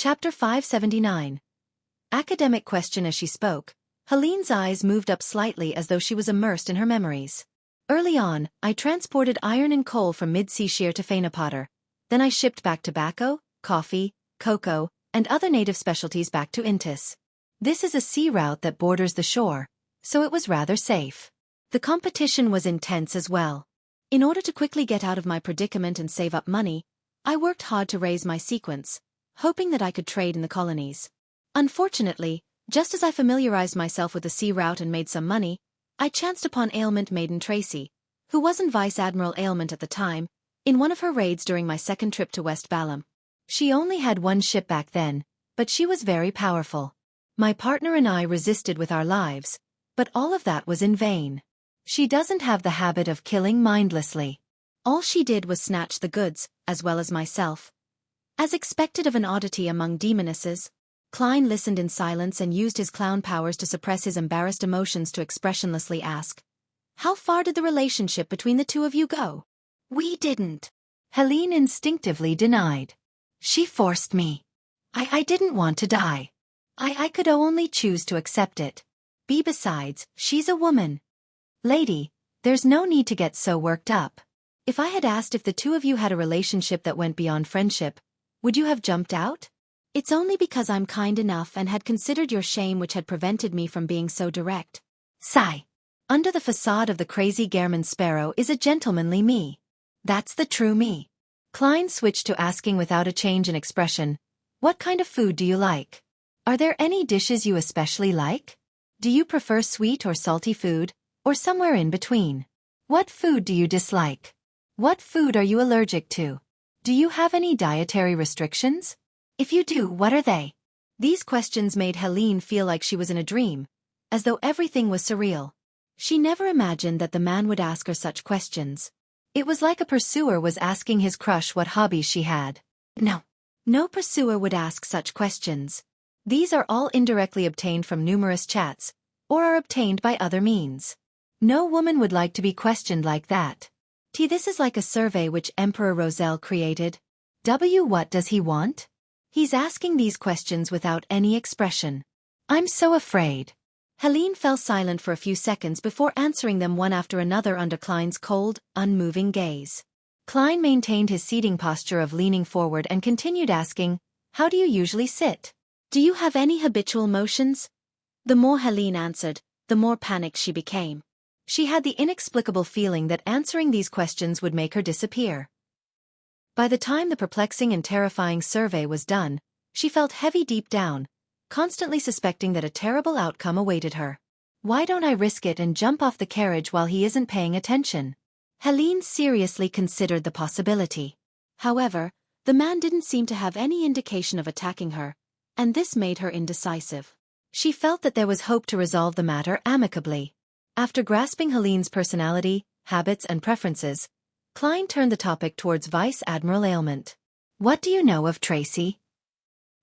Chapter 579. Academic question. As she spoke, Helene's eyes moved up slightly as though she was immersed in her memories. Early on, I transported iron and coal from Mid-Sea Shear to Fainapotter. Then I shipped back tobacco, coffee, cocoa, and other native specialties back to Intis. This is a sea route that borders the shore, so it was rather safe. The competition was intense as well. In order to quickly get out of my predicament and save up money, I worked hard to raise my sequence, hoping that I could trade in the colonies. Unfortunately, just as I familiarized myself with the sea route and made some money, I chanced upon Ailment Maiden Tracy, who wasn't Vice Admiral Ailment at the time, in one of her raids during my second trip to West Balam. She only had one ship back then, but she was very powerful. My partner and I resisted with our lives, but all of that was in vain. She doesn't have the habit of killing mindlessly. All she did was snatch the goods, as well as myself. As expected of an oddity among demonesses, Klein listened in silence and used his clown powers to suppress his embarrassed emotions to expressionlessly ask, "How far did the relationship between the two of you go?" "We didn't," Helene instinctively denied. "She forced me. I didn't want to die. I could only choose to accept it. Besides, she's a woman." "Lady, there's no need to get so worked up. If I had asked if the two of you had a relationship that went beyond friendship, would you have jumped out? It's only because I'm kind enough and had considered your shame which had prevented me from being so direct." Sigh. Under the facade of the crazy Gairman Sparrow is a gentlemanly me. That's the true me. Klein switched to asking without a change in expression, "What kind of food do you like? Are there any dishes you especially like? Do you prefer sweet or salty food, or somewhere in between? What food do you dislike? What food are you allergic to? Do you have any dietary restrictions? If you do, what are they?" These questions made Helene feel like she was in a dream, as though everything was surreal. She never imagined that the man would ask her such questions. It was like a pursuer was asking his crush what hobbies she had. No pursuer would ask such questions. These are all indirectly obtained from numerous chats, or are obtained by other means. No woman would like to be questioned like that. This is like a survey which Emperor Roselle created. What does he want? He's asking these questions without any expression. "I'm so afraid." Helene fell silent for a few seconds before answering them one after another under Klein's cold, unmoving gaze. Klein maintained his seating posture of leaning forward and continued asking, "How do you usually sit? Do you have any habitual motions?" The more Helene answered, the more panicked she became. She had the inexplicable feeling that answering these questions would make her disappear. By the time the perplexing and terrifying survey was done, she felt heavy deep down, constantly suspecting that a terrible outcome awaited her. "Why don't I risk it and jump off the carriage while he isn't paying attention?" Helene seriously considered the possibility. However, the man didn't seem to have any indication of attacking her, and this made her indecisive. She felt that there was hope to resolve the matter amicably. After grasping Helene's personality, habits and preferences, Klein turned the topic towards Vice Admiral Ailment. "What do you know of Tracy?"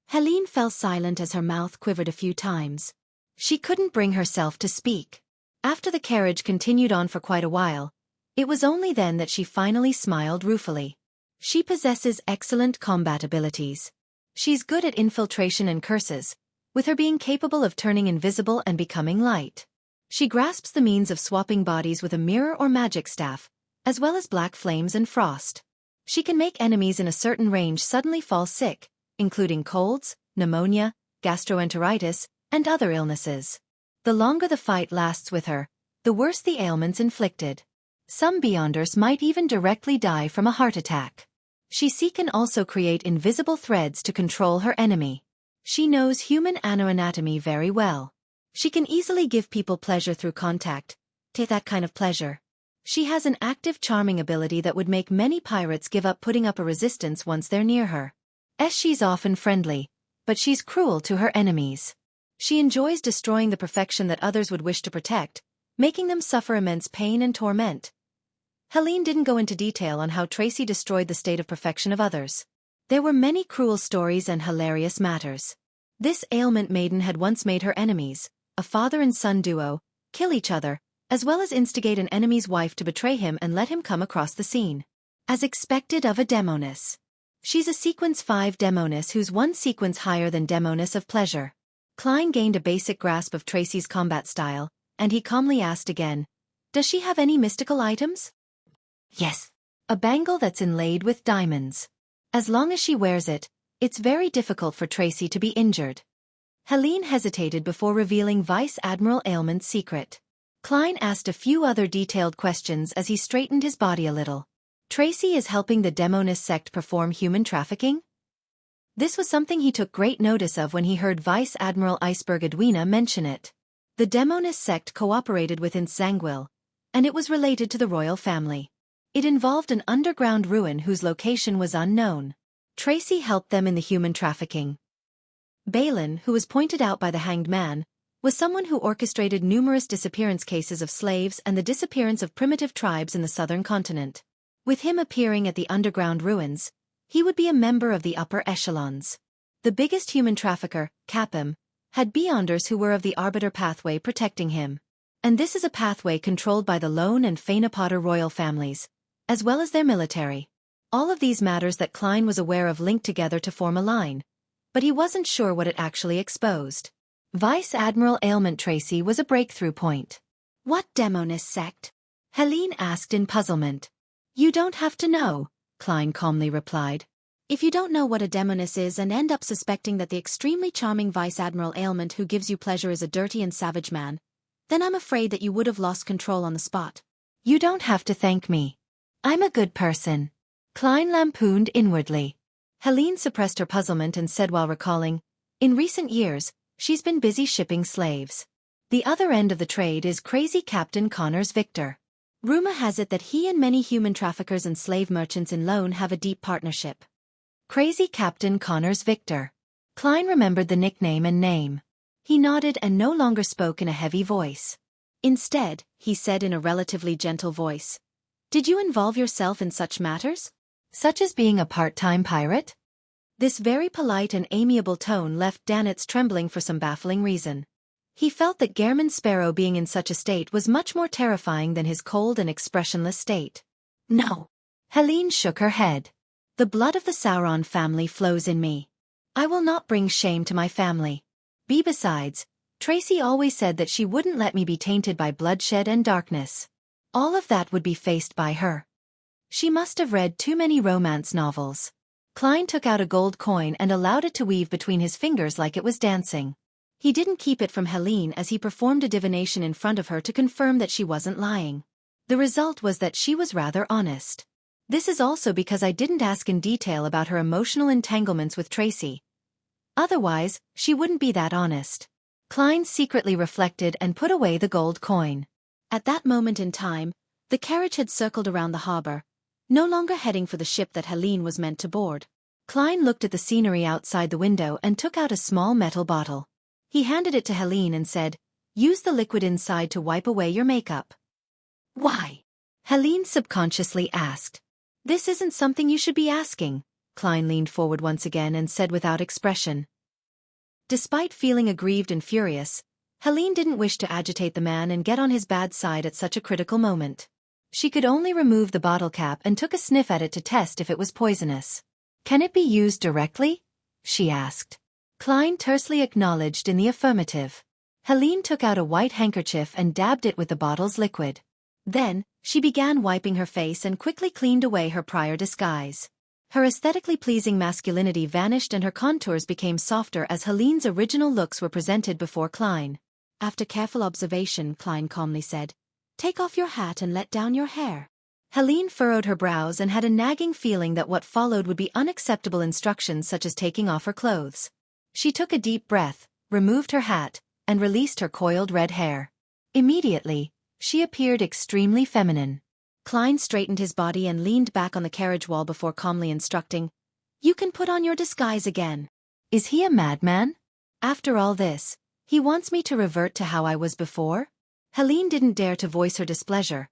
Helene fell silent as her mouth quivered a few times. She couldn't bring herself to speak. After the carriage continued on for quite a while, it was only then that she finally smiled ruefully. "She possesses excellent combat abilities. She's good at infiltration and curses, with her being capable of turning invisible and becoming light. She grasps the means of swapping bodies with a mirror or magic staff, as well as black flames and frost. She can make enemies in a certain range suddenly fall sick, including colds, pneumonia, gastroenteritis, and other illnesses. The longer the fight lasts with her, the worse the ailments inflicted. Some Beyonders might even directly die from a heart attack. She can also create invisible threads to control her enemy. She knows human anatomy very well. She can easily give people pleasure through contact, that kind of pleasure. She has an active charming ability that would make many pirates give up putting up a resistance once they're near her. She's often friendly, but she's cruel to her enemies. She enjoys destroying the perfection that others would wish to protect, making them suffer immense pain and torment. Helene didn't go into detail on how Tracy destroyed the state of perfection of others. There were many cruel stories and hilarious matters. This Ailment Maiden had once made her enemies, a father and son duo, kill each other, as well as instigate an enemy's wife to betray him and let him come across the scene. As expected of a demoness. She's a sequence 5 demoness who's one sequence higher than demoness of pleasure. Klein gained a basic grasp of Tracy's combat style, and he calmly asked again, "Does she have any mystical items?" "Yes. A bangle that's inlaid with diamonds. As long as she wears it, it's very difficult for Tracy to be injured." Helene hesitated before revealing Vice Admiral Ailment's secret. Klein asked a few other detailed questions as he straightened his body a little. "Tracy is helping the demoness sect perform human trafficking?" This was something he took great notice of when he heard Vice Admiral Iceberg Edwina mention it. The demoness sect cooperated with Zangwil, and it was related to the royal family. It involved an underground ruin whose location was unknown. Tracy helped them in the human trafficking. Balin, who was pointed out by the hanged man, was someone who orchestrated numerous disappearance cases of slaves and the disappearance of primitive tribes in the southern continent. With him appearing at the underground ruins, he would be a member of the upper echelons. The biggest human trafficker, Capim, had Beyonders who were of the Arbiter pathway protecting him. And this is a pathway controlled by the Lone and Fainapotter royal families, as well as their military. All of these matters that Klein was aware of linked together to form a line, but he wasn't sure what it actually exposed. Vice Admiral Ailment Tracy was a breakthrough point. "What demoness sect?" Helene asked in puzzlement. "You don't have to know," Klein calmly replied. "If you don't know what a demoness is and end up suspecting that the extremely charming Vice Admiral Ailment who gives you pleasure is a dirty and savage man, then I'm afraid that you would have lost control on the spot." "You don't have to thank me. I'm a good person," Klein lampooned inwardly. Helene suppressed her puzzlement and said while recalling, "In recent years, she's been busy shipping slaves. The other end of the trade is crazy Captain Connors Victor. Rumor has it that he and many human traffickers and slave merchants in Lone have a deep partnership." Crazy Captain Connors Victor. Klein remembered the nickname and name. He nodded and no longer spoke in a heavy voice. Instead, he said in a relatively gentle voice, "Did you involve yourself in such matters? Such as being a part-time pirate?" This very polite and amiable tone left Danitz trembling for some baffling reason. He felt that Gehrman Sparrow being in such a state was much more terrifying than his cold and expressionless state. "No." Helene shook her head. "The blood of the Sauron family flows in me. I will not bring shame to my family. Besides, Tracy always said that she wouldn't let me be tainted by bloodshed and darkness. All of that would be faced by her. She must have read too many romance novels." Klein took out a gold coin and allowed it to weave between his fingers like it was dancing. He didn't keep it from Helene as he performed a divination in front of her to confirm that she wasn't lying. The result was that she was rather honest. "This is also because I didn't ask in detail about her emotional entanglements with Tracy. Otherwise, she wouldn't be that honest." Klein secretly reflected and put away the gold coin. At that moment in time, the carriage had circled around the harbor, no longer heading for the ship that Helene was meant to board. Klein looked at the scenery outside the window and took out a small metal bottle. He handed it to Helene and said, "Use the liquid inside to wipe away your makeup." "Why?" Helene subconsciously asked. "This isn't something you should be asking," Klein leaned forward once again and said without expression. Despite feeling aggrieved and furious, Helene didn't wish to agitate the man and get on his bad side at such a critical moment. She could only remove the bottle cap and took a sniff at it to test if it was poisonous. "Can it be used directly?" she asked. Klein tersely acknowledged in the affirmative. Helene took out a white handkerchief and dabbed it with the bottle's liquid. Then, she began wiping her face and quickly cleaned away her prior disguise. Her aesthetically pleasing masculinity vanished and her contours became softer as Helene's original looks were presented before Klein. After careful observation, Klein calmly said, "Take off your hat and let down your hair." Helene furrowed her brows and had a nagging feeling that what followed would be unacceptable instructions such as taking off her clothes. She took a deep breath, removed her hat, and released her coiled red hair. Immediately, she appeared extremely feminine. Klein straightened his body and leaned back on the carriage wall before calmly instructing, "You can put on your disguise again." Is he a madman? After all this, he wants me to revert to how I was before? Helene didn't dare to voice her displeasure,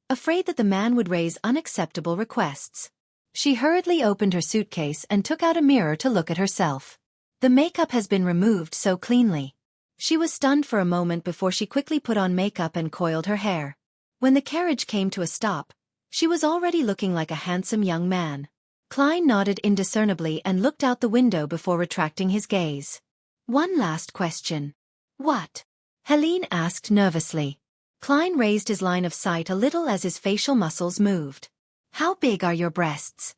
afraid that the man would raise unacceptable requests. She hurriedly opened her suitcase and took out a mirror to look at herself. The makeup has been removed so cleanly. She was stunned for a moment before she quickly put on makeup and coiled her hair. When the carriage came to a stop, she was already looking like a handsome young man. Klein nodded indiscernibly and looked out the window before retracting his gaze. One last question. What? Helene asked nervously. Klein raised his line of sight a little as his facial muscles moved. How big are your breasts?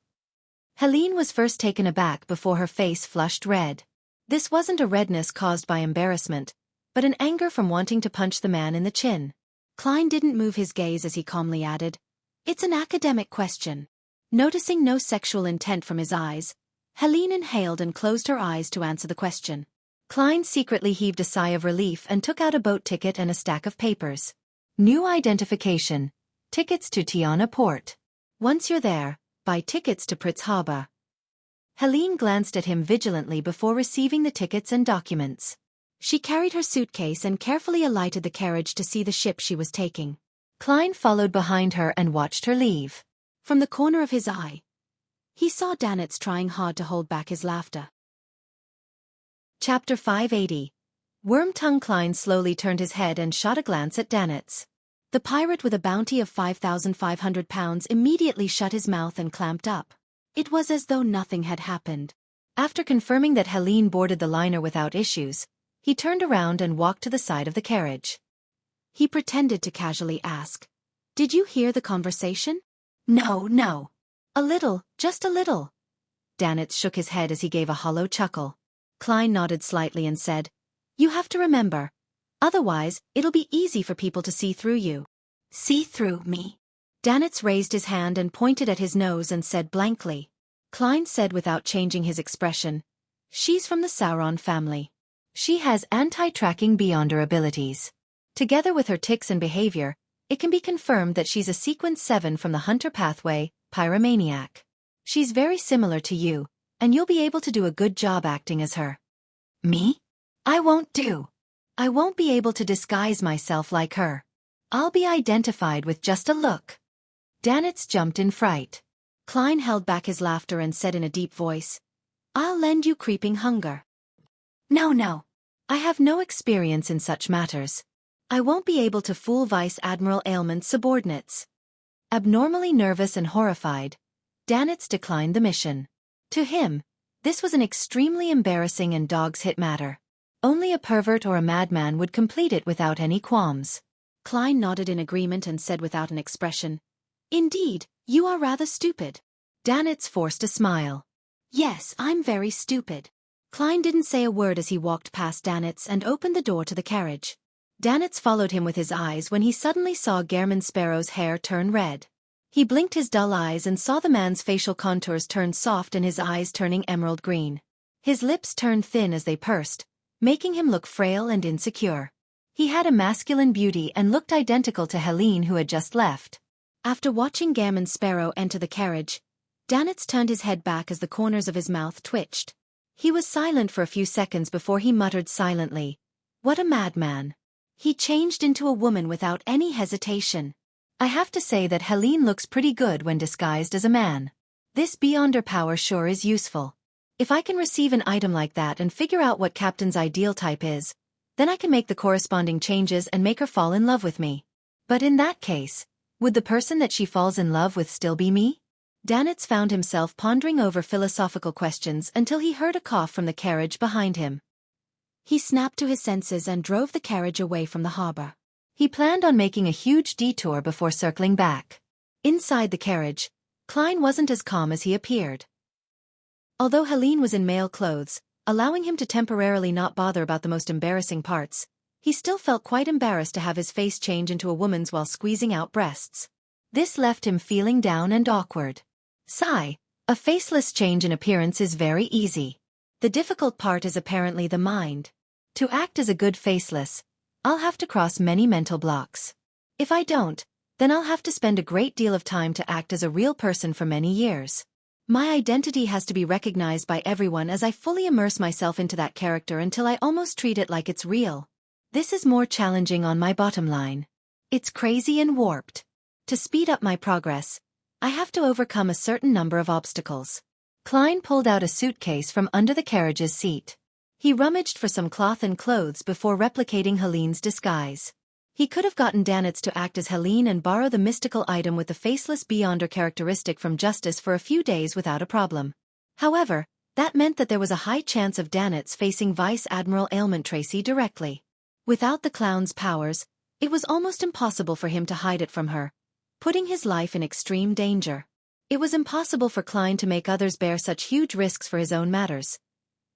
Helene was first taken aback before her face flushed red. This wasn't a redness caused by embarrassment, but an anger from wanting to punch the man in the chin. Klein didn't move his gaze as he calmly added, "It's an academic question." Noticing no sexual intent from his eyes, Helene inhaled and closed her eyes to answer the question. Klein secretly heaved a sigh of relief and took out a boat ticket and a stack of papers. New identification. Tickets to Tiana Port. Once you're there, buy tickets to Pritz Harbor. Helene glanced at him vigilantly before receiving the tickets and documents. She carried her suitcase and carefully alighted the carriage to see the ship she was taking. Klein followed behind her and watched her leave. From the corner of his eye, he saw Danitz trying hard to hold back his laughter. Chapter 580. Worm-tongue. Klein slowly turned his head and shot a glance at Danitz. The pirate with a bounty of 5,500 pounds immediately shut his mouth and clamped up. It was as though nothing had happened. After confirming that Helene boarded the liner without issues, he turned around and walked to the side of the carriage. He pretended to casually ask, "Did you hear the conversation?" No. A little, just a little." Danitz shook his head as he gave a hollow chuckle. Klein nodded slightly and said, "You have to remember. Otherwise, it'll be easy for people to see through you." "See through me?" Danitz raised his hand and pointed at his nose and said blankly. Klein said without changing his expression, "She's from the Sauron family. She has anti-tracking beyonder abilities. Together with her tics and behavior, it can be confirmed that she's a Sequence 7 from the Hunter Pathway, Pyromaniac. She's very similar to you, and you'll be able to do a good job acting as her." "Me? I won't be able to disguise myself like her. I'll be identified with just a look." Danitz jumped in fright. Klein held back his laughter and said in a deep voice, "I'll lend you creeping hunger." No. I have no experience in such matters. I won't be able to fool Vice Admiral Ailment's subordinates." Abnormally nervous and horrified, Danitz declined the mission. To him, this was an extremely embarrassing and dog's hit matter. Only a pervert or a madman would complete it without any qualms. Klein nodded in agreement and said without an expression, "Indeed, you are rather stupid." Danitz forced a smile. "Yes, I'm very stupid." Klein didn't say a word as he walked past Danitz and opened the door to the carriage. Danitz followed him with his eyes when he suddenly saw Gehrman Sparrow's hair turn red. He blinked his dull eyes and saw the man's facial contours turn soft and his eyes turning emerald green. His lips turned thin as they pursed, making him look frail and insecure. He had a masculine beauty and looked identical to Helene, who had just left. After watching Gehrman Sparrow enter the carriage, Danitz turned his head back as the corners of his mouth twitched. He was silent for a few seconds before he muttered silently, "What a madman." He changed into a woman without any hesitation. I have to say that Helene looks pretty good when disguised as a man. This beyonder power sure is useful. If I can receive an item like that and figure out what Captain's ideal type is, then I can make the corresponding changes and make her fall in love with me. But in that case, would the person that she falls in love with still be me? Danitz found himself pondering over philosophical questions until he heard a cough from the carriage behind him. He snapped to his senses and drove the carriage away from the harbor. He planned on making a huge detour before circling back. Inside the carriage, Klein wasn't as calm as he appeared. Although Helene was in male clothes, allowing him to temporarily not bother about the most embarrassing parts, he still felt quite embarrassed to have his face change into a woman's while squeezing out breasts. This left him feeling down and awkward. Sigh, a faceless change in appearance is very easy. The difficult part is apparently the mind. To act as a good faceless, I'll have to cross many mental blocks. If I don't, then I'll have to spend a great deal of time to act as a real person for many years. My identity has to be recognized by everyone as I fully immerse myself into that character until I almost treat it like it's real. This is more challenging on my bottom line. It's crazy and warped. To speed up my progress, I have to overcome a certain number of obstacles. Klein pulled out a suitcase from under the carriage's seat. He rummaged for some cloth and clothes before replicating Helene's disguise. He could have gotten Danitz to act as Helene and borrow the mystical item with the faceless beyonder characteristic from Justice for a few days without a problem. However, that meant that there was a high chance of Danitz facing Vice Admiral Ailment Tracy directly. Without the clown's powers, it was almost impossible for him to hide it from her, putting his life in extreme danger. It was impossible for Klein to make others bear such huge risks for his own matters.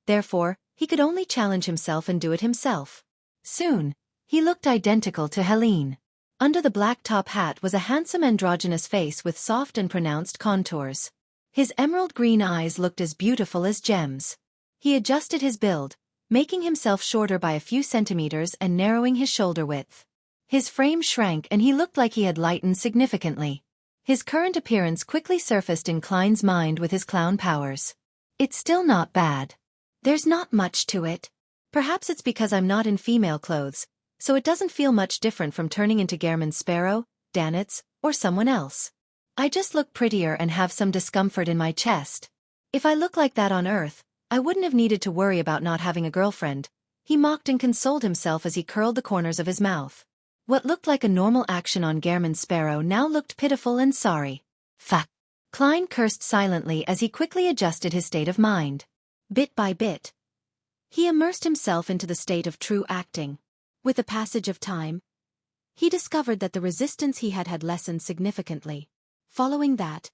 Therefore, he could only challenge himself and do it himself. Soon, he looked identical to Helene. Under the black top hat was a handsome androgynous face with soft and pronounced contours. His emerald green eyes looked as beautiful as gems. He adjusted his build, making himself shorter by a few centimeters and narrowing his shoulder width. His frame shrank and he looked like he had lightened significantly. His current appearance quickly surfaced in Klein's mind with his clown powers. It's still not bad. There's not much to it. Perhaps it's because I'm not in female clothes, so it doesn't feel much different from turning into Gehrman's Sparrow, Danitz, or someone else. I just look prettier and have some discomfort in my chest. If I look like that on Earth, I wouldn't have needed to worry about not having a girlfriend. He mocked and consoled himself as he curled the corners of his mouth. What looked like a normal action on Gehrman's Sparrow now looked pitiful and sorry. Fuck. Klein cursed silently as he quickly adjusted his state of mind. Bit by bit, he immersed himself into the state of true acting. With the passage of time, he discovered that the resistance he had lessened significantly. Following that,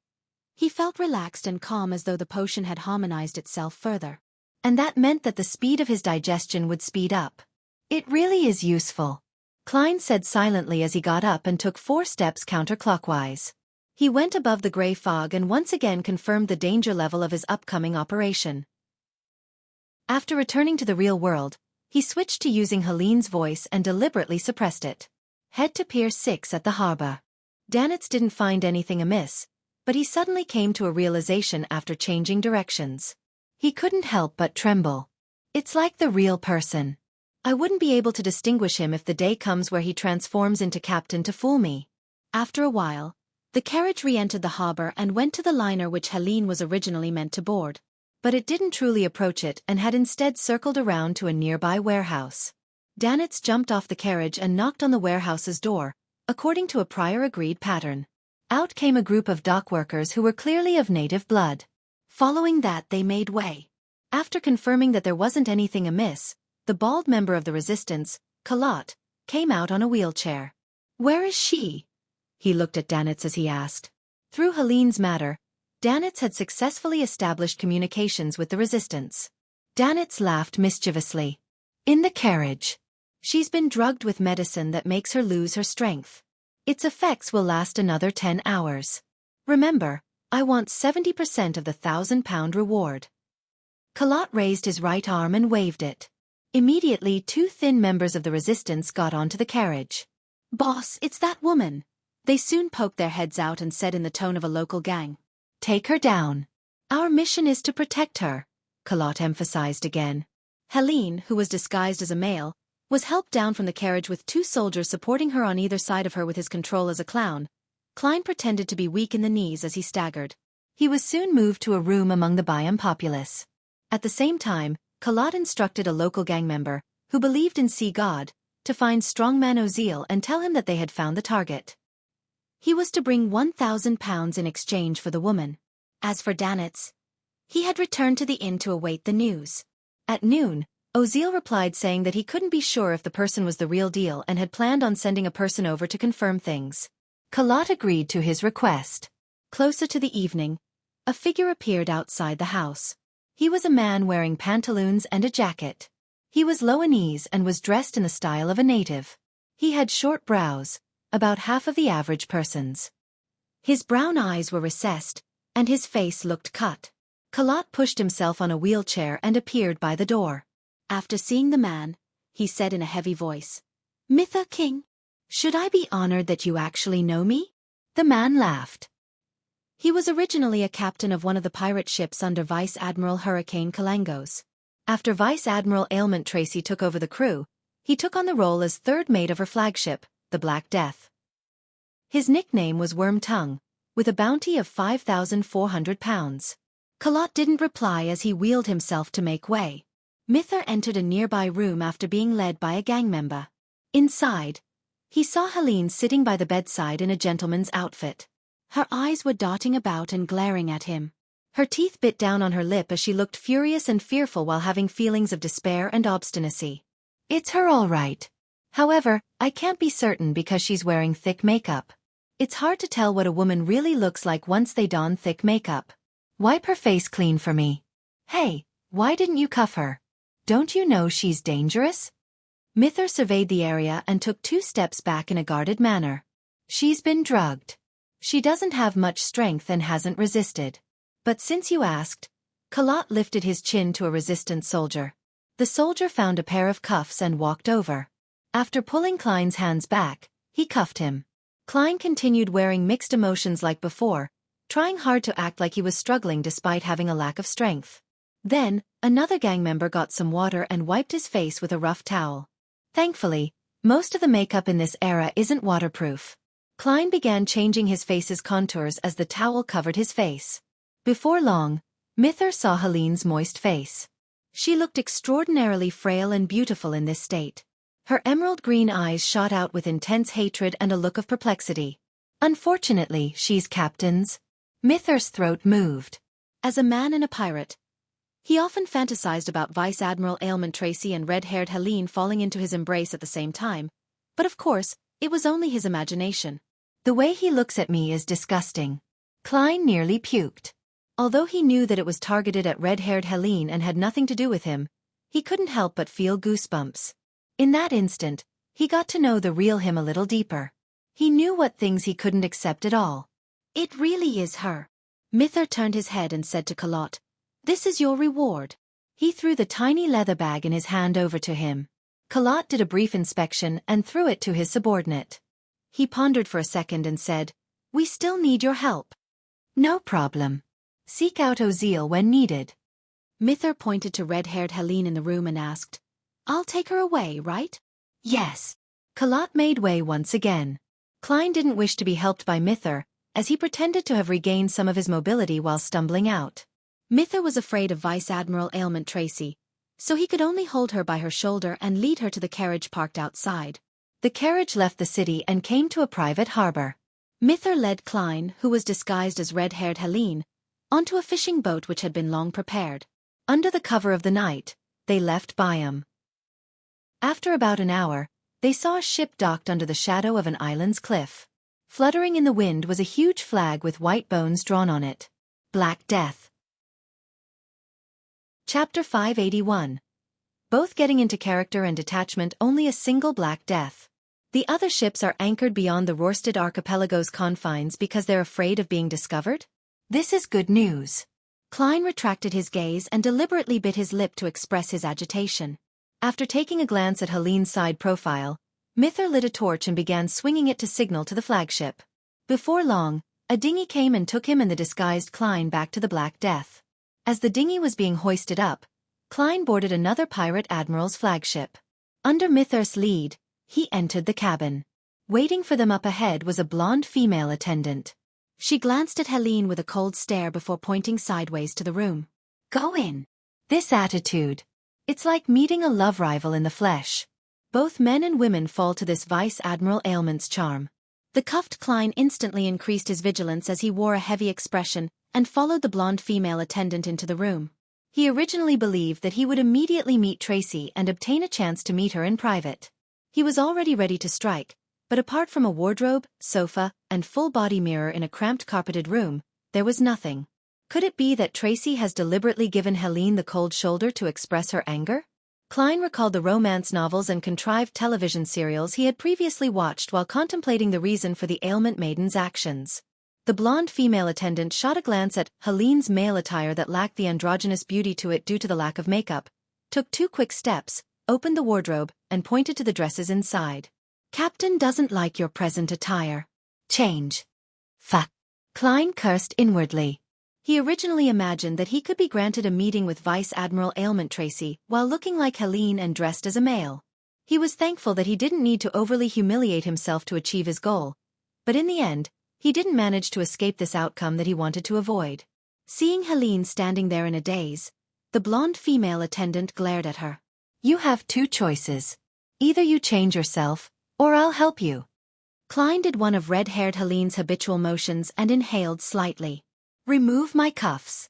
he felt relaxed and calm as though the potion had harmonized itself further. And that meant that the speed of his digestion would speed up. It really is useful, Klein said silently as he got up and took 4 steps counterclockwise. He went above the gray fog and once again confirmed the danger level of his upcoming operation. After returning to the real world, he switched to using Helene's voice and deliberately suppressed it. Head to Pier 6 at the harbor. Danitz didn't find anything amiss, but he suddenly came to a realization after changing directions. He couldn't help but tremble. It's like the real person. I wouldn't be able to distinguish him if the day comes where he transforms into Captain to fool me. After a while, the carriage re-entered the harbor and went to the liner which Helene was originally meant to board. But it didn't truly approach it and had instead circled around to a nearby warehouse. Danitz jumped off the carriage and knocked on the warehouse's door, according to a prior agreed pattern. Out came a group of dock workers who were clearly of native blood. Following that they made way. After confirming that there wasn't anything amiss, the bald member of the resistance, Kalat, came out on a wheelchair. Where is she? He looked at Danitz as he asked. Through Helene's matter, Danitz had successfully established communications with the resistance. Danitz laughed mischievously. In the carriage. She's been drugged with medicine that makes her lose her strength. Its effects will last another 10 hours. Remember, I want 70% of the 1,000-pound reward. Kalat raised his right arm and waved it. Immediately 2 thin members of the resistance got onto the carriage. Boss, it's that woman. They soon poked their heads out and said in the tone of a local gang. Take her down. Our mission is to protect her, Kalat emphasized again. Helene, who was disguised as a male, was helped down from the carriage with 2 soldiers supporting her on either side of her with his control as a clown. Klein pretended to be weak in the knees as he staggered. He was soon moved to a room among the Bayam populace. At the same time, Kalat instructed a local gang member, who believed in Sea God, to find strongman Ozil and tell him that they had found the target. He was to bring 1,000 pounds in exchange for the woman. As for Danitz, he had returned to the inn to await the news. At noon, Ozil replied saying that he couldn't be sure if the person was the real deal and had planned on sending a person over to confirm things. Kalat agreed to his request. Closer to the evening, a figure appeared outside the house. He was a man wearing pantaloons and a jacket. He was Loanese and was dressed in the style of a native. He had short brows, about half of the average person's. His brown eyes were recessed, and his face looked cut. Kalat pushed himself on a wheelchair and appeared by the door. After seeing the man, he said in a heavy voice, Mitha King, should I be honored that you actually know me? The man laughed. He was originally a captain of one of the pirate ships under Vice Admiral Hurricane Kalangos. After Vice Admiral Ailment Tracy took over the crew, he took on the role as third mate of her flagship, the Black Death. His nickname was Worm Tongue, with a bounty of 5,400 pounds. Kalat didn't reply as he wheeled himself to make way. Mither entered a nearby room after being led by a gang member. Inside, He saw Helene sitting by the bedside in a gentleman's outfit. Her eyes were darting about and glaring at him. Her teeth bit down on her lip as she looked furious and fearful while having feelings of despair and obstinacy. It's her all right. However, I can't be certain because she's wearing thick makeup. It's hard to tell what a woman really looks like once they don thick makeup. Wipe her face clean for me. Hey, why didn't you cuff her? Don't you know she's dangerous? Mithra surveyed the area and took 2 steps back in a guarded manner. She's been drugged. She doesn't have much strength and hasn't resisted. But since you asked, Kalat lifted his chin to a resistant soldier. The soldier found a pair of cuffs and walked over. After pulling Klein's hands back, he cuffed him. Klein continued wearing mixed emotions like before, trying hard to act like he was struggling despite having a lack of strength. Then, another gang member got some water and wiped his face with a rough towel. Thankfully, most of the makeup in this era isn't waterproof. Klein began changing his face's contours as the towel covered his face. Before long, Mithra saw Helene's moist face. She looked extraordinarily frail and beautiful in this state. Her emerald green eyes shot out with intense hatred and a look of perplexity. Unfortunately, she's captain's. Mithra's throat moved. As a man and a pirate, he often fantasized about Vice Admiral Ailment Tracy and red-haired Helene falling into his embrace at the same time, but of course, it was only his imagination. The way he looks at me is disgusting. Klein nearly puked. Although he knew that it was targeted at red-haired Helene and had nothing to do with him, he couldn't help but feel goosebumps. In that instant, he got to know the real him a little deeper. He knew what things he couldn't accept at all. It really is her. Mithra turned his head and said to Kalat, "This is your reward." He threw the tiny leather bag in his hand over to him. Kalat did a brief inspection and threw it to his subordinate. He pondered for a second and said, "We still need your help." "No problem. Seek out Oziel when needed." Mithra pointed to red-haired Helene in the room and asked, "I'll take her away, right?" "Yes." Kalat made way once again. Klein didn't wish to be helped by Mithra, as he pretended to have regained some of his mobility while stumbling out. Mithra was afraid of Vice Admiral Ailment Tracy, so he could only hold her by her shoulder and lead her to the carriage parked outside. The carriage left the city and came to a private harbor. Mithra led Klein, who was disguised as red-haired Helene, onto a fishing boat which had been long prepared. Under the cover of the night, they left Byam. After about an hour, they saw a ship docked under the shadow of an island's cliff. Fluttering in the wind was a huge flag with white bones drawn on it. Black Death. Chapter 581. Both getting into character and detachment, only a single Black Death. The other ships are anchored beyond the Rorsted Archipelago's confines because they're afraid of being discovered? This is good news. Klein retracted his gaze and deliberately bit his lip to express his agitation. After taking a glance at Helene's side profile, Mithra lit a torch and began swinging it to signal to the flagship. Before long, a dinghy came and took him and the disguised Klein back to the Black Death. As the dinghy was being hoisted up, Klein boarded another pirate admiral's flagship. Under Mithra's lead, he entered the cabin. Waiting for them up ahead was a blonde female attendant. She glanced at Helene with a cold stare before pointing sideways to the room. "Go in." This attitude. It's like meeting a love rival in the flesh. Both men and women fall to this Vice Admiral Ailment's charm. The cuffed Klein instantly increased his vigilance as he wore a heavy expression and followed the blonde female attendant into the room. He originally believed that he would immediately meet Tracy and obtain a chance to meet her in private. He was already ready to strike, but apart from a wardrobe, sofa, and full-body mirror in a cramped carpeted room, there was nothing. Could it be that Tracy has deliberately given Helene the cold shoulder to express her anger? Klein recalled the romance novels and contrived television serials he had previously watched while contemplating the reason for the ailment maiden's actions. The blonde female attendant shot a glance at Helene's male attire that lacked the androgynous beauty to it due to the lack of makeup, took 2 quick steps, opened the wardrobe, and pointed to the dresses inside. "Captain doesn't like your present attire. Change." Fuck. Klein cursed inwardly. He originally imagined that he could be granted a meeting with Vice Admiral Ailment Tracy while looking like Helene and dressed as a male. He was thankful that he didn't need to overly humiliate himself to achieve his goal, but in the end, he didn't manage to escape this outcome that he wanted to avoid. Seeing Helene standing there in a daze, the blonde female attendant glared at her. "You have 2 choices. Either you change yourself, Or I'll help you. Klein did one of red-haired Helene's habitual motions and inhaled slightly. Remove my cuffs.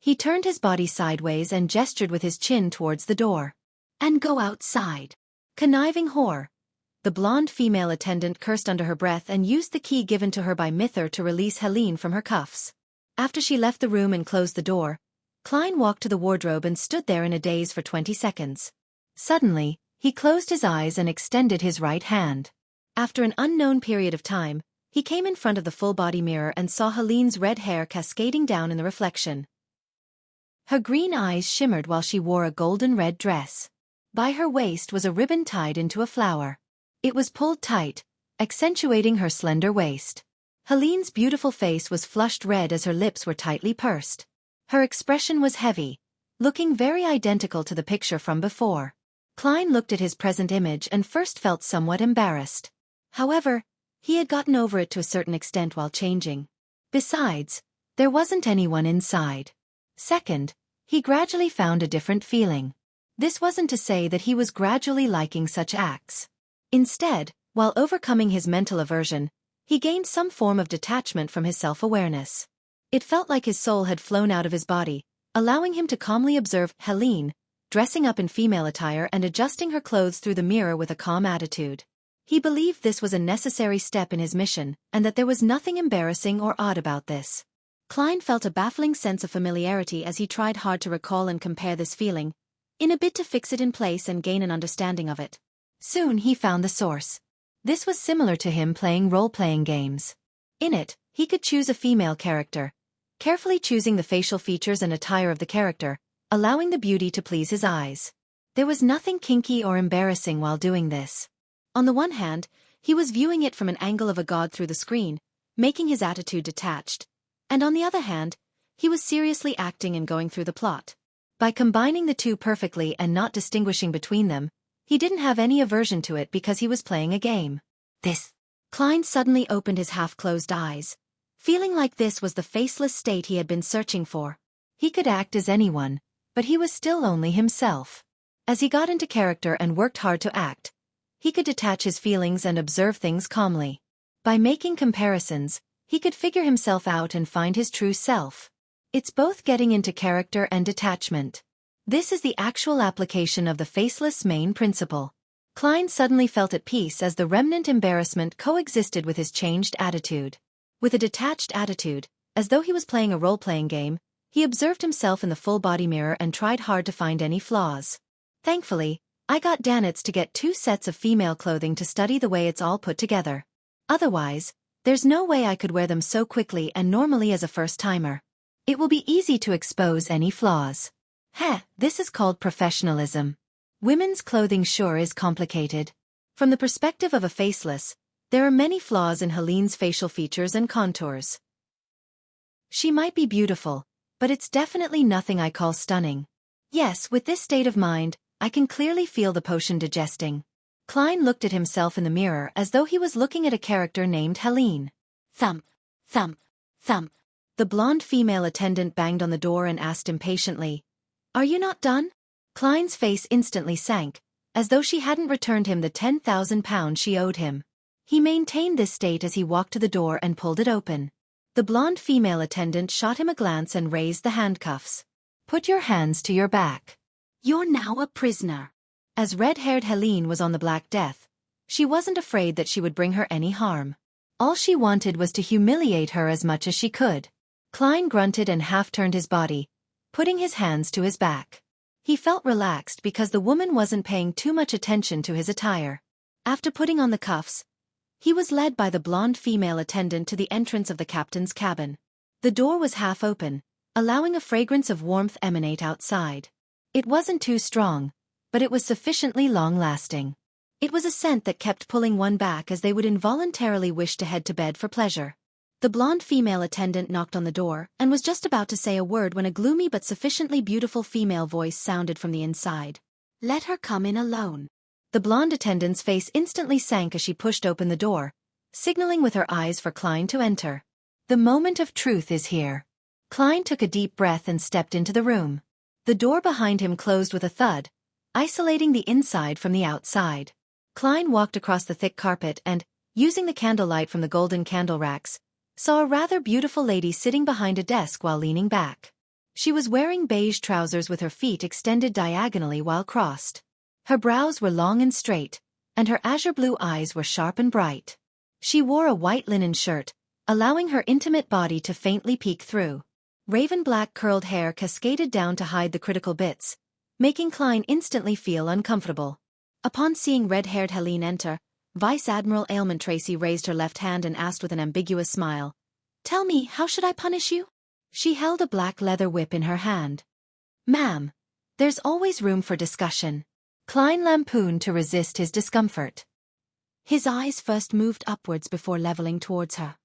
He turned his body sideways and gestured with his chin towards the door. And go outside. Conniving whore. The blonde female attendant cursed under her breath and used the key given to her by Mither to release Helene from her cuffs. After she left the room and closed the door, Klein walked to the wardrobe and stood there in a daze for 20 seconds. Suddenly, he closed his eyes and extended his right hand. After an unknown period of time, he came in front of the full-body mirror and saw Helene's red hair cascading down in the reflection. Her green eyes shimmered while she wore a golden-red dress. By her waist was a ribbon tied into a flower. It was pulled tight, accentuating her slender waist. Helene's beautiful face was flushed red as her lips were tightly pursed. Her expression was heavy, looking very identical to the picture from before. Klein looked at his present image and first felt somewhat embarrassed. However, he had gotten over it to a certain extent while changing. Besides, there wasn't anyone inside. Second, he gradually found a different feeling. This wasn't to say that he was gradually liking such acts. Instead, while overcoming his mental aversion, he gained some form of detachment from his self-awareness. It felt like his soul had flown out of his body, allowing him to calmly observe Helene, dressing up in female attire and adjusting her clothes through the mirror with a calm attitude. He believed this was a necessary step in his mission, and that there was nothing embarrassing or odd about this. Klein felt a baffling sense of familiarity as he tried hard to recall and compare this feeling, in a bid to fix it in place and gain an understanding of it. Soon he found the source. This was similar to him playing role-playing games. In it, he could choose a female character, carefully choosing the facial features and attire of the character, allowing the beauty to please his eyes. There was nothing kinky or embarrassing while doing this. On the one hand, he was viewing it from an angle of a god through the screen, making his attitude detached, and on the other hand, he was seriously acting and going through the plot. By combining the two perfectly and not distinguishing between them, he didn't have any aversion to it because he was playing a game. Klein suddenly opened his half-closed eyes, feeling like this was the faceless state he had been searching for. He could act as anyone, but he was still only himself. As he got into character and worked hard to act, he could detach his feelings and observe things calmly. By making comparisons, he could figure himself out and find his true self. It's both getting into character and detachment. This is the actual application of the faceless main principle. Klein suddenly felt at peace as the remnant embarrassment coexisted with his changed attitude. With a detached attitude, as though he was playing a role-playing game, he observed himself in the full-body mirror and tried hard to find any flaws. Thankfully, I got Danitz to get 2 sets of female clothing to study the way it's all put together. Otherwise, there's no way I could wear them so quickly and normally as a first-timer. It will be easy to expose any flaws. This is called professionalism. Women's clothing sure is complicated. From the perspective of a faceless, there are many flaws in Helene's facial features and contours. She might be beautiful, but it's definitely nothing I call stunning. Yes, with this state of mind, I can clearly feel the potion digesting. Klein looked at himself in the mirror as though he was looking at a character named Helene. Thump, thump, thump. The blonde female attendant banged on the door and asked impatiently, "Are you not done?" Klein's face instantly sank, as though she hadn't returned him the 10,000 pounds she owed him. He maintained this state as he walked to the door and pulled it open. The blonde female attendant shot him a glance and raised the handcuffs. "Put your hands to your back. You're now a prisoner." As red-haired Helene was on the Black Death, she wasn't afraid that she would bring her any harm. All she wanted was to humiliate her as much as she could. Klein grunted and half-turned his body, putting his hands to his back. He felt relaxed because the woman wasn't paying too much attention to his attire. After putting on the cuffs, he was led by the blonde female attendant to the entrance of the captain's cabin. The door was half open, allowing a fragrance of warmth emanate outside. It wasn't too strong, but it was sufficiently long-lasting. It was a scent that kept pulling one back as they would involuntarily wish to head to bed for pleasure. The blonde female attendant knocked on the door and was just about to say a word when a gloomy but sufficiently beautiful female voice sounded from the inside. "Let her come in alone." The blonde attendant's face instantly sank as she pushed open the door, signaling with her eyes for Klein to enter. The moment of truth is here. Klein took a deep breath and stepped into the room. The door behind him closed with a thud, isolating the inside from the outside. Klein walked across the thick carpet and, using the candlelight from the golden candle racks, saw a rather beautiful lady sitting behind a desk while leaning back. She was wearing beige trousers with her feet extended diagonally while crossed. Her brows were long and straight, and her azure blue eyes were sharp and bright. She wore a white linen shirt, allowing her intimate body to faintly peek through. Raven black curled hair cascaded down to hide the critical bits, making Klein instantly feel uncomfortable. Upon seeing red-haired Helene enter, Vice Admiral Ailment Tracy raised her left hand and asked with an ambiguous smile, "Tell me, how should I punish you?" She held a black leather whip in her hand. "Ma'am, there's always room for discussion." Klein lampooned to resist his discomfort. His eyes first moved upwards before leveling towards her.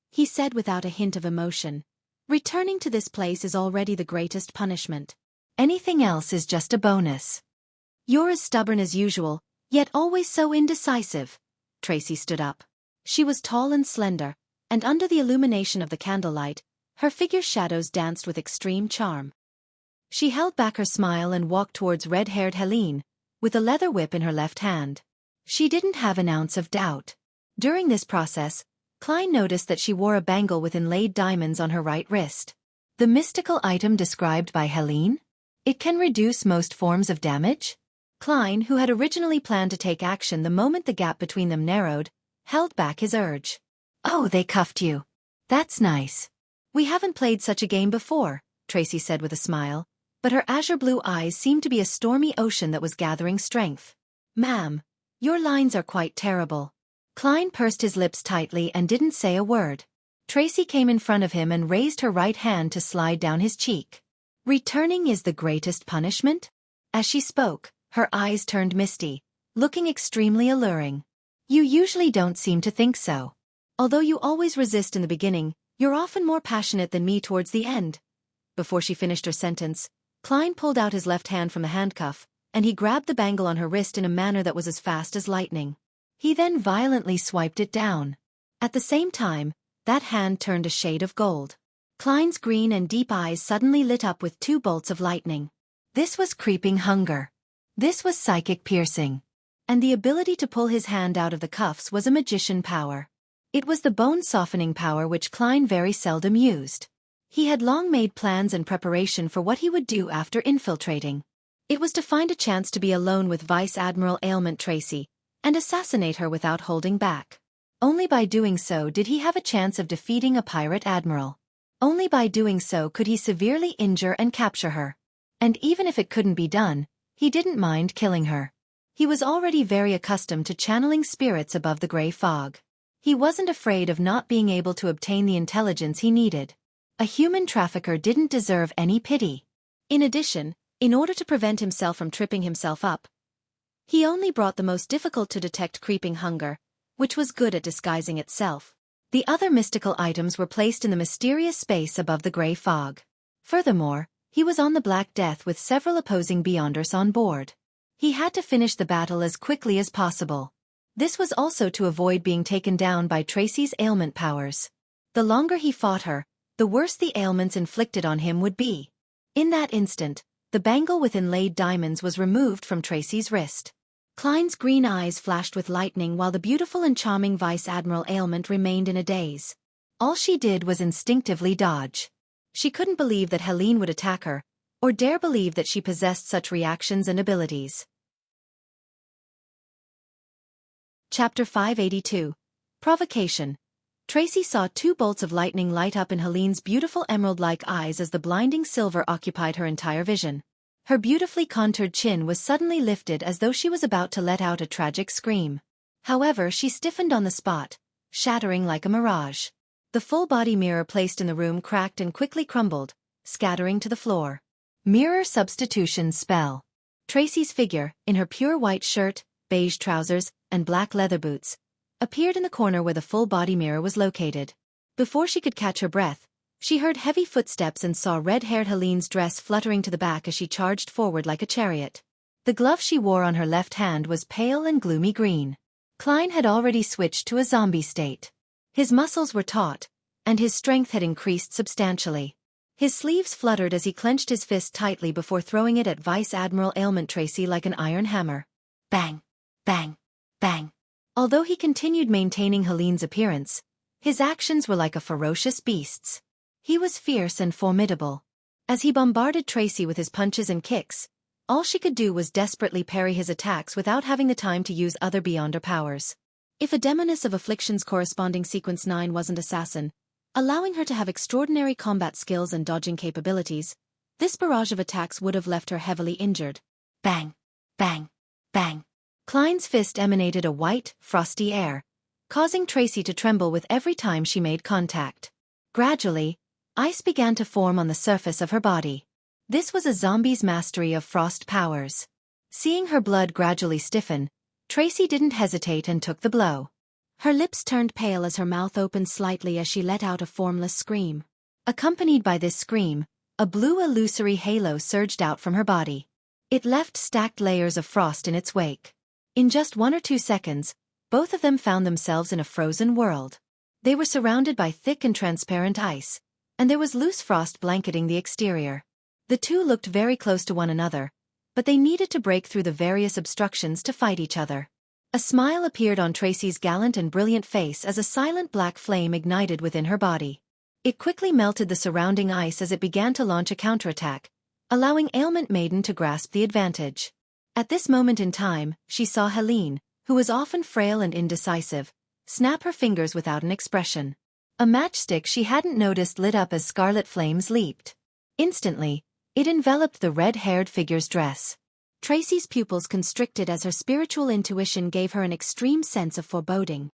He said without a hint of emotion, "Returning to this place is already the greatest punishment. Anything else is just a bonus." "You're as stubborn as usual, yet always so indecisive." Tracy stood up. She was tall and slender, and under the illumination of the candlelight, her figure's shadows danced with extreme charm. She held back her smile and walked towards red-haired Helene, with a leather whip in her left hand. She didn't have an ounce of doubt. During this process, Klein noticed that she wore a bangle with inlaid diamonds on her right wrist. The mystical item described by Helene? It can reduce most forms of damage? Klein, who had originally planned to take action the moment the gap between them narrowed, held back his urge. "Oh, they cuffed you. That's nice." "We haven't played such a game before," Tracy said with a smile, but her azure blue eyes seemed to be a stormy ocean that was gathering strength. "Ma'am, your lines are quite terrible." Klein pursed his lips tightly and didn't say a word. Tracy came in front of him and raised her right hand to slide down his cheek. "Returning is the greatest punishment?" As she spoke, her eyes turned misty, looking extremely alluring. "You usually don't seem to think so. Although you always resist in the beginning, you're often more passionate than me towards the end." Before she finished her sentence, Klein pulled out his left hand from the handcuff, and he grabbed the bangle on her wrist in a manner that was as fast as lightning. He then violently swiped it down. At the same time, that hand turned a shade of gold. Klein's green and deep eyes suddenly lit up with two bolts of lightning. This was creeping hunger. This was psychic piercing. And the ability to pull his hand out of the cuffs was a magician power. It was the bone-softening power which Klein very seldom used. He had long made plans and preparation for what he would do after infiltrating. It was to find a chance to be alone with Vice Admiral Ailment Tracy, and assassinate her without holding back. Only by doing so did he have a chance of defeating a pirate admiral. Only by doing so could he severely injure and capture her. And even if it couldn't be done, he didn't mind killing her. He was already very accustomed to channeling spirits above the gray fog. He wasn't afraid of not being able to obtain the intelligence he needed. A human trafficker didn't deserve any pity. In addition, in order to prevent himself from tripping himself up, he only brought the most difficult to detect creeping hunger, which was good at disguising itself. The other mystical items were placed in the mysterious space above the gray fog. Furthermore, he was on the Black Death with several opposing Beyonders on board. He had to finish the battle as quickly as possible. This was also to avoid being taken down by Tracy's ailment powers. The longer he fought her, the worse the ailments inflicted on him would be. In that instant, the bangle with inlaid diamonds was removed from Tracy's wrist. Klein's green eyes flashed with lightning while the beautiful and charming Vice Admiral Ailment remained in a daze. All she did was instinctively dodge. She couldn't believe that Helene would attack her, or dare believe that she possessed such reactions and abilities. Chapter 582. Provocation. Tracy saw two bolts of lightning light up in Helene's beautiful emerald-like eyes as the blinding silver occupied her entire vision. Her beautifully contoured chin was suddenly lifted as though she was about to let out a tragic scream. However, she stiffened on the spot, shattering like a mirage. The full-body mirror placed in the room cracked and quickly crumbled, scattering to the floor. Mirror substitution spell. Tracy's figure, in her pure white shirt, beige trousers, and black leather boots, appeared in the corner where the full-body mirror was located. Before she could catch her breath, she heard heavy footsteps and saw red-haired Helene's dress fluttering to the back as she charged forward like a chariot. The glove she wore on her left hand was pale and gloomy green. Klein had already switched to a zombie state. His muscles were taut, and his strength had increased substantially. His sleeves fluttered as he clenched his fist tightly before throwing it at Vice Admiral Ailment Tracy like an iron hammer. Bang! Bang! Bang. Although he continued maintaining Helene's appearance, his actions were like a ferocious beast's. He was fierce and formidable. As he bombarded Tracy with his punches and kicks, all she could do was desperately parry his attacks without having the time to use other beyonder powers. If a Demoness of Affliction's corresponding Sequence 9 wasn't Assassin, allowing her to have extraordinary combat skills and dodging capabilities, this barrage of attacks would have left her heavily injured. Bang! Bang! Bang! Klein's fist emanated a white, frosty air, causing Tracy to tremble with every time she made contact. Gradually, ice began to form on the surface of her body. This was a zombie's mastery of frost powers. Seeing her blood gradually stiffen, Tracy didn't hesitate and took the blow. Her lips turned pale as her mouth opened slightly as she let out a formless scream. Accompanied by this scream, a blue illusory halo surged out from her body. It left stacked layers of frost in its wake. In just 1 or 2 seconds, both of them found themselves in a frozen world. They were surrounded by thick and transparent ice, and there was loose frost blanketing the exterior. The two looked very close to one another, but they needed to break through the various obstructions to fight each other. A smile appeared on Tracy's gallant and brilliant face as a silent black flame ignited within her body. It quickly melted the surrounding ice as it began to launch a counterattack, allowing Ailment Maiden to grasp the advantage. At this moment in time, she saw Helene, who was often frail and indecisive, snap her fingers without an expression. A matchstick she hadn't noticed lit up as scarlet flames leaped. Instantly, it enveloped the red-haired figure's dress. Tracy's pupils constricted as her spiritual intuition gave her an extreme sense of foreboding.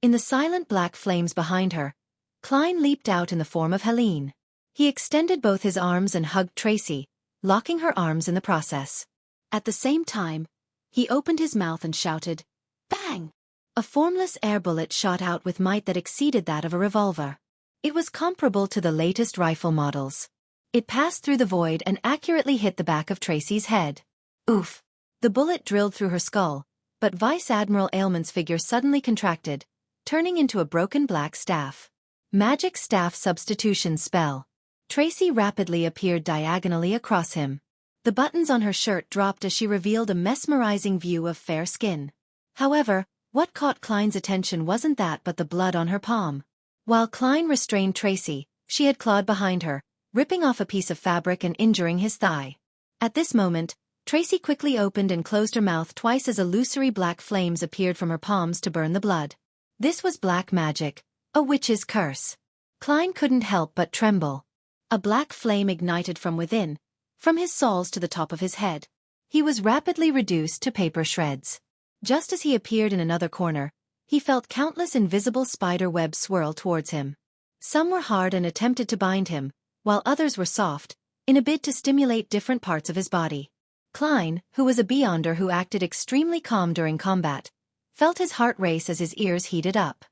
In the silent black flames behind her, Klein leaped out in the form of Helene. He extended both his arms and hugged Tracy, locking her arms in the process. At the same time, he opened his mouth and shouted, "Bang!" A formless air bullet shot out with might that exceeded that of a revolver. It was comparable to the latest rifle models. It passed through the void and accurately hit the back of Tracy's head. Oof! The bullet drilled through her skull, but Vice Admiral Ailment's figure suddenly contracted, turning into a broken black staff. Magic staff substitution spell. Tracy rapidly appeared diagonally across him. The buttons on her shirt dropped as she revealed a mesmerizing view of fair skin. However, what caught Klein's attention wasn't that but the blood on her palm. While Klein restrained Tracy, she had clawed behind her, ripping off a piece of fabric and injuring his thigh. At this moment, Tracy quickly opened and closed her mouth twice as illusory black flames appeared from her palms to burn the blood. This was black magic, a witch's curse. Klein couldn't help but tremble. A black flame ignited from within, from his soles to the top of his head. He was rapidly reduced to paper shreds. Just as he appeared in another corner, he felt countless invisible spider webs swirl towards him. Some were hard and attempted to bind him, while others were soft, in a bid to stimulate different parts of his body. Klein, who was a beyonder who acted extremely calm during combat, felt his heart race as his ears heated up.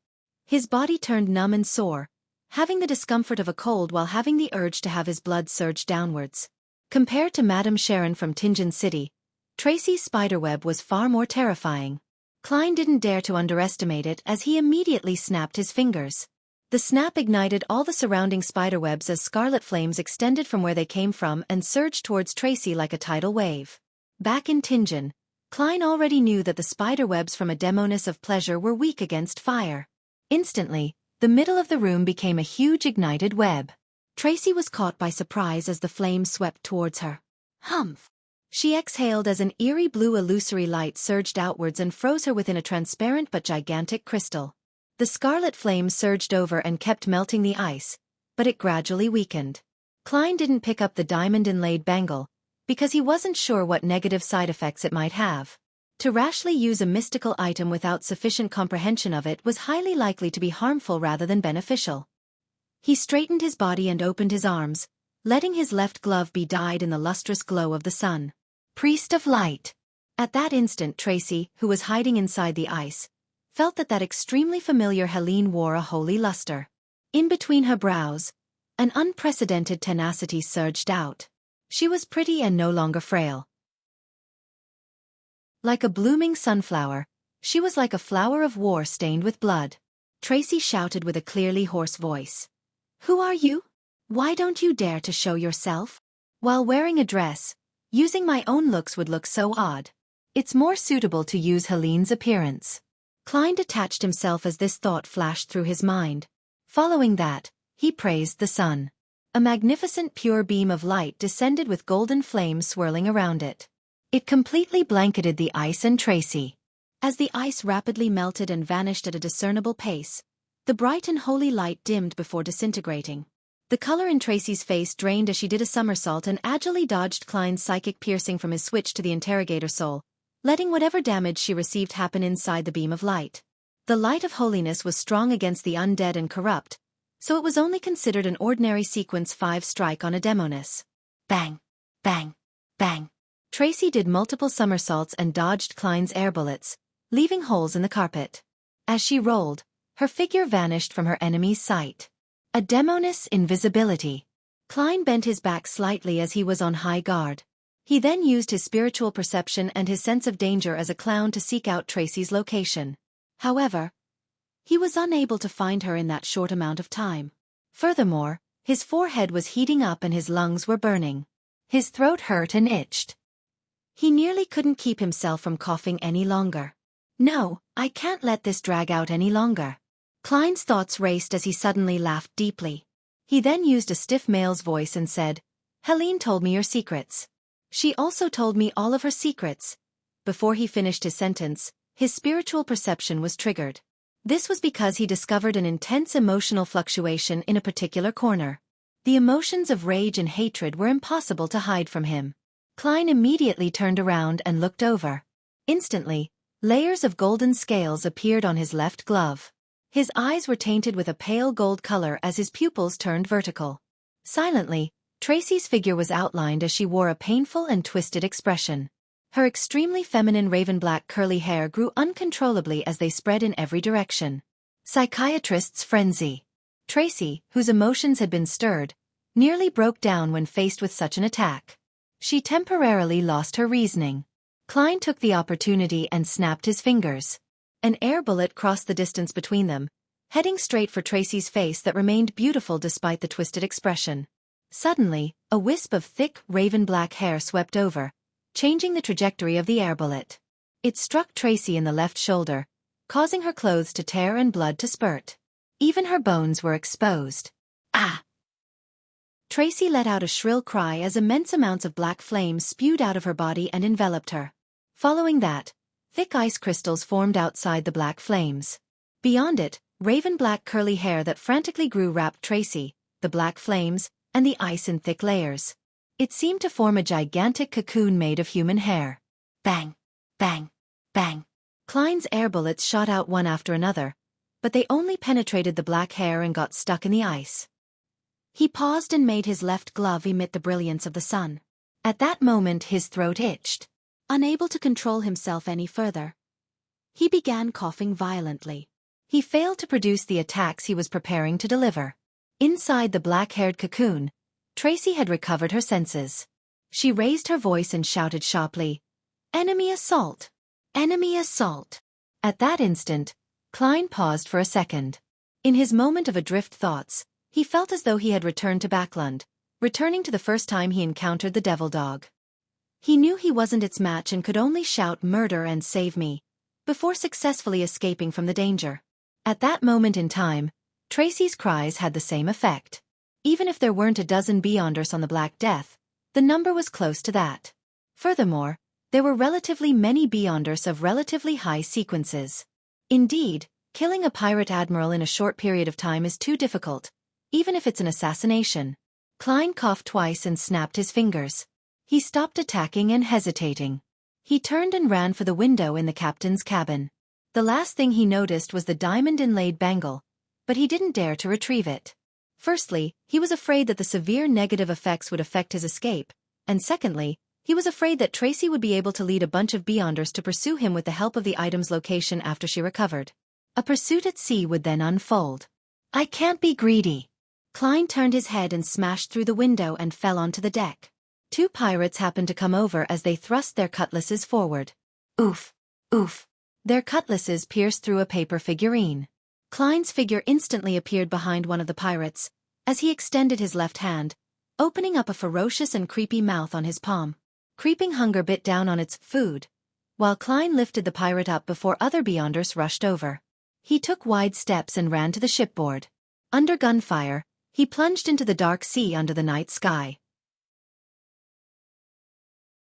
His body turned numb and sore, having the discomfort of a cold while having the urge to have his blood surge downwards. Compared to Madame Sharon from Tinjin City, Tracy's spiderweb was far more terrifying. Klein didn't dare to underestimate it as he immediately snapped his fingers. The snap ignited all the surrounding spiderwebs as scarlet flames extended from where they came from and surged towards Tracy like a tidal wave. Back in Tinjin, Klein already knew that the spiderwebs from a Demoness of Pleasure were weak against fire. Instantly, the middle of the room became a huge ignited web. Tracy was caught by surprise as the flames swept towards her. Humph! She exhaled as an eerie blue illusory light surged outwards and froze her within a transparent but gigantic crystal. The scarlet flame surged over and kept melting the ice, but it gradually weakened. Klein didn't pick up the diamond-inlaid bangle, because he wasn't sure what negative side effects it might have. To rashly use a mystical item without sufficient comprehension of it was highly likely to be harmful rather than beneficial. He straightened his body and opened his arms, letting his left glove be dyed in the lustrous glow of the sun. Priest of Light. At that instant Tracy, who was hiding inside the ice, felt that extremely familiar Helene wore a holy luster. In between her brows, an unprecedented tenacity surged out. She was pretty and no longer frail. Like a blooming sunflower, she was like a flower of war stained with blood. Tracy shouted with a clearly hoarse voice. "Who are you? Why don't you dare to show yourself? While wearing a dress, using my own looks would look so odd." It's more suitable to use Helene's appearance. Klein detached himself as this thought flashed through his mind. Following that, he praised the sun. A magnificent pure beam of light descended with golden flames swirling around it. It completely blanketed the ice and Tracy. As the ice rapidly melted and vanished at a discernible pace, the bright and holy light dimmed before disintegrating. The color in Tracy's face drained as she did a somersault and agilely dodged Klein's psychic piercing from his switch to the interrogator soul, letting whatever damage she received happen inside the beam of light. The light of holiness was strong against the undead and corrupt, so it was only considered an ordinary sequence 5 strike on a demoness. Bang! Bang! Bang! Tracy did multiple somersaults and dodged Klein's air bullets, leaving holes in the carpet. As she rolled, her figure vanished from her enemy's sight. A demoness invisibility. Klein bent his back slightly as he was on high guard. He then used his spiritual perception and his sense of danger as a clown to seek out Tracy's location. However, he was unable to find her in that short amount of time. Furthermore, his forehead was heating up and his lungs were burning. His throat hurt and itched. He nearly couldn't keep himself from coughing any longer. No, I can't let this drag out any longer. Klein's thoughts raced as he suddenly laughed deeply. He then used a stiff male's voice and said, "Helene told me your secrets. She also told me all of her secrets." Before he finished his sentence, his spiritual perception was triggered. This was because he discovered an intense emotional fluctuation in a particular corner. The emotions of rage and hatred were impossible to hide from him. Klein immediately turned around and looked over. Instantly, layers of golden scales appeared on his left glove. His eyes were tainted with a pale gold color as his pupils turned vertical. Silently, Tracy's figure was outlined as she wore a painful and twisted expression. Her extremely feminine raven-black curly hair grew uncontrollably as they spread in every direction. Psychiatrist's frenzy. Tracy, whose emotions had been stirred, nearly broke down when faced with such an attack. She temporarily lost her reasoning. Klein took the opportunity and snapped his fingers. An air bullet crossed the distance between them, heading straight for Tracy's face that remained beautiful despite the twisted expression. Suddenly, a wisp of thick, raven-black hair swept over, changing the trajectory of the air bullet. It struck Tracy in the left shoulder, causing her clothes to tear and blood to spurt. Even her bones were exposed. Ah! Tracy let out a shrill cry as immense amounts of black flame spewed out of her body and enveloped her. Following that, thick ice crystals formed outside the black flames. Beyond it, raven-black curly hair that frantically grew wrapped Tracy, the black flames, and the ice in thick layers. It seemed to form a gigantic cocoon made of human hair. Bang! Bang! Bang! Klein's air bullets shot out one after another, but they only penetrated the black hair and got stuck in the ice. He paused and made his left glove emit the brilliance of the sun. At that moment his throat itched. Unable to control himself any further, he began coughing violently. He failed to produce the attacks he was preparing to deliver. Inside the black-haired cocoon, Tracy had recovered her senses. She raised her voice and shouted sharply, "Enemy assault! Enemy assault!" At that instant, Klein paused for a second. In his moment of adrift thoughts, he felt as though he had returned to Backland, returning to the first time he encountered the devil dog. He knew he wasn't its match and could only shout "Murder and save me," before successfully escaping from the danger. At that moment in time, Tracy's cries had the same effect. Even if there weren't a dozen Beyonders on the Black Death, the number was close to that. Furthermore, there were relatively many Beyonders of relatively high sequences. Indeed, killing a pirate admiral in a short period of time is too difficult, even if it's an assassination. Klein coughed twice and snapped his fingers. He stopped attacking and hesitating. He turned and ran for the window in the captain's cabin. The last thing he noticed was the diamond-inlaid bangle, but he didn't dare to retrieve it. Firstly, he was afraid that the severe negative effects would affect his escape, and secondly, he was afraid that Tracy would be able to lead a bunch of Beyonders to pursue him with the help of the item's location after she recovered. A pursuit at sea would then unfold. "I can't be greedy." Klein turned his head and smashed through the window and fell onto the deck. Two pirates happened to come over as they thrust their cutlasses forward. Oof! Oof! Their cutlasses pierced through a paper figurine. Klein's figure instantly appeared behind one of the pirates, as he extended his left hand, opening up a ferocious and creepy mouth on his palm. Creeping hunger bit down on its food, while Klein lifted the pirate up before other Beyonders rushed over. He took wide steps and ran to the shipboard. Under gunfire, he plunged into the dark sea under the night sky.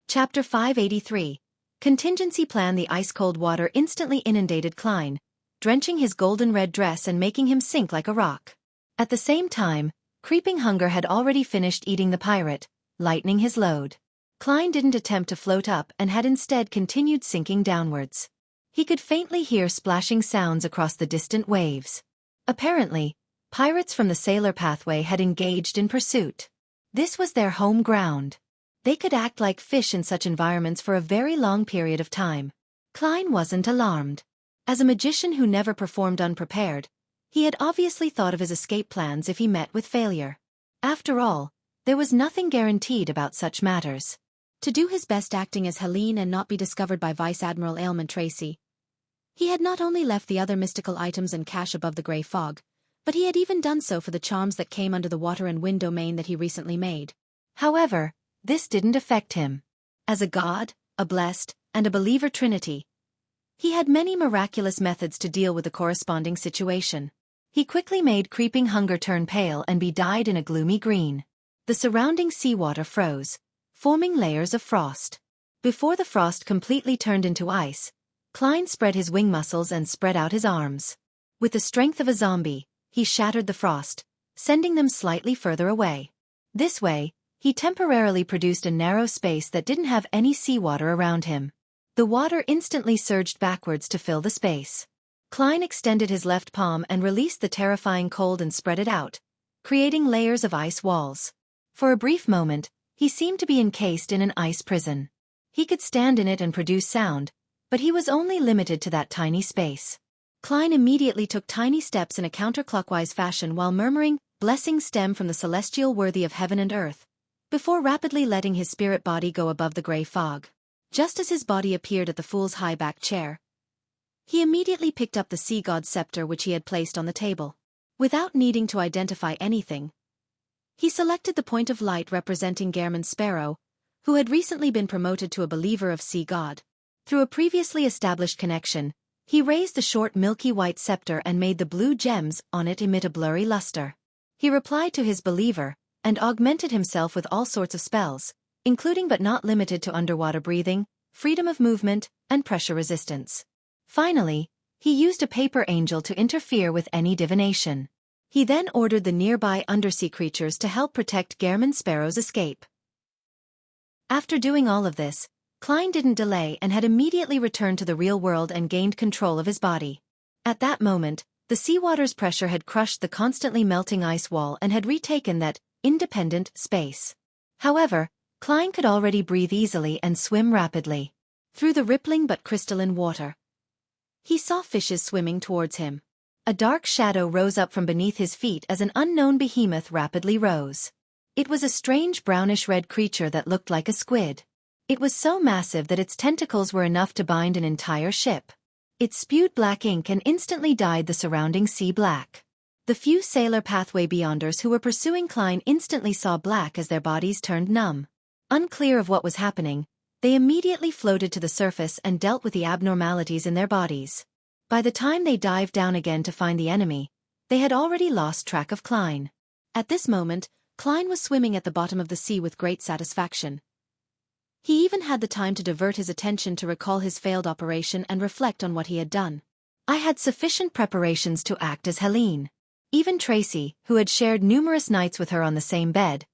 Chapter 583. Contingency Plan. The ice-cold water instantly inundated Klein, drenching his golden-red dress and making him sink like a rock. At the same time, creeping hunger had already finished eating the pirate, lightening his load. Klein didn't attempt to float up and had instead continued sinking downwards. He could faintly hear splashing sounds across the distant waves. Apparently, pirates from the sailor pathway had engaged in pursuit. This was their home ground. They could act like fish in such environments for a very long period of time. Klein wasn't alarmed. As a magician who never performed unprepared, he had obviously thought of his escape plans if he met with failure. After all, there was nothing guaranteed about such matters. To do his best acting as Helene and not be discovered by Vice Admiral Ailment Tracy, he had not only left the other mystical items and cache above the grey fog, but he had even done so for the charms that came under the water and wind domain that he recently made. However, this didn't affect him. As a god, a blessed, and a believer trinity, he had many miraculous methods to deal with the corresponding situation. He quickly made creeping hunger turn pale and be dyed in a gloomy green. The surrounding seawater froze, forming layers of frost. Before the frost completely turned into ice, Klein spread his wing muscles and spread out his arms. With the strength of a zombie, he shattered the frost, sending them slightly further away. This way, he temporarily produced a narrow space that didn't have any seawater around him. The water instantly surged backwards to fill the space. Klein extended his left palm and released the terrifying cold and spread it out, creating layers of ice walls. For a brief moment, he seemed to be encased in an ice prison. He could stand in it and produce sound, but he was only limited to that tiny space. Klein immediately took tiny steps in a counterclockwise fashion while murmuring, "Blessings stem from the celestial worthy of heaven and earth," before rapidly letting his spirit body go above the grey fog. Just as his body appeared at the fool's high-backed chair, he immediately picked up the sea god's scepter which he had placed on the table. Without needing to identify anything, he selected the point of light representing Gehrman Sparrow, who had recently been promoted to a believer of sea god. Through a previously established connection, he raised the short milky white scepter and made the blue gems on it emit a blurry luster. He replied to his believer, and augmented himself with all sorts of spells, including but not limited to underwater breathing, freedom of movement, and pressure resistance. Finally, he used a paper angel to interfere with any divination. He then ordered the nearby undersea creatures to help protect Gehrman Sparrow's escape. After doing all of this, Klein didn't delay and had immediately returned to the real world and gained control of his body. At that moment, the seawater's pressure had crushed the constantly melting ice wall and had retaken that independent space. However, Klein could already breathe easily and swim rapidly. Through the rippling but crystalline water, he saw fishes swimming towards him. A dark shadow rose up from beneath his feet as an unknown behemoth rapidly rose. It was a strange brownish-red creature that looked like a squid. It was so massive that its tentacles were enough to bind an entire ship. It spewed black ink and instantly dyed the surrounding sea black. The few sailor pathway beyonders who were pursuing Klein instantly saw black as their bodies turned numb. Unclear of what was happening, they immediately floated to the surface and dealt with the abnormalities in their bodies. By the time they dived down again to find the enemy, they had already lost track of Klein. At this moment, Klein was swimming at the bottom of the sea with great satisfaction. He even had the time to divert his attention to recall his failed operation and reflect on what he had done. I had sufficient preparations to act as Helene. Even Tracy, who had shared numerous nights with her on the same bed,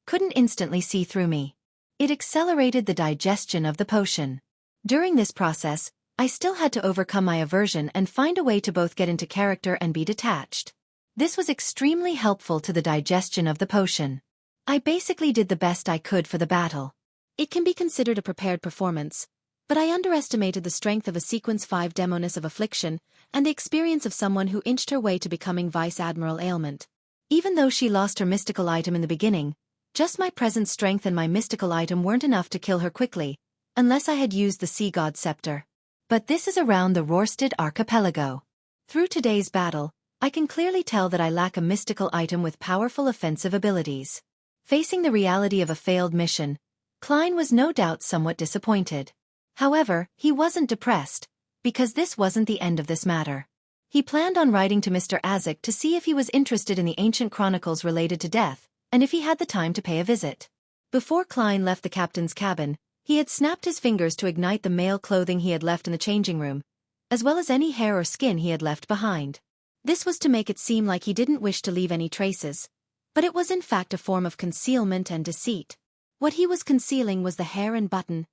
couldn't instantly see through me. It accelerated the digestion of the potion. During this process, I still had to overcome my aversion and find a way to both get into character and be detached. This was extremely helpful to the digestion of the potion. I basically did the best I could for the battle. It can be considered a prepared performance, but I underestimated the strength of a Sequence 5 Demoness of Affliction and the experience of someone who inched her way to becoming Vice Admiral Ailment. Even though she lost her mystical item in the beginning, just my present strength and my mystical item weren't enough to kill her quickly, unless I had used the Sea God's Scepter. But this is around the Rorstad Archipelago. Through today's battle, I can clearly tell that I lack a mystical item with powerful offensive abilities. Facing the reality of a failed mission, Klein was no doubt somewhat disappointed. However, he wasn't depressed, because this wasn't the end of this matter. He planned on writing to Mr. Azek to see if he was interested in the ancient chronicles related to death, and if he had the time to pay a visit. Before Klein left the captain's cabin, he had snapped his fingers to ignite the male clothing he had left in the changing room, as well as any hair or skin he had left behind. This was to make it seem like he didn't wish to leave any traces, but it was in fact a form of concealment and deceit. What he was concealing was the hair and button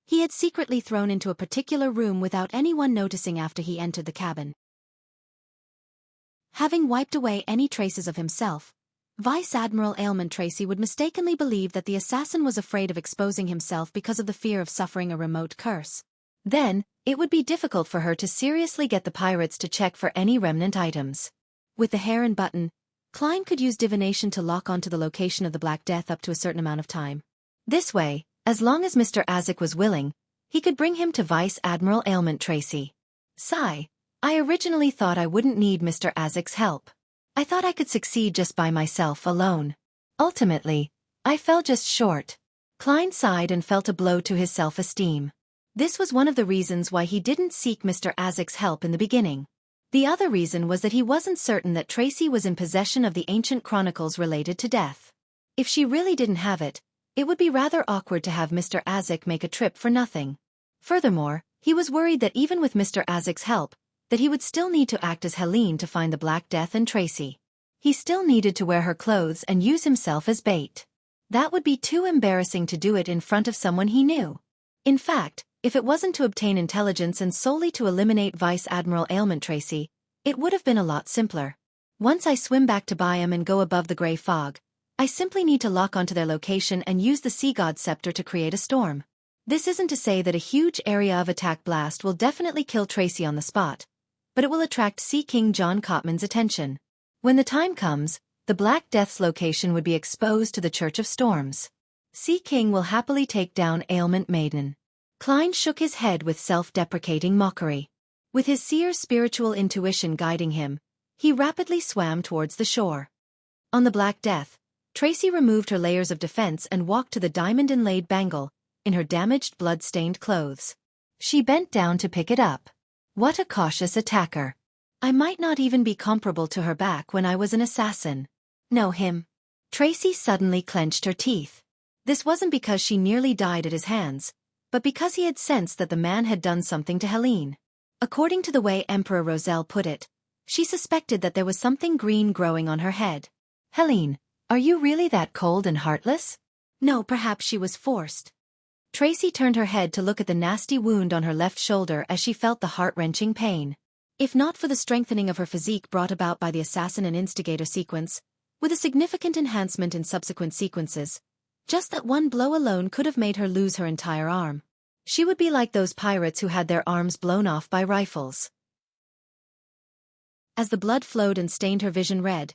he had secretly thrown into a particular room without anyone noticing after he entered the cabin. Having wiped away any traces of himself, Vice Admiral Ailment Tracy would mistakenly believe that the assassin was afraid of exposing himself because of the fear of suffering a remote curse. Then, it would be difficult for her to seriously get the pirates to check for any remnant items. With the hair and button, Klein could use divination to lock onto the location of the Black Death up to a certain amount of time. This way, as long as Mr. Azek was willing, he could bring him to Vice Admiral Ailment Tracy. Sigh. I originally thought I wouldn't need Mr. Azek's help. I thought I could succeed just by myself alone. Ultimately, I fell just short. Klein sighed and felt a blow to his self-esteem. This was one of the reasons why he didn't seek Mr. Azek's help in the beginning. The other reason was that he wasn't certain that Tracy was in possession of the ancient chronicles related to death. If she really didn't have it would be rather awkward to have Mr. Azek make a trip for nothing. Furthermore, he was worried that even with Mr. Azek's help, that he would still need to act as Helene to find the Black Death and Tracy. He still needed to wear her clothes and use himself as bait. That would be too embarrassing to do it in front of someone he knew. In fact, if it wasn't to obtain intelligence and solely to eliminate Vice Admiral Ailment Tracy, it would have been a lot simpler. Once I swim back to Byam and go above the gray fog, I simply need to lock onto their location and use the Sea God Scepter to create a storm. This isn't to say that a huge area of attack blast will definitely kill Tracy on the spot, but it will attract Sea King John Cotman's attention. When the time comes, the Black Death's location would be exposed to the Church of Storms. Sea King will happily take down Ailment Maiden. Klein shook his head with self-deprecating mockery. With his seer's spiritual intuition guiding him, he rapidly swam towards the shore. On the Black Death, Tracy removed her layers of defense and walked to the diamond-inlaid bangle, in her damaged blood-stained clothes. She bent down to pick it up. What a cautious attacker. I might not even be comparable to her back when I was an assassin. No him. Tracy suddenly clenched her teeth. This wasn't because she nearly died at his hands, but because he had sensed that the man had done something to Helene. According to the way Emperor Roselle put it, she suspected that there was something green growing on her head. Helene, are you really that cold and heartless? No, perhaps she was forced. Tracy turned her head to look at the nasty wound on her left shoulder as she felt the heart-wrenching pain. If not for the strengthening of her physique brought about by the assassin and instigator sequence, with a significant enhancement in subsequent sequences, just that one blow alone could have made her lose her entire arm. She would be like those pirates who had their arms blown off by rifles. As the blood flowed and stained her vision red,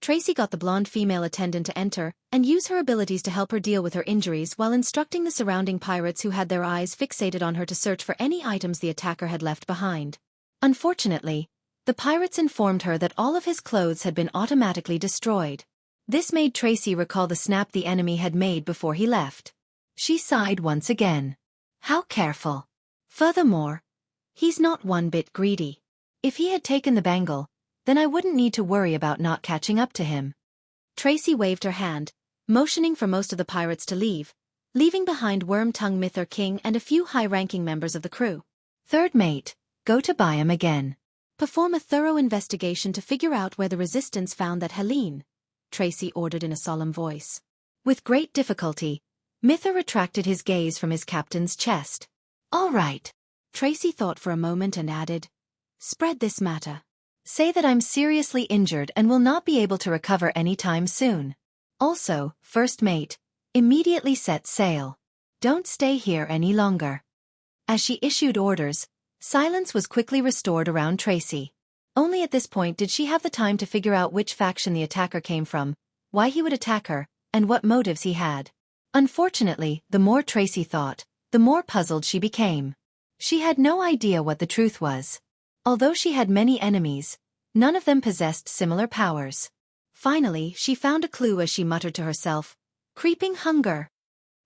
Tracy got the blonde female attendant to enter and use her abilities to help her deal with her injuries while instructing the surrounding pirates who had their eyes fixated on her to search for any items the attacker had left behind. Unfortunately, the pirates informed her that all of his clothes had been automatically destroyed. This made Tracy recall the snap the enemy had made before he left. She sighed once again. How careful. Furthermore, he's not one bit greedy. If he had taken the bangle, then I wouldn't need to worry about not catching up to him. Tracy waved her hand, motioning for most of the pirates to leave, leaving behind Worm-Tongue Mither King and a few high-ranking members of the crew. Third mate, go to Byam again. Perform a thorough investigation to figure out where the resistance found that Helene, Tracy ordered in a solemn voice. With great difficulty, Mither retracted his gaze from his captain's chest. All right. Tracy thought for a moment and added, spread this matter. Say that I'm seriously injured and will not be able to recover any time soon. Also, first mate, immediately set sail. Don't stay here any longer. As she issued orders, silence was quickly restored around Tracy. Only at this point did she have the time to figure out which faction the attacker came from, why he would attack her, and what motives he had. Unfortunately, the more Tracy thought, the more puzzled she became. She had no idea what the truth was. Although she had many enemies, none of them possessed similar powers. Finally, she found a clue as she muttered to herself, creeping hunger.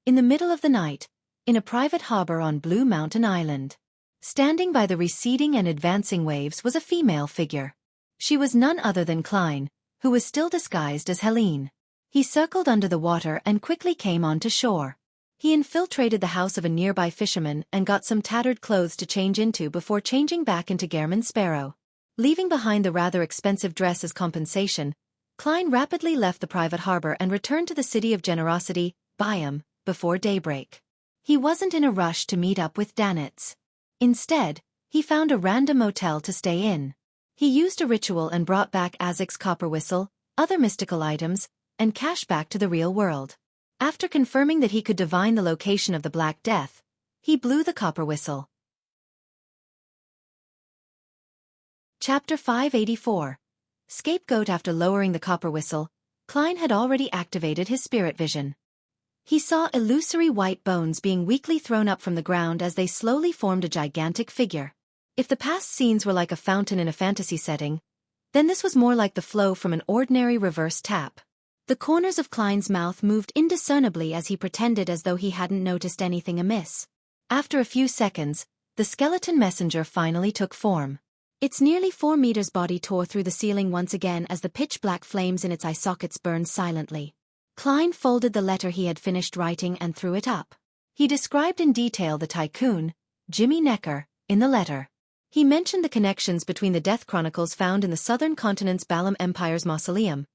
In the middle of the night, in a private harbor on Blue Mountain Island. Standing by the receding and advancing waves was a female figure. She was none other than Klein, who was still disguised as Helene. He circled under the water and quickly came onto shore. He infiltrated the house of a nearby fisherman and got some tattered clothes to change into before changing back into Gairman Sparrow. Leaving behind the rather expensive dress as compensation, Klein rapidly left the private harbor and returned to the city of Generosity, Byam, before daybreak. He wasn't in a rush to meet up with Danitz. Instead, he found a random motel to stay in. He used a ritual and brought back Azek's copper whistle, other mystical items, and cash back to the real world. After confirming that he could divine the location of the Black Death, he blew the copper whistle. Chapter 584. Scapegoat. After lowering the copper whistle, Klein had already activated his spirit vision. He saw illusory white bones being weakly thrown up from the ground as they slowly formed a gigantic figure. If the past scenes were like a fountain in a fantasy setting, then this was more like the flow from an ordinary reverse tap. The corners of Klein's mouth moved indiscernibly as he pretended as though he hadn't noticed anything amiss. After a few seconds, the skeleton messenger finally took form. Its nearly 4 meters body tore through the ceiling once again as the pitch-black flames in its eye sockets burned silently. Klein folded the letter he had finished writing and threw it up. He described in detail the tycoon, Jimmy Necker, in the letter. He mentioned the connections between the death chronicles found in the southern continent's Balam Empire's mausoleum,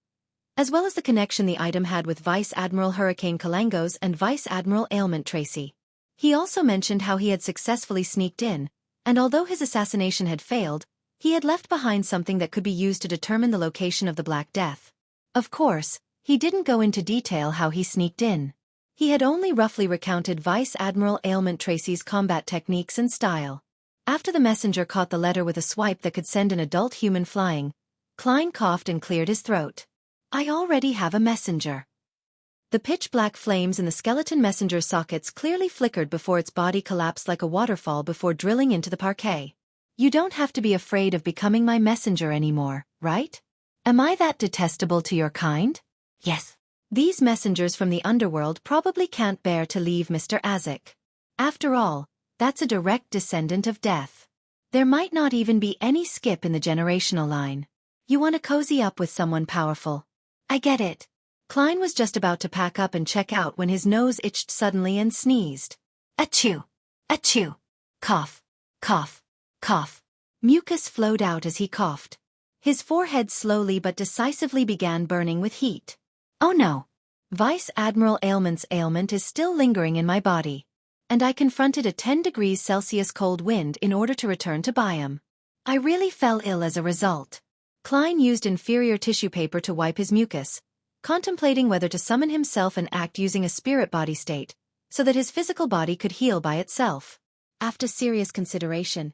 as well as the connection the item had with Vice Admiral Hurricane Kalangos and Vice Admiral Ailment Tracy. He also mentioned how he had successfully sneaked in, and although his assassination had failed, he had left behind something that could be used to determine the location of the Black Death. Of course, he didn't go into detail how he sneaked in. He had only roughly recounted Vice Admiral Ailment Tracy's combat techniques and style. After the messenger caught the letter with a swipe that could send an adult human flying, Klein coughed and cleared his throat. I already have a messenger. The pitch-black flames in the skeleton messenger's sockets clearly flickered before its body collapsed like a waterfall before drilling into the parquet. You don't have to be afraid of becoming my messenger anymore, right? Am I that detestable to your kind? Yes. These messengers from the underworld probably can't bear to leave Mr. Azek. After all, that's a direct descendant of death. There might not even be any skip in the generational line. You want to cozy up with someone powerful. I get it. Klein was just about to pack up and check out when his nose itched suddenly and sneezed. Achoo! Achoo! Cough! Cough! Cough! Mucus flowed out as he coughed. His forehead slowly but decisively began burning with heat. Oh no! Vice Admiral Ailment's ailment is still lingering in my body. And I confronted a 10 degrees Celsius cold wind in order to return to Byam. I really fell ill as a result. Klein used inferior tissue paper to wipe his mucus, contemplating whether to summon himself and act using a spirit body state, so that his physical body could heal by itself. After serious consideration,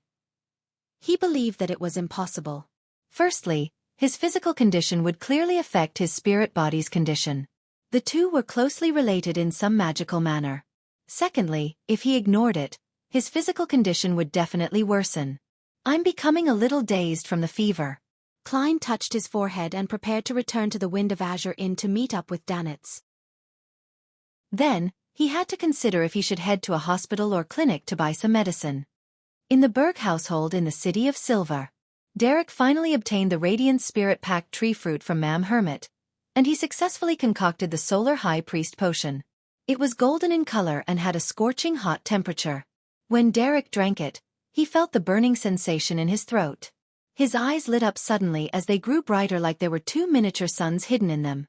he believed that it was impossible. Firstly, his physical condition would clearly affect his spirit body's condition. The two were closely related in some magical manner. Secondly, if he ignored it, his physical condition would definitely worsen. I'm becoming a little dazed from the fever. Klein touched his forehead and prepared to return to the Wind of Azure Inn to meet up with Danitz. Then, he had to consider if he should head to a hospital or clinic to buy some medicine. In the Berg household in the City of Silver, Derek finally obtained the Radiant Spirit-packed tree fruit from Mam Hermit, and he successfully concocted the Solar High Priest potion. It was golden in color and had a scorching hot temperature. When Derek drank it, he felt the burning sensation in his throat. His eyes lit up suddenly as they grew brighter like there were 2 miniature suns hidden in them.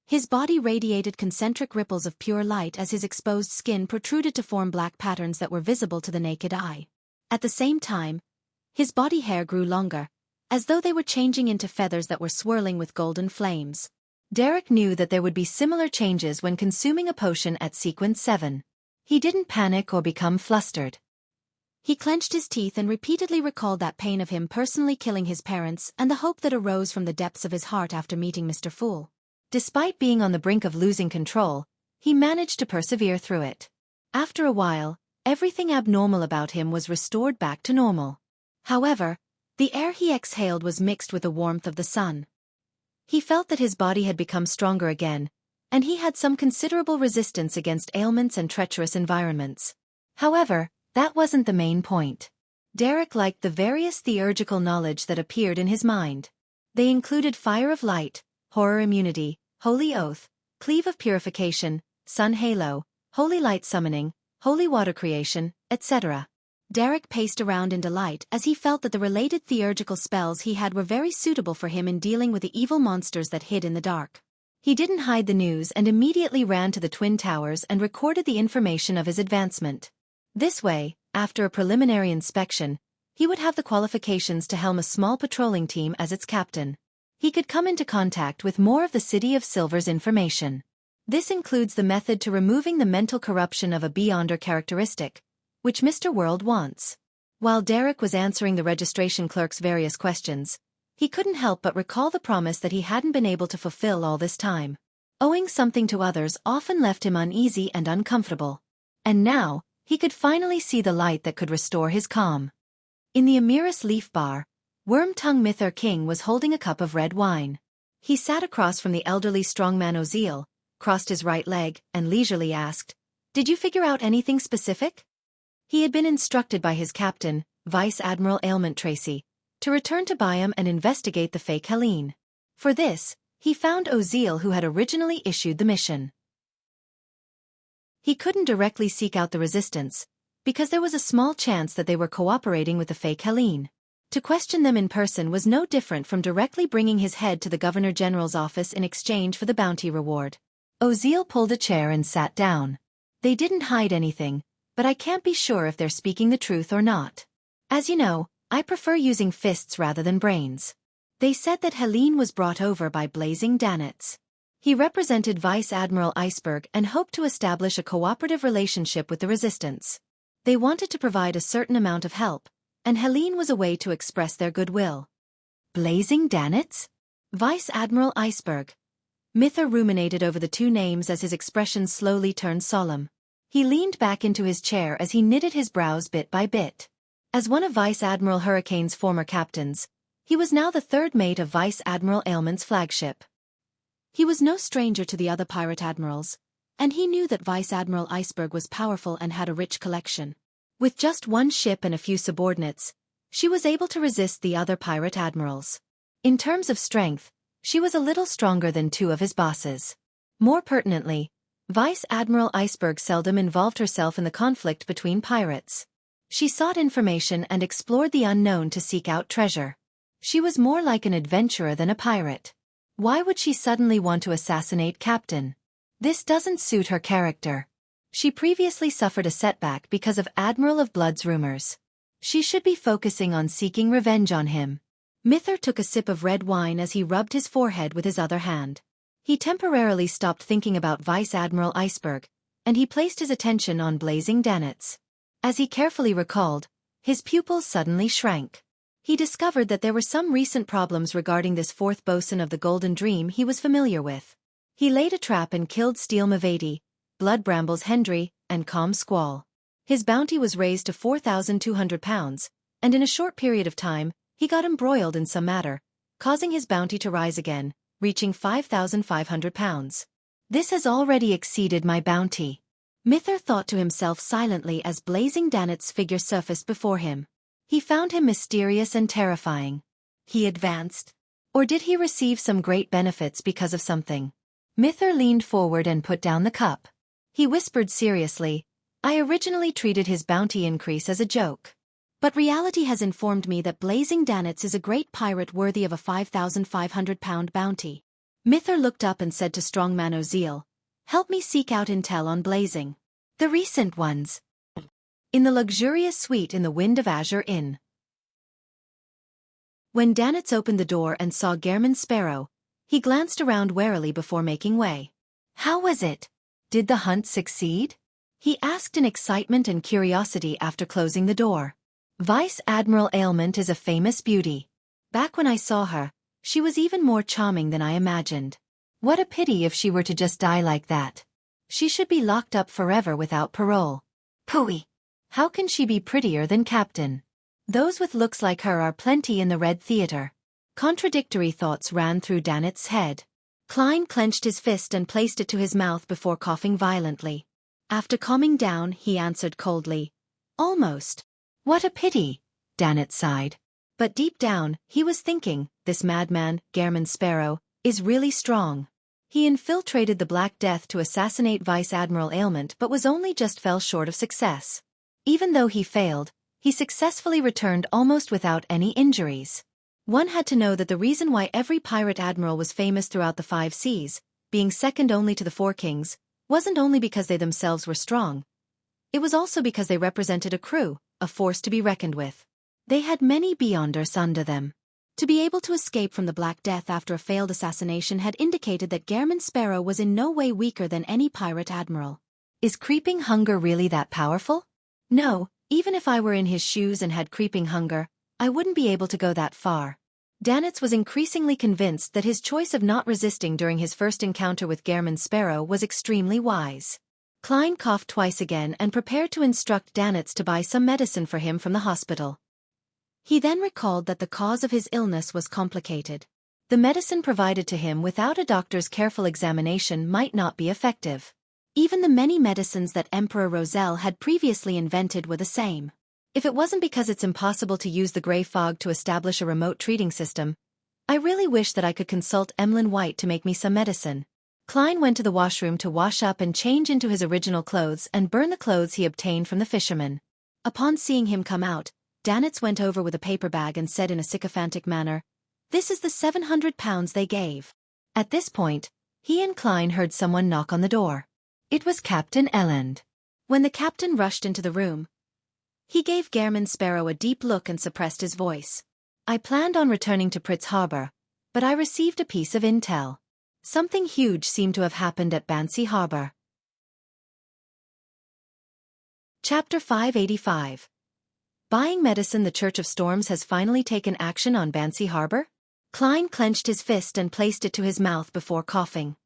His body radiated concentric ripples of pure light as his exposed skin protruded to form black patterns that were visible to the naked eye. At the same time, his body hair grew longer, as though they were changing into feathers that were swirling with golden flames. Derek knew that there would be similar changes when consuming a potion at sequence 7. He didn't panic or become flustered. He clenched his teeth and repeatedly recalled that pain of him personally killing his parents and the hope that arose from the depths of his heart after meeting Mr. Fool. Despite being on the brink of losing control, he managed to persevere through it. After a while, everything abnormal about him was restored back to normal. However, the air he exhaled was mixed with the warmth of the sun. He felt that his body had become stronger again, and he had some considerable resistance against ailments and treacherous environments. However, that wasn't the main point. Derek liked the various theurgical knowledge that appeared in his mind. They included Fire of Light, Horror Immunity, Holy Oath, Cleave of Purification, Sun Halo, Holy Light Summoning, Holy Water Creation, etc. Derek paced around in delight as he felt that the related theurgical spells he had were very suitable for him in dealing with the evil monsters that hid in the dark. He didn't hide the news and immediately ran to the Twin Towers and recorded the information of his advancement. This way, after a preliminary inspection, he would have the qualifications to helm a small patrolling team as its captain. He could come into contact with more of the City of Silver's information. This includes the method to removing the mental corruption of a Beyonder characteristic, which Mr. World wants. While Derek was answering the registration clerk's various questions, he couldn't help but recall the promise that he hadn't been able to fulfill all this time. Owing something to others often left him uneasy and uncomfortable. And now, he could finally see the light that could restore his calm. In the Amiris Leaf Bar, Worm-Tongue Mythur King was holding a cup of red wine. He sat across from the elderly strongman Oziel, crossed his right leg, and leisurely asked, "Did you figure out anything specific?" He had been instructed by his captain, Vice Admiral Ailment Tracy, to return to Byam and investigate the fake Helene. For this, he found Oziel who had originally issued the mission. He couldn't directly seek out the resistance, because there was a small chance that they were cooperating with the fake Helene. To question them in person was no different from directly bringing his head to the Governor General's office in exchange for the bounty reward. Oziel pulled a chair and sat down. "They didn't hide anything, but I can't be sure if they're speaking the truth or not. As you know, I prefer using fists rather than brains. They said that Helene was brought over by Blazing Danitz. He represented Vice Admiral Iceberg and hoped to establish a cooperative relationship with the Resistance. They wanted to provide a certain amount of help, and Helene was a way to express their goodwill." Blazing Danitz? Vice Admiral Iceberg. Mythur ruminated over the two names as his expression slowly turned solemn. He leaned back into his chair as he knitted his brows bit by bit. As one of Vice Admiral Hurricane's former captains, he was now the third mate of Vice Admiral Ailment's flagship. He was no stranger to the other pirate admirals, and he knew that Vice Admiral Iceberg was powerful and had a rich collection. With just one ship and a few subordinates, she was able to resist the other pirate admirals. In terms of strength, she was a little stronger than two of his bosses. More pertinently, Vice Admiral Iceberg seldom involved herself in the conflict between pirates. She sought information and explored the unknown to seek out treasure. She was more like an adventurer than a pirate. Why would she suddenly want to assassinate Captain? This doesn't suit her character. She previously suffered a setback because of Admiral of Blood's rumors. She should be focusing on seeking revenge on him. Mythur took a sip of red wine as he rubbed his forehead with his other hand. He temporarily stopped thinking about Vice Admiral Iceberg, and he placed his attention on Blazing Danitz. As he carefully recalled, his pupils suddenly shrank. He discovered that there were some recent problems regarding this fourth bosun of the Golden Dream he was familiar with. He laid a trap and killed Steel Mavady, Blood Brambles Hendry, and Calm Squall. His bounty was raised to 4,200 pounds, and in a short period of time, he got embroiled in some matter, causing his bounty to rise again, reaching 5,500 pounds. "This has already exceeded my bounty," Mythur thought to himself silently as Blazing Danitz's figure surfaced before him. He found him mysterious and terrifying. He advanced. Or did he receive some great benefits because of something? Mythur leaned forward and put down the cup. He whispered seriously, "I originally treated his bounty increase as a joke. But reality has informed me that Blazing Danitz is a great pirate worthy of a 5,500-pound bounty." Mythur looked up and said to Strongman Oziel, "Help me seek out intel on Blazing. The recent ones." In the luxurious suite in the Wind of Azure Inn. When Danitz opened the door and saw Gehrman Sparrow, he glanced around warily before making way. "How was it? Did the hunt succeed?" he asked in excitement and curiosity after closing the door. "Vice Admiral Ailment is a famous beauty. Back when I saw her, she was even more charming than I imagined. What a pity if she were to just die like that. She should be locked up forever without parole. Pooey! How can she be prettier than Captain? Those with looks like her are plenty in the Red Theater." Contradictory thoughts ran through Danitz's head. Klein clenched his fist and placed it to his mouth before coughing violently. After calming down, he answered coldly. Almost. What a pity, Danet sighed. But deep down, he was thinking, this madman, Gehrman Sparrow, is really strong. He infiltrated the Black Death to assassinate Vice Admiral Ailment but was only just fell short of success. Even though he failed, he successfully returned almost without any injuries. One had to know that the reason why every pirate admiral was famous throughout the 5 seas, being second only to the 4 kings, wasn't only because they themselves were strong. It was also because they represented a crew, a force to be reckoned with. They had many Beyonders under them. To be able to escape from the Black Death after a failed assassination had indicated that Gehrman Sparrow was in no way weaker than any pirate admiral. Is creeping hunger really that powerful? No, even if I were in his shoes and had creeping hunger, I wouldn't be able to go that far. Danitz was increasingly convinced that his choice of not resisting during his first encounter with Gehrman Sparrow was extremely wise. Klein coughed twice again and prepared to instruct Danitz to buy some medicine for him from the hospital. He then recalled that the cause of his illness was complicated. The medicine provided to him without a doctor's careful examination might not be effective. Even the many medicines that Emperor Roselle had previously invented were the same. If it wasn't because it's impossible to use the gray fog to establish a remote treating system, I really wish that I could consult Emlyn White to make me some medicine. Klein went to the washroom to wash up and change into his original clothes and burn the clothes he obtained from the fisherman. Upon seeing him come out, Danitz went over with a paper bag and said in a sycophantic manner, "This is the 700 pounds they gave." At this point, he and Klein heard someone knock on the door. It was Captain Elland. When the captain rushed into the room, he gave Gehrman Sparrow a deep look and suppressed his voice. "I planned on returning to Pritz Harbor, but I received a piece of intel. Something huge seemed to have happened at Bansi Harbor." Chapter 585. Buying medicine. The Church of Storms has finally taken action on Bansi Harbor? Klein clenched his fist and placed it to his mouth before coughing.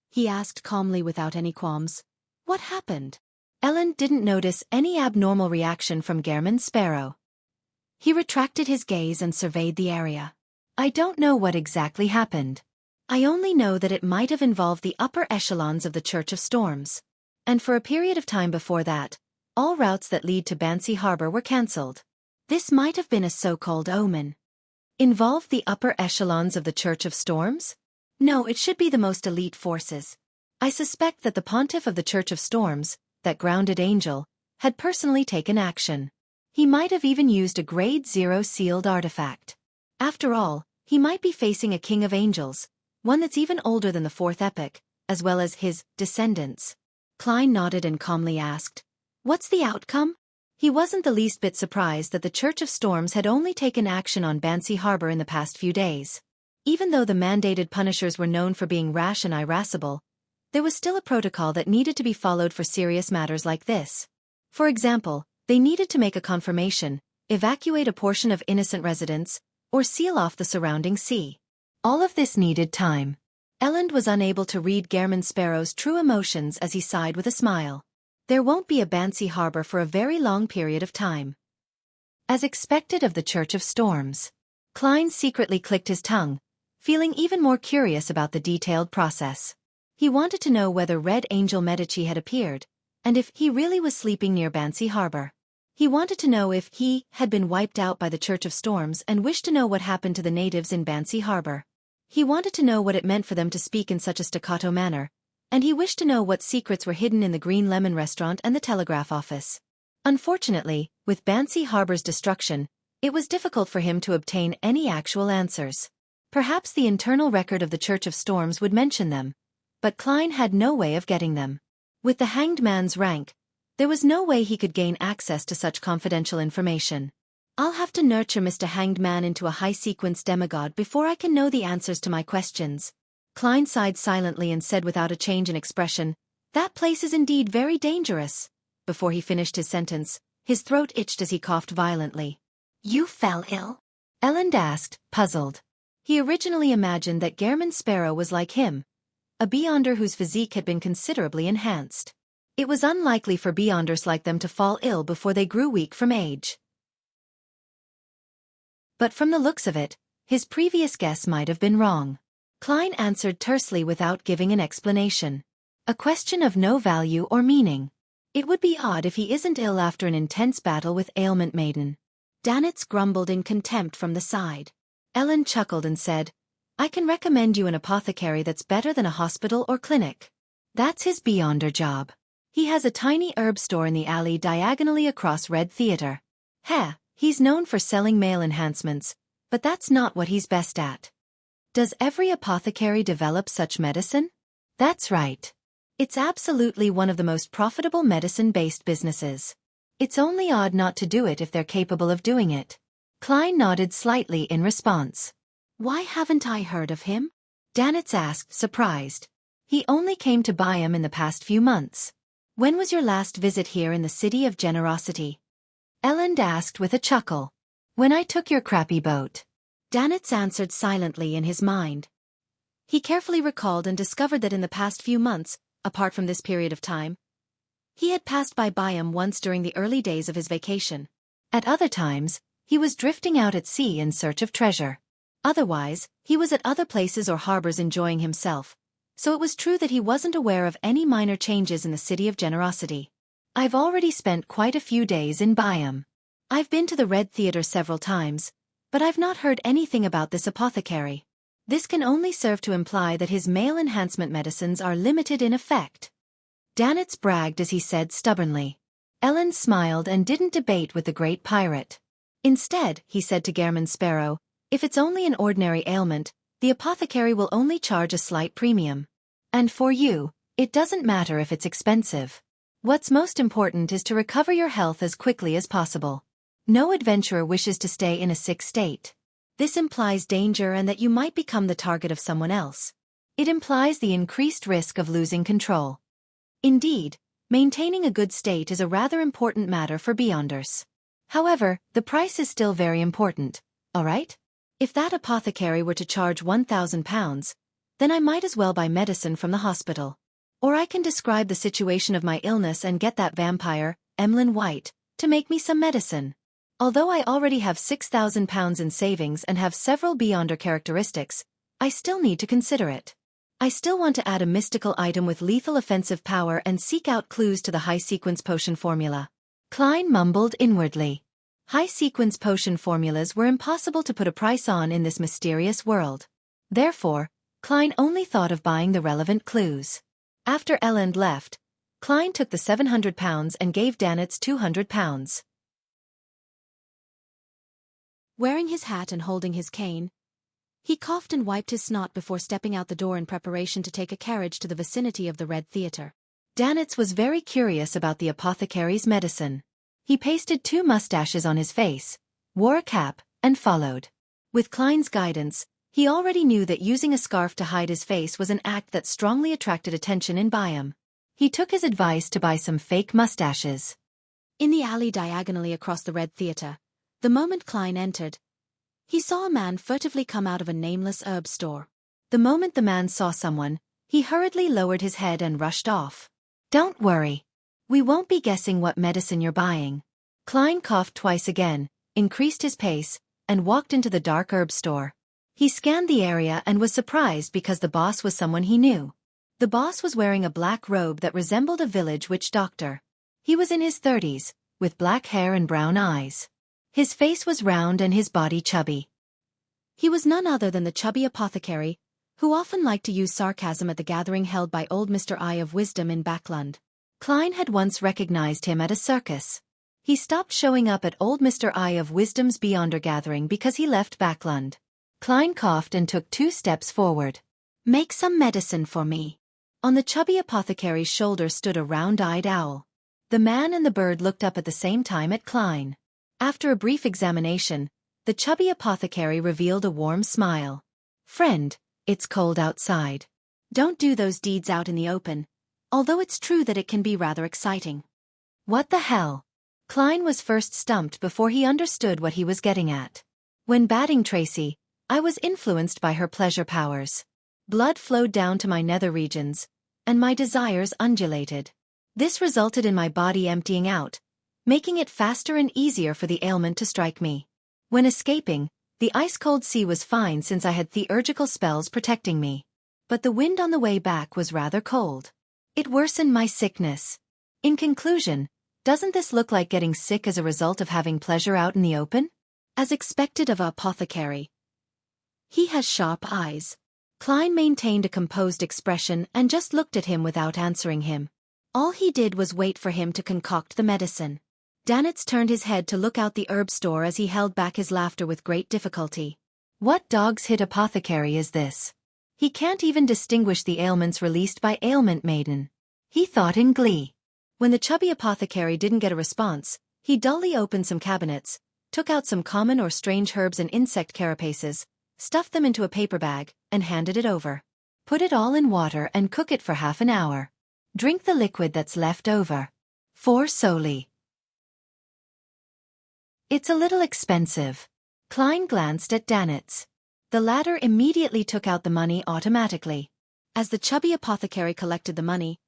He asked calmly without any qualms, "What happened?" Elland didn't notice any abnormal reaction from Gehrman Sparrow. He retracted his gaze and surveyed the area. "I don't know what exactly happened. I only know that it might have involved the upper echelons of the Church of Storms. And for a period of time before that, all routes that lead to Bansi Harbor were cancelled. This might have been a so-called omen." Involved the upper echelons of the Church of Storms? No, it should be the most elite forces. I suspect that the pontiff of the Church of Storms, that grounded angel, had personally taken action. He might have even used a Grade 0 sealed artifact. After all, he might be facing a king of angels, one that's even older than the 4th epoch, as well as his descendants. Klein nodded and calmly asked, "What's the outcome?" He wasn't the least bit surprised that the Church of Storms had only taken action on Bansi Harbor in the past few days. Even though the mandated punishers were known for being rash and irascible, there was still a protocol that needed to be followed for serious matters like this. For example, they needed to make a confirmation, evacuate a portion of innocent residents, or seal off the surrounding sea. All of this needed time. Elland was unable to read Gehrman Sparrow's true emotions as he sighed with a smile. There won't be a Bansi Harbor for a very long period of time. As expected of the Church of Storms. Klein secretly clicked his tongue, feeling even more curious about the detailed process. He wanted to know whether Red Angel Medici had appeared, and if he really was sleeping near Bansi Harbor. He wanted to know if he had been wiped out by the Church of Storms and wished to know what happened to the natives in Bansi Harbor. He wanted to know what it meant for them to speak in such a staccato manner, and he wished to know what secrets were hidden in the Green Lemon restaurant and the telegraph office. Unfortunately, with Bansi Harbor's destruction, it was difficult for him to obtain any actual answers. Perhaps the internal record of the Church of Storms would mention them, but Klein had no way of getting them. With the Hanged Man's rank, there was no way he could gain access to such confidential information. "I'll have to nurture Mr. Hanged Man into a high-sequence demigod before I can know the answers to my questions." Klein sighed silently and said without a change in expression, "That place is indeed very dangerous." Before he finished his sentence, his throat itched as he coughed violently. "You fell ill?" Elland asked, puzzled. He originally imagined that Gehrman Sparrow was like him, a Beyonder whose physique had been considerably enhanced. It was unlikely for Beyonders like them to fall ill before they grew weak from age. But from the looks of it, his previous guess might have been wrong. Klein answered tersely without giving an explanation. A question of no value or meaning. It would be odd if he isn't ill after an intense battle with ailment maiden. Danitz grumbled in contempt from the side. Ellen chuckled and said, I can recommend you an apothecary that's better than a hospital or clinic. That's his beyonder job. He has a tiny herb store in the alley diagonally across Red Theater. He's known for selling male enhancements, but that's not what he's best at. Does every apothecary develop such medicine? That's right. It's absolutely one of the most profitable medicine-based businesses. It's only odd not to do it if they're capable of doing it. Klein nodded slightly in response. Why haven't I heard of him? Danitz asked, surprised. He only came to Byam in the past few months. When was your last visit here in the City of Generosity? Elend asked with a chuckle. When I took your crappy boat. Danitz answered silently in his mind. He carefully recalled and discovered that in the past few months, apart from this period of time, he had passed by Byam once during the early days of his vacation. At other times, he was drifting out at sea in search of treasure. Otherwise, he was at other places or harbors enjoying himself, so it was true that he wasn't aware of any minor changes in the City of Generosity. I've already spent quite a few days in Byam. I've been to the Red Theater several times, but I've not heard anything about this apothecary. This can only serve to imply that his male enhancement medicines are limited in effect. Danitz bragged as he said stubbornly. Ellen smiled and didn't debate with the great pirate. Instead, he said to Gehrman Sparrow, if it's only an ordinary ailment, the apothecary will only charge a slight premium. And for you, it doesn't matter if it's expensive. What's most important is to recover your health as quickly as possible. No adventurer wishes to stay in a sick state. This implies danger and that you might become the target of someone else. It implies the increased risk of losing control. Indeed, maintaining a good state is a rather important matter for beyonders. However, the price is still very important, alright? If that apothecary were to charge £1,000, then I might as well buy medicine from the hospital. Or I can describe the situation of my illness and get that vampire, Emlyn White, to make me some medicine. Although I already have £6,000 in savings and have several beyonder characteristics, I still need to consider it. I still want to add a mystical item with lethal offensive power and seek out clues to the high-sequence potion formula. Klein mumbled inwardly. High-sequence potion formulas were impossible to put a price on in this mysterious world. Therefore, Klein only thought of buying the relevant clues. After Elend left, Klein took the £700 and gave Danitz £200. Wearing his hat and holding his cane, he coughed and wiped his snot before stepping out the door in preparation to take a carriage to the vicinity of the Red Theater. Danitz was very curious about the apothecary's medicine. He pasted 2 mustaches on his face, wore a cap, and followed. With Klein's guidance, he already knew that using a scarf to hide his face was an act that strongly attracted attention in Byam. He took his advice to buy some fake mustaches. In the alley diagonally across the Red Theater, the moment Klein entered, he saw a man furtively come out of a nameless herb store. The moment the man saw someone, he hurriedly lowered his head and rushed off. Don't worry. We won't be guessing what medicine you're buying. Klein coughed twice again, increased his pace, and walked into the dark herb store. He scanned the area and was surprised because the boss was someone he knew. The boss was wearing a black robe that resembled a village witch doctor. He was in his 30s, with black hair and brown eyes. His face was round and his body chubby. He was none other than the chubby apothecary, who often liked to use sarcasm at the gathering held by old Mr. Eye of Wisdom in Backlund. Klein had once recognized him at a circus. He stopped showing up at old Mr. Eye of Wisdom's Beyonder gathering because he left Backlund. Klein coughed and took 2 steps forward. Make some medicine for me. On the chubby apothecary's shoulder stood a round-eyed owl. The man and the bird looked up at the same time at Klein. After a brief examination, the chubby apothecary revealed a warm smile. Friend, it's cold outside. Don't do those deeds out in the open, although it's true that it can be rather exciting. What the hell? Klein was first stumped before he understood what he was getting at. When batting Tracy, I was influenced by her pleasure powers. Blood flowed down to my nether regions, and my desires undulated. This resulted in my body emptying out, making it faster and easier for the ailment to strike me. When escaping, The ice-cold sea was fine since I had theurgical spells protecting me. But the wind on the way back was rather cold. It worsened my sickness. In conclusion, doesn't this look like getting sick as a result of having pleasure out in the open? As expected of an apothecary. He has sharp eyes. Klein maintained a composed expression and just looked at him without answering him. All he did was wait for him to concoct the medicine. Danitz turned his head to look out the herb store as he held back his laughter with great difficulty. What dog's hit apothecary is this? He can't even distinguish the ailments released by Ailment Maiden. He thought in glee. When the chubby apothecary didn't get a response, he dully opened some cabinets, took out some common or strange herbs and insect carapaces, stuffed them into a paper bag, and handed it over. Put it all in water and cook it for half an hour. Drink the liquid that's left over. 4 soli. It's a little expensive. Klein glanced at Danitz. The latter immediately took out the money automatically. As the chubby apothecary collected the money,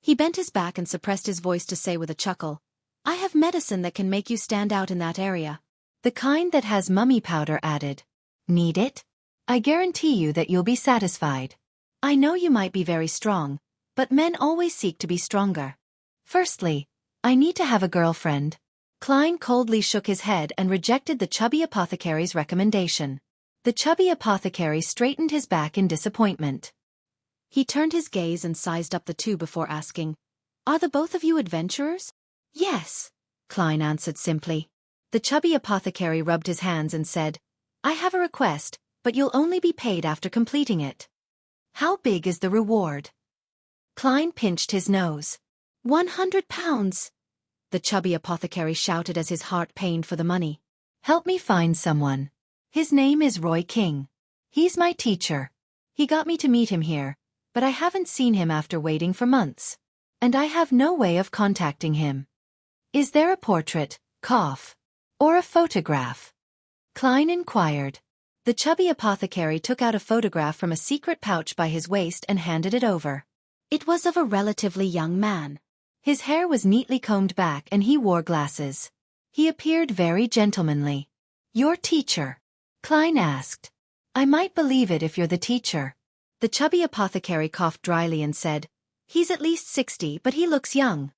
he bent his back and suppressed his voice to say with a chuckle, I have medicine that can make you stand out in that area. The kind that has mummy powder added. Need it? I guarantee you that you'll be satisfied. I know you might be very strong, but men always seek to be stronger. Firstly, I need to have a girlfriend. Klein coldly shook his head and rejected the chubby apothecary's recommendation. The chubby apothecary straightened his back in disappointment. He turned his gaze and sized up the two before asking, Are the both of you adventurers? Yes, Klein answered simply. The chubby apothecary rubbed his hands and said, I have a request, but you'll only be paid after completing it. How big is the reward? Klein pinched his nose. 100 pounds. The chubby apothecary shouted as his heart pained for the money. Help me find someone. His name is Roy King. He's my teacher. He got me to meet him here, but I haven't seen him after waiting for months. And I have no way of contacting him. Is there a portrait, or a photograph? Klein inquired. The chubby apothecary took out a photograph from a secret pouch by his waist and handed it over. It was of a relatively young man. His hair was neatly combed back and he wore glasses. He appeared very gentlemanly. Your teacher? Klein asked. I might believe it if you're the teacher. The chubby apothecary coughed dryly and said, He's at least 60, but he looks young.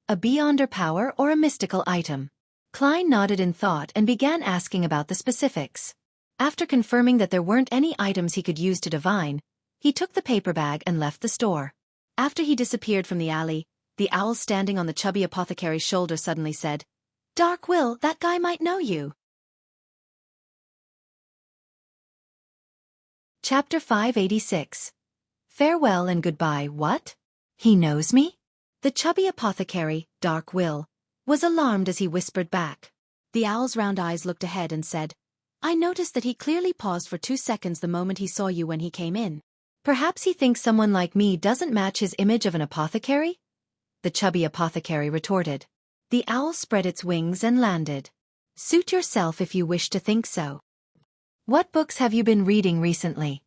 A beyonder power or a mystical item? Klein nodded in thought and began asking about the specifics. After confirming that there weren't any items he could use to divine, he took the paper bag and left the store. After he disappeared from the alley, the owl standing on the chubby apothecary's shoulder suddenly said, Dark Will, that guy might know you. Chapter 586. Farewell and goodbye. What? He knows me? The chubby apothecary, Dark Will, was alarmed as he whispered back. The owl's round eyes looked ahead and said, I noticed that he clearly paused for 2 seconds the moment he saw you when he came in. Perhaps he thinks someone like me doesn't match his image of an apothecary? The chubby apothecary retorted. The owl spread its wings and landed. Suit yourself if you wish to think so. What books have you been reading recently?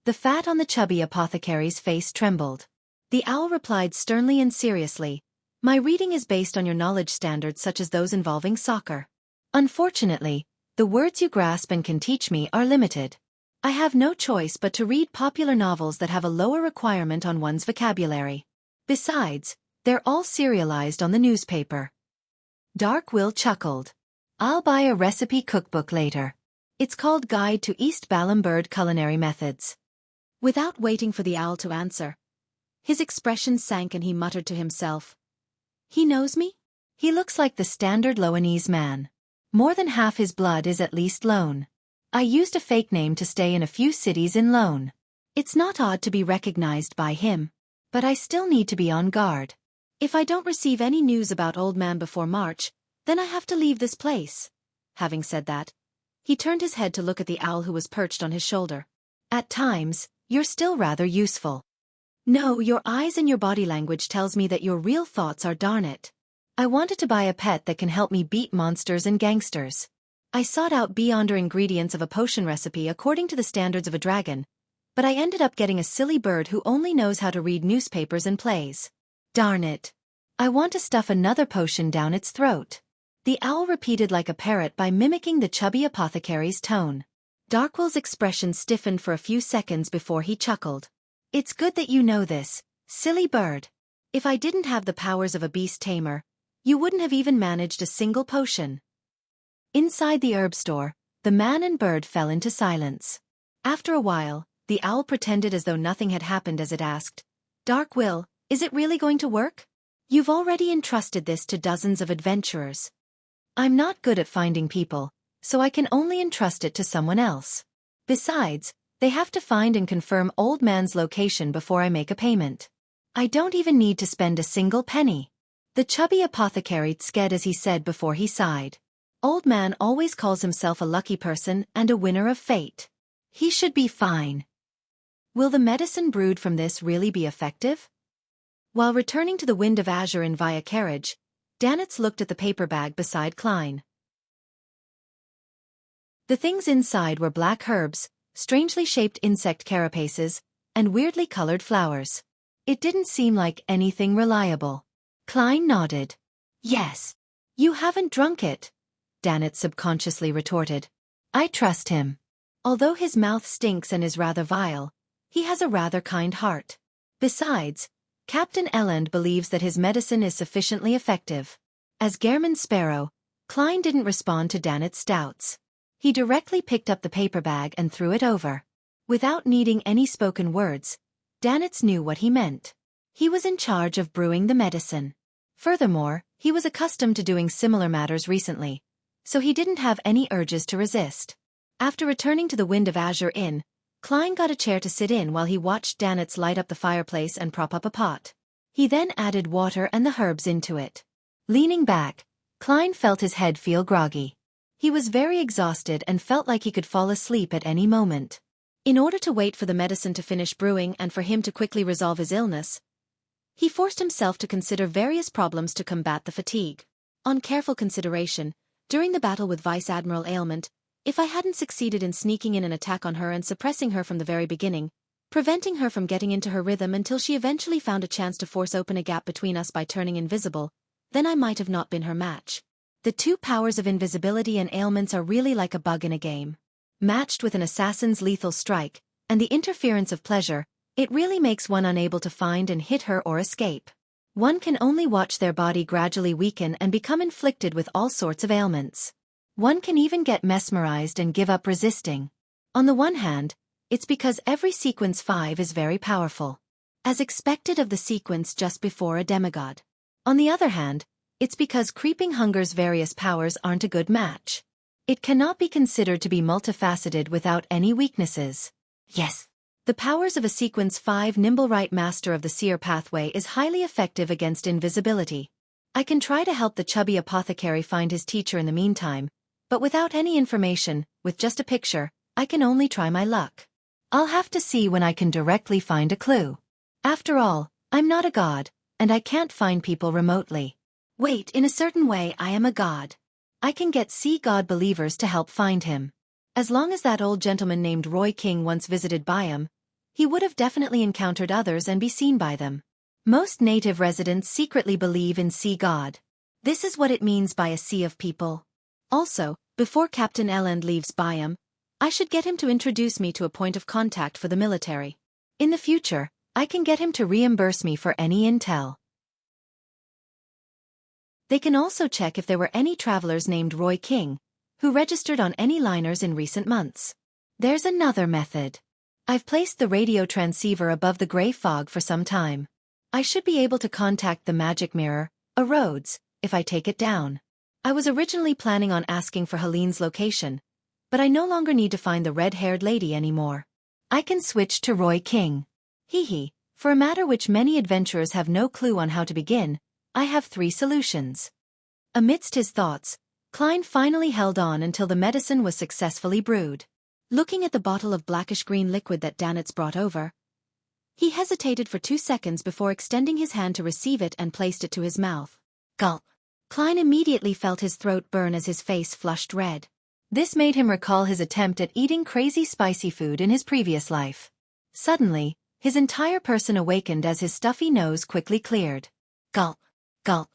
The fat on the chubby apothecary's face trembled. The owl replied sternly and seriously, My reading is based on your knowledge standards such as those involving soccer. Unfortunately, the words you grasp and can teach me are limited. I have no choice but to read popular novels that have a lower requirement on one's vocabulary. Besides, they're all serialized on the newspaper. Dark Will chuckled. I'll buy a recipe cookbook later. It's called Guide to East Balambird Culinary Methods. Without waiting for the owl to answer, his expression sank and he muttered to himself. He knows me? He looks like the standard Loanese man. More than half his blood is at least Loan. I used a fake name to stay in a few cities in Loan. It's not odd to be recognized by him, but I still need to be on guard. If I don't receive any news about Old Man before March, then I have to leave this place. Having said that, he turned his head to look at the owl who was perched on his shoulder. At times, you're still rather useful. No, your eyes and your body language tells me that your real thoughts are darn it. I wanted to buy a pet that can help me beat monsters and gangsters. I sought out beyonder ingredients of a potion recipe according to the standards of a dragon, but I ended up getting a silly bird who only knows how to read newspapers and plays. Darn it. I want to stuff another potion down its throat. The owl repeated like a parrot by mimicking the chubby apothecary's tone. Darkwill's expression stiffened for a few seconds before he chuckled. It's good that you know this, silly bird. If I didn't have the powers of a beast tamer, you wouldn't have even managed a single potion. Inside the herb store, the man and bird fell into silence. After a while, the owl pretended as though nothing had happened as it asked, Darkwill, is it really going to work? You've already entrusted this to dozens of adventurers. I'm not good at finding people, so I can only entrust it to someone else. Besides, they have to find and confirm Old Man's location before I make a payment. I don't even need to spend a single penny. The chubby apothecary sked as he said before he sighed. Old Man always calls himself a lucky person and a winner of fate. He should be fine. Will the medicine brewed from this really be effective? While returning to the Wind of Azure in via carriage, Danitz looked at the paper bag beside Klein. The things inside were black herbs, strangely shaped insect carapaces, and weirdly colored flowers. It didn't seem like anything reliable. Klein nodded. Yes. You haven't drunk it, Danitz subconsciously retorted. I trust him. Although his mouth stinks and is rather vile, he has a rather kind heart. Besides, Captain Elend believes that his medicine is sufficiently effective. As Gehrman's sparrow, Klein didn't respond to Danitz's doubts. He directly picked up the paper bag and threw it over. Without needing any spoken words, Danitz knew what he meant. He was in charge of brewing the medicine. Furthermore, he was accustomed to doing similar matters recently, so he didn't have any urges to resist. After returning to the Wind of Azure Inn, Klein got a chair to sit in while he watched Danitz light up the fireplace and prop up a pot. He then added water and the herbs into it. Leaning back, Klein felt his head feel groggy. He was very exhausted and felt like he could fall asleep at any moment. In order to wait for the medicine to finish brewing and for him to quickly resolve his illness, he forced himself to consider various problems to combat the fatigue. On careful consideration, during the battle with Vice Admiral Ailment, if I hadn't succeeded in sneaking in an attack on her and suppressing her from the very beginning, preventing her from getting into her rhythm until she eventually found a chance to force open a gap between us by turning invisible, then I might have not been her match. The two powers of invisibility and ailments are really like a bug in a game. Matched with an assassin's lethal strike, and the interference of pleasure, it really makes one unable to find and hit her or escape. One can only watch their body gradually weaken and become inflicted with all sorts of ailments. One can even get mesmerized and give up resisting. On the one hand, it's because every sequence 5 is very powerful, as expected of the sequence just before a demigod. On the other hand, it's because Creeping Hunger's various powers aren't a good match. It cannot be considered to be multifaceted without any weaknesses. Yes. The powers of a sequence 5 Nimblewright Master of the Seer Pathway is highly effective against invisibility. I can try to help the chubby apothecary find his teacher in the meantime, but without any information, with just a picture, I can only try my luck. I'll have to see when I can directly find a clue. After all, I'm not a god, and I can't find people remotely. Wait, in a certain way I am a god. I can get sea god believers to help find him. As long as that old gentleman named Roy King once visited Byam, he would have definitely encountered others and be seen by them. Most native residents secretly believe in sea god. This is what it means by a sea of people. Also, before Captain Elend leaves Byam, I should get him to introduce me to a point of contact for the military. In the future, I can get him to reimburse me for any intel. They can also check if there were any travelers named Roy King, who registered on any liners in recent months. There's another method. I've placed the radio transceiver above the gray fog for some time. I should be able to contact the magic mirror, a Rhodes, if I take it down. I was originally planning on asking for Helene's location, but I no longer need to find the red-haired lady anymore. I can switch to Roy King. Hee, for a matter which many adventurers have no clue on how to begin, I have 3 solutions. Amidst his thoughts, Klein finally held on until the medicine was successfully brewed. Looking at the bottle of blackish-green liquid that Danitz brought over, he hesitated for 2 seconds before extending his hand to receive it and placed it to his mouth. Gulp. Klein immediately felt his throat burn as his face flushed red. This made him recall his attempt at eating crazy spicy food in his previous life. Suddenly, his entire person awakened as his stuffy nose quickly cleared. Gulp. Gulp.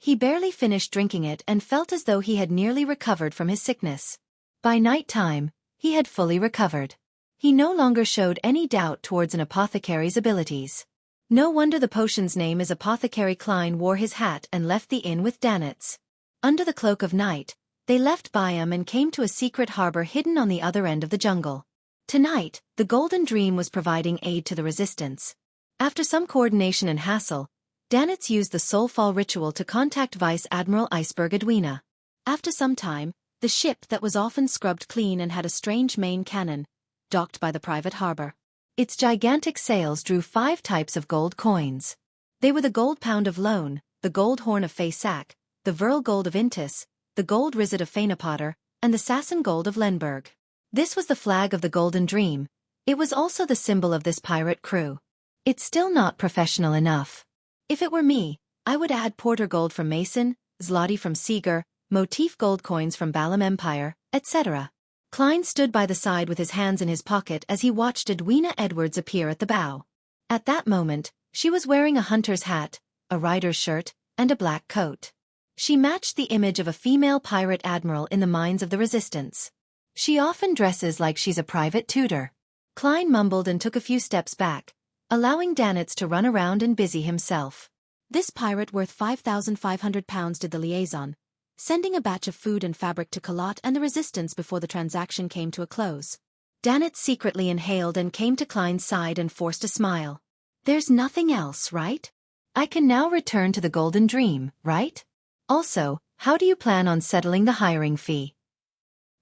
He barely finished drinking it and felt as though he had nearly recovered from his sickness. By night time, he had fully recovered. He no longer showed any doubt towards an apothecary's abilities. No wonder the potion's name is Apothecary. Klein wore his hat and left the inn with Danitz. Under the cloak of night, they left Byam and came to a secret harbor hidden on the other end of the jungle. Tonight, the Golden Dream was providing aid to the resistance. After some coordination and hassle, Danitz used the Soulfall ritual to contact Vice Admiral Iceberg Edwina. After some time, the ship that was often scrubbed clean and had a strange main cannon, docked by the private harbor. Its gigantic sails drew 5 types of gold coins. They were the gold pound of Lone, the gold horn of Faysac, the Virl gold of Intis, the gold rizet of Fainapotter, and the Sasson gold of Lenberg. This was the flag of the Golden Dream. It was also the symbol of this pirate crew. It's still not professional enough. If it were me, I would add Porter gold from Mason, Zloty from Seeger, motif gold coins from Balam Empire, etc. Klein stood by the side with his hands in his pocket as he watched Edwina Edwards appear at the bow. At that moment, she was wearing a hunter's hat, a rider's shirt, and a black coat. She matched the image of a female pirate admiral in the minds of the resistance. She often dresses like she's a private tutor. Klein mumbled and took a few steps back, allowing Danitz to run around and busy himself. This pirate worth 5,500 pounds did the liaison, sending a batch of food and fabric to Kalat and the resistance before the transaction came to a close. Danitz secretly inhaled and came to Klein's side and forced a smile. There's nothing else, right? I can now return to the Golden Dream, right? Also, how do you plan on settling the hiring fee?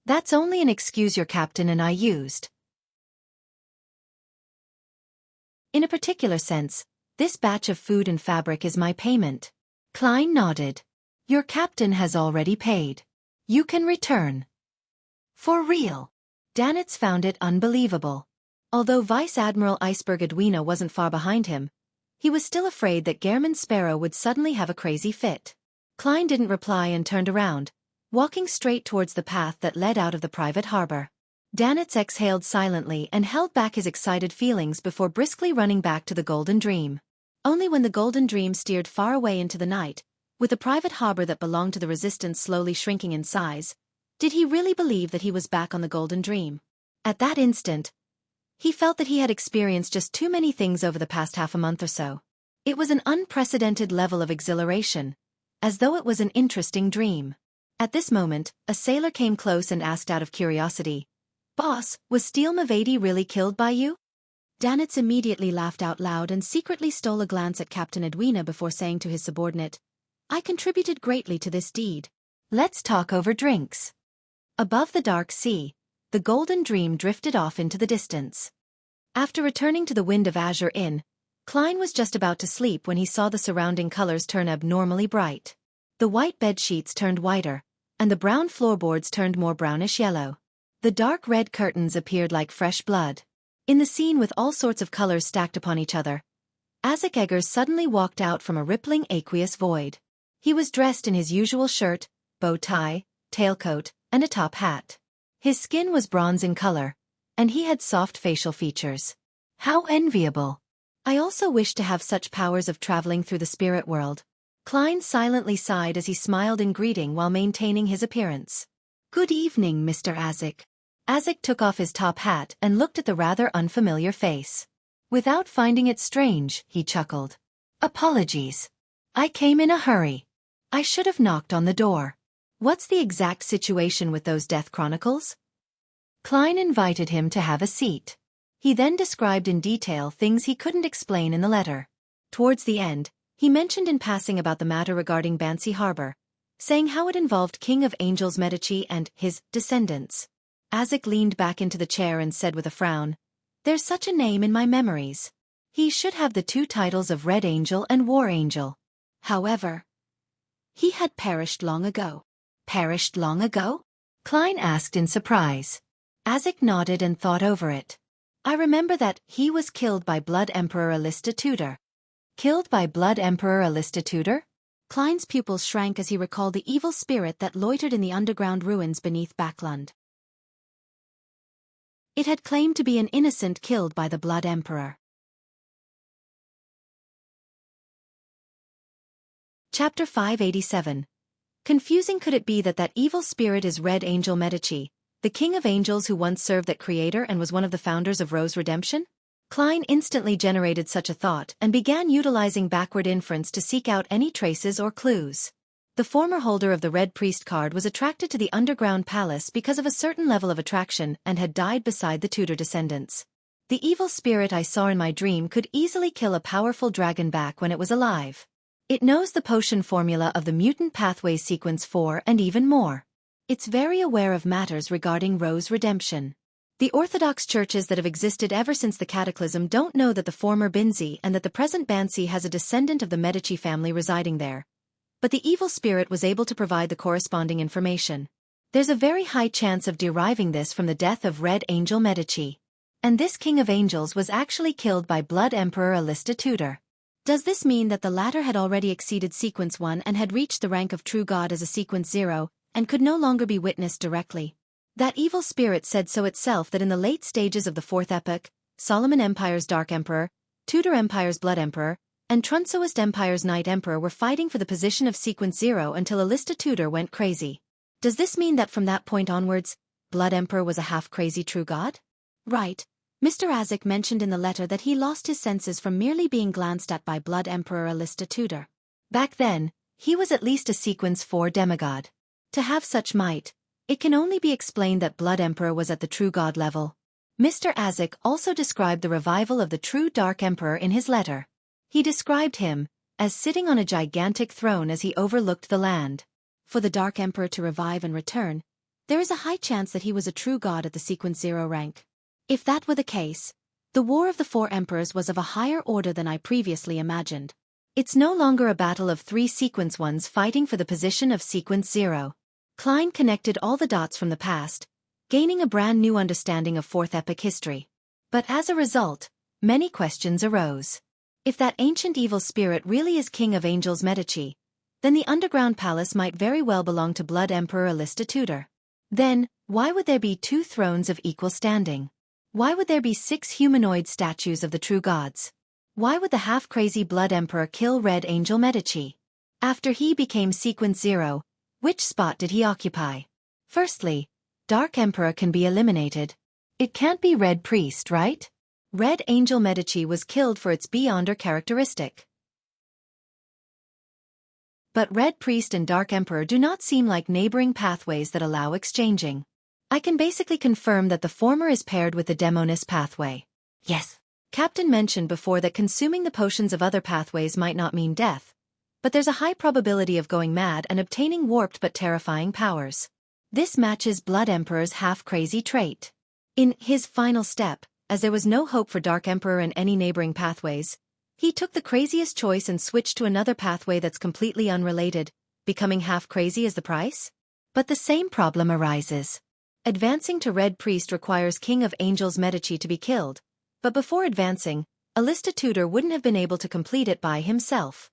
That's only an excuse your captain and I used. In a particular sense, this batch of food and fabric is my payment. Klein nodded. Your captain has already paid. You can return. For real. Danitz found it unbelievable. Although Vice Admiral Iceberg Edwina wasn't far behind him, he was still afraid that Gehrman Sparrow would suddenly have a crazy fit. Klein didn't reply and turned around, walking straight towards the path that led out of the private harbor. Danitz exhaled silently and held back his excited feelings before briskly running back to the Golden Dream. Only when the Golden Dream steered far away into the night, with the private harbor that belonged to the resistance slowly shrinking in size, did he really believe that he was back on the Golden Dream. At that instant, he felt that he had experienced just too many things over the past half a month or so. It was an unprecedented level of exhilaration, as though it was an interesting dream. At this moment, a sailor came close and asked out of curiosity, "Boss, was Steel Mavady really killed by you?" Danitz immediately laughed out loud and secretly stole a glance at Captain Edwina before saying to his subordinate, "I contributed greatly to this deed. Let's talk over drinks." Above the dark sea, the Golden Dream drifted off into the distance. After returning to the Wind of Azure Inn, Klein was just about to sleep when he saw the surrounding colors turn abnormally bright. The white bed sheets turned whiter, and the brown floorboards turned more brownish yellow. The dark red curtains appeared like fresh blood. In the scene with all sorts of colors stacked upon each other, Isaac Eggers suddenly walked out from a rippling aqueous void. He was dressed in his usual shirt, bow tie, tailcoat, and a top hat. His skin was bronze in color, and he had soft facial features. How enviable! I also wish to have such powers of traveling through the spirit world. Klein silently sighed as he smiled in greeting while maintaining his appearance. Good evening, Mr. Isaac. Isaac took off his top hat and looked at the rather unfamiliar face. Without finding it strange, he chuckled. Apologies. I came in a hurry. I should have knocked on the door. What's the exact situation with those death chronicles? Klein invited him to have a seat. He then described in detail things he couldn't explain in the letter. Towards the end, he mentioned in passing about the matter regarding Bansi Harbor, saying how it involved King of Angels Medici and his descendants. Isaac leaned back into the chair and said with a frown, "There's such a name in my memories. He should have the 2 titles of Red Angel and War Angel. However, he had perished long ago." Perished long ago? Klein asked in surprise. Isaac nodded and thought over it. I remember that he was killed by Blood Emperor Alista Tudor. Killed by Blood Emperor Alista Tudor? Klein's pupils shrank as he recalled the evil spirit that loitered in the underground ruins beneath Backlund. It had claimed to be an innocent killed by the Blood Emperor. Chapter 587. Confusing could it be that evil spirit is Red Angel Medici, the king of angels who once served that creator and was one of the founders of Rose Redemption? Klein instantly generated such a thought and began utilizing backward inference to seek out any traces or clues. The former holder of the Red Priest card was attracted to the underground palace because of a certain level of attraction and had died beside the Tudor descendants. The evil spirit I saw in my dream could easily kill a powerful dragon back when it was alive. It knows the potion formula of the mutant pathways sequence 4 and even more. It's very aware of matters regarding Rose Redemption. The Orthodox churches that have existed ever since the Cataclysm don't know that the former Binzi and that the present Bansi has a descendant of the Medici family residing there. But the evil spirit was able to provide the corresponding information. There's a very high chance of deriving this from the death of Red Angel Medici. And this king of angels was actually killed by Blood Emperor Alista Tudor. Does this mean that the latter had already exceeded Sequence 1 and had reached the rank of true god as a Sequence 0, and could no longer be witnessed directly? That evil spirit said so itself that in the late stages of the Fourth Epoch, Solomon Empire's Dark Emperor, Tudor Empire's Blood Emperor, and Trunsoist Empire's Night Emperor were fighting for the position of Sequence 0 until Alista Tudor went crazy. Does this mean that from that point onwards, Blood Emperor was a half-crazy true god? Right. Mr. Azek mentioned in the letter that he lost his senses from merely being glanced at by Blood Emperor Alista Tudor. Back then, he was at least a Sequence 4 demigod. To have such might, it can only be explained that Blood Emperor was at the true god level. Mr. Azek also described the revival of the true Dark Emperor in his letter. He described him as sitting on a gigantic throne as he overlooked the land. For the Dark Emperor to revive and return, there is a high chance that he was a true god at the Sequence 0 rank. If that were the case, the War of the Four Emperors was of a higher order than I previously imagined. It's no longer a battle of 3 Sequence 1s fighting for the position of Sequence 0. Klein connected all the dots from the past, gaining a brand new understanding of Fourth Epoch history. But as a result, many questions arose. If that ancient evil spirit really is King of Angels Medici, then the underground palace might very well belong to Blood Emperor Alista Tudor. Then, why would there be 2 thrones of equal standing? Why would there be 6 humanoid statues of the true gods? Why would the half-crazy Blood Emperor kill Red Angel Medici? After he became Sequence 0, which spot did he occupy? Firstly, Dark Emperor can be eliminated. It can't be Red Priest, right? Red Angel Medici was killed for its Beyonder characteristic. But Red Priest and Dark Emperor do not seem like neighboring pathways that allow exchanging. I can basically confirm that the former is paired with the Demonis pathway. Yes. Captain mentioned before that consuming the potions of other pathways might not mean death, but there's a high probability of going mad and obtaining warped but terrifying powers. This matches Blood Emperor's half-crazy trait. In his final step, as there was no hope for Dark Emperor in any neighboring pathways, he took the craziest choice and switched to another pathway that's completely unrelated, becoming half-crazy as the price? But the same problem arises. Advancing to Red Priest requires King of Angels Medici to be killed, but before advancing, Alista Tudor wouldn't have been able to complete it by himself.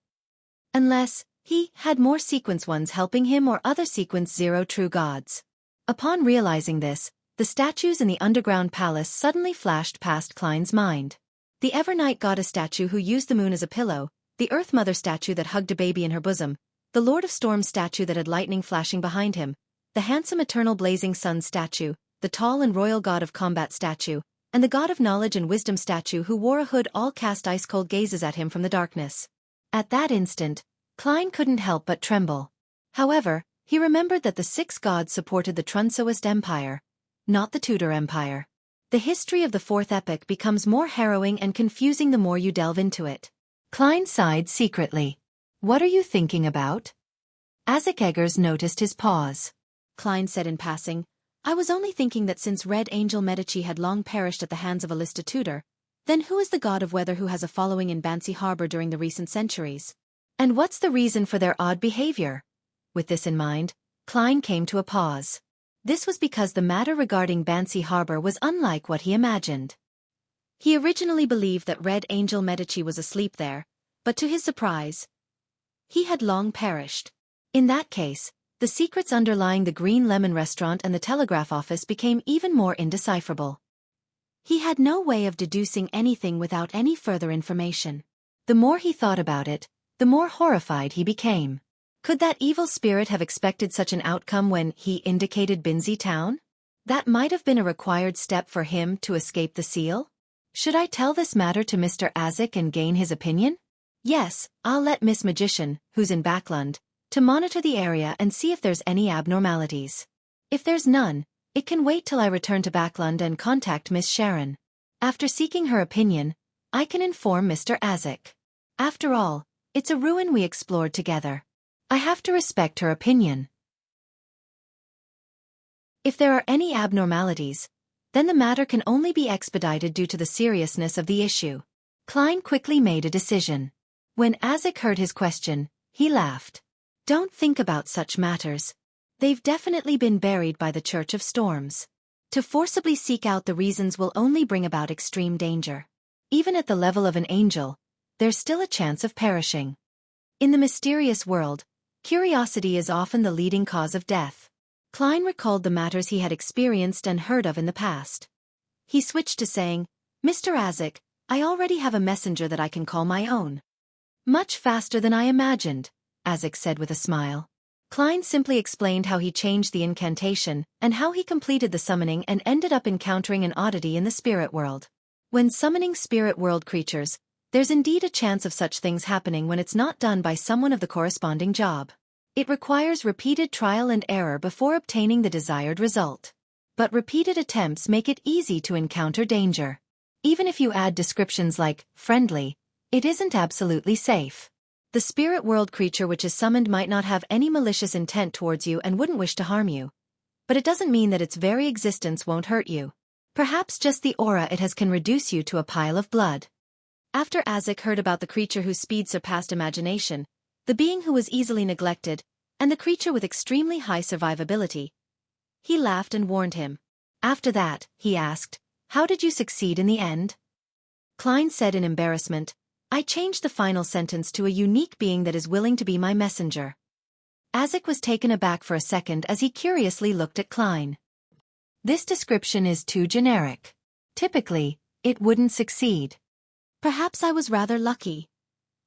Unless he had more Sequence 1s helping him or other Sequence 0 true gods. Upon realizing this, the statues in the underground palace suddenly flashed past Klein's mind. The Evernight Goddess statue who used the moon as a pillow, the Earth Mother statue that hugged a baby in her bosom, the Lord of Storms statue that had lightning flashing behind him, the handsome eternal blazing sun statue, the tall and royal god of combat statue, and the god of knowledge and wisdom statue who wore a hood all cast ice-cold gazes at him from the darkness. At that instant, Klein couldn't help but tremble. However, he remembered that the 6 gods supported the Trunsoist Empire, not the Tudor Empire. The history of the Fourth Epoch becomes more harrowing and confusing the more you delve into it. Klein sighed secretly. What are you thinking about? Azek Eggers noticed his pause. Klein said in passing, I was only thinking that since Red Angel Medici had long perished at the hands of Alista Tudor, then who is the god of weather who has a following in Bansi Harbor during the recent centuries? And what's the reason for their odd behavior? With this in mind, Klein came to a pause. This was because the matter regarding Bansi Harbor was unlike what he imagined. He originally believed that Red Angel Medici was asleep there, but to his surprise, he had long perished. In that case, the secrets underlying the Green Lemon restaurant and the telegraph office became even more indecipherable. He had no way of deducing anything without any further information. The more he thought about it, the more horrified he became. Could that evil spirit have expected such an outcome when he indicated Binzi Town? That might have been a required step for him to escape the seal? Should I tell this matter to Mr. Azik and gain his opinion? Yes, I'll let Miss Magician, who's in Backland, to monitor the area and see if there's any abnormalities. If there's none, it can wait till I return to Backland and contact Miss Sharon. After seeking her opinion, I can inform Mr. Azik. After all, it's a ruin we explored together. I have to respect her opinion. If there are any abnormalities, then the matter can only be expedited due to the seriousness of the issue. Klein quickly made a decision. When Azik heard his question, he laughed. Don't think about such matters. They've definitely been buried by the Church of Storms. To forcibly seek out the reasons will only bring about extreme danger. Even at the level of an angel, there's still a chance of perishing. In the mysterious world, curiosity is often the leading cause of death. Klein recalled the matters he had experienced and heard of in the past. He switched to saying, Mr. Azik, I already have a messenger that I can call my own. Much faster than I imagined, Azik said with a smile. Klein simply explained how he changed the incantation and how he completed the summoning and ended up encountering an oddity in the spirit world. When summoning spirit world creatures, there's indeed a chance of such things happening when it's not done by someone of the corresponding job. It requires repeated trial and error before obtaining the desired result. But repeated attempts make it easy to encounter danger. Even if you add descriptions like friendly, it isn't absolutely safe. The spirit world creature which is summoned might not have any malicious intent towards you and wouldn't wish to harm you. But it doesn't mean that its very existence won't hurt you. Perhaps just the aura it has can reduce you to a pile of blood. After Azik heard about the creature whose speed surpassed imagination, the being who was easily neglected, and the creature with extremely high survivability, he laughed and warned him. After that, he asked, how did you succeed in the end? Klein said in embarrassment, I changed the final sentence to a unique being that is willing to be my messenger. Azik was taken aback for a second as he curiously looked at Klein. This description is too generic. Typically, it wouldn't succeed. Perhaps I was rather lucky.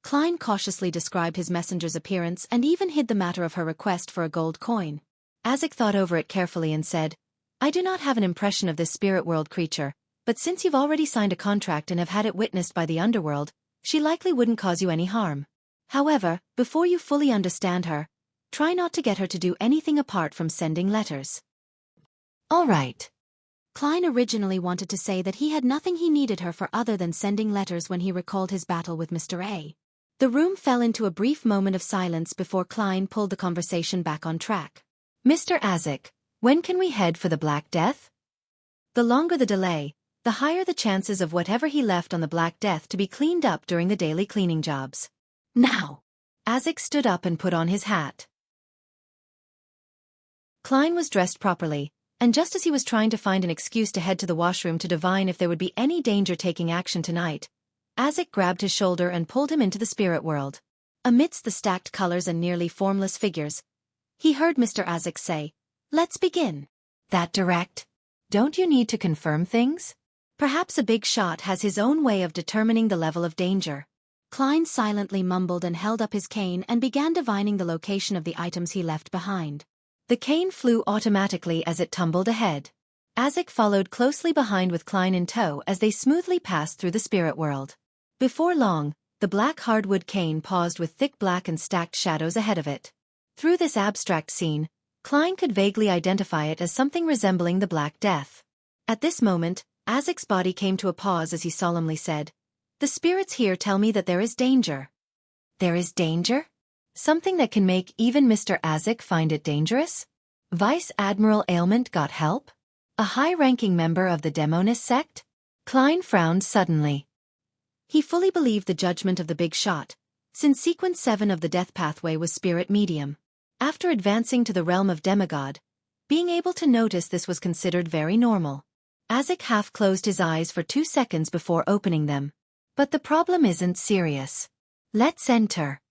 Klein cautiously described his messenger's appearance and even hid the matter of her request for a gold coin. Azik thought over it carefully and said, I do not have an impression of this spirit world creature, but since you've already signed a contract and have had it witnessed by the underworld, she likely wouldn't cause you any harm. However, before you fully understand her, try not to get her to do anything apart from sending letters. All right. Klein originally wanted to say that he had nothing he needed her for other than sending letters when he recalled his battle with Mr. A. The room fell into a brief moment of silence before Klein pulled the conversation back on track. Mr. Azik, when can we head for the Black Death? The longer the delay, the higher the chances of whatever he left on the Black Death to be cleaned up during the daily cleaning jobs. Now! Azik stood up and put on his hat. Klein was dressed properly, and just as he was trying to find an excuse to head to the washroom to divine if there would be any danger taking action tonight, Azik grabbed his shoulder and pulled him into the spirit world. Amidst the stacked colors and nearly formless figures, he heard Mr. Azik say, Let's begin. That direct? Don't you need to confirm things? Perhaps a big shot has his own way of determining the level of danger. Klein silently mumbled and held up his cane and began divining the location of the items he left behind. The cane flew automatically as it tumbled ahead. Azik followed closely behind with Klein in tow as they smoothly passed through the spirit world. Before long, the black hardwood cane paused with thick black and stacked shadows ahead of it. Through this abstract scene, Klein could vaguely identify it as something resembling the Black Death. At this moment, Azik's body came to a pause as he solemnly said, The spirits here tell me that there is danger. There is danger? Something that can make even Mr. Azik find it dangerous? Vice Admiral Ailment got help? A high-ranking member of the Demonist sect? Klein frowned suddenly. He fully believed the judgment of the big shot, since Sequence 7 of the Death Pathway was spirit medium. After advancing to the realm of demigod, being able to notice this was considered very normal. Azik half closed his eyes for 2 seconds before opening them. But the problem isn't serious. Let's enter.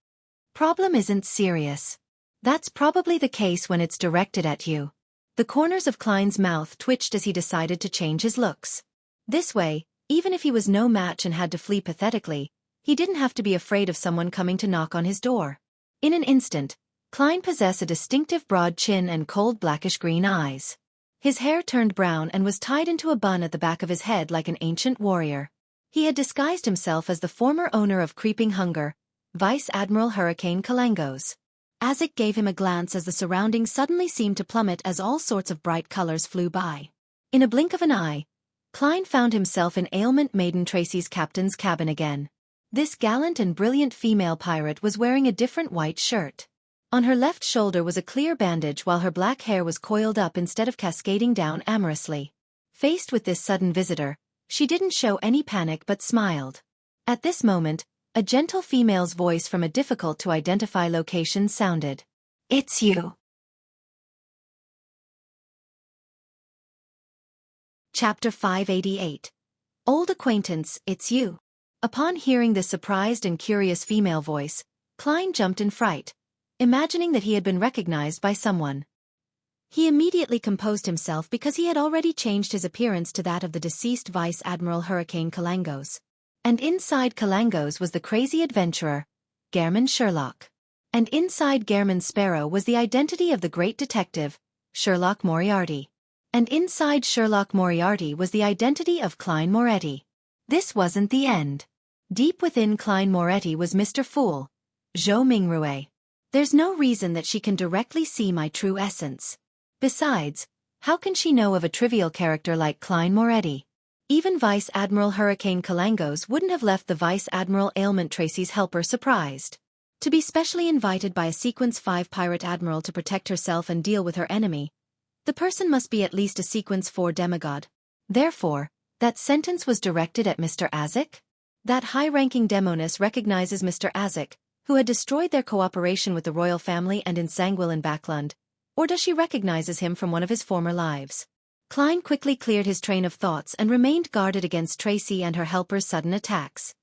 Problem isn't serious. That's probably the case when it's directed at you. The corners of Klein's mouth twitched as he decided to change his looks. This way, even if he was no match and had to flee pathetically, He didn't have to be afraid of someone coming to knock on his door. In an instant, Klein possessed a distinctive broad chin and cold blackish-green eyes. His hair turned brown and was tied into a bun at the back of his head like an ancient warrior. He had disguised himself as the former owner of Creeping Hunger, Vice Admiral Hurricane Kalangos. Azek gave him a glance as the surroundings suddenly seemed to plummet as all sorts of bright colors flew by. In a blink of an eye, Klein found himself in Ailment Maiden Tracy's captain's cabin again. This gallant and brilliant female pirate was wearing a different white shirt. On her left shoulder was a clear bandage while her black hair was coiled up instead of cascading down amorously. Faced with this sudden visitor, she didn't show any panic but smiled. At this moment, a gentle female's voice from a difficult-to-identify location sounded. "It's you." Chapter 588. Old Acquaintance, It's You. Upon hearing this surprised and curious female voice, Klein jumped in fright, imagining that he had been recognized by someone. He immediately composed himself because he had already changed his appearance to that of the deceased Vice Admiral Hurricane Kalangos. And inside Kalangos was the crazy adventurer, Gairman Sherlock. And inside Gairman Sparrow was the identity of the great detective, Sherlock Moriarty. And inside Sherlock Moriarty was the identity of Klein Moretti. This wasn't the end. Deep within Klein Moretti was Mr. Fool, Zhou Mingrue. There's no reason that she can directly see my true essence. Besides, how can she know of a trivial character like Klein Moretti? Even Vice Admiral Hurricane Kalangos wouldn't have left the Vice Admiral Ailment Tracy's helper surprised. To be specially invited by a Sequence 5 pirate admiral to protect herself and deal with her enemy, the person must be at least a Sequence 4 demigod. Therefore, that sentence was directed at Mr. Azek? That high-ranking demoness recognizes Mr. Azek, who had destroyed their cooperation with the royal family and in Sangwil and Backlund, or does she recognizes him from one of his former lives? Klein quickly cleared his train of thoughts and remained guarded against Tracy and her helper's sudden attacks.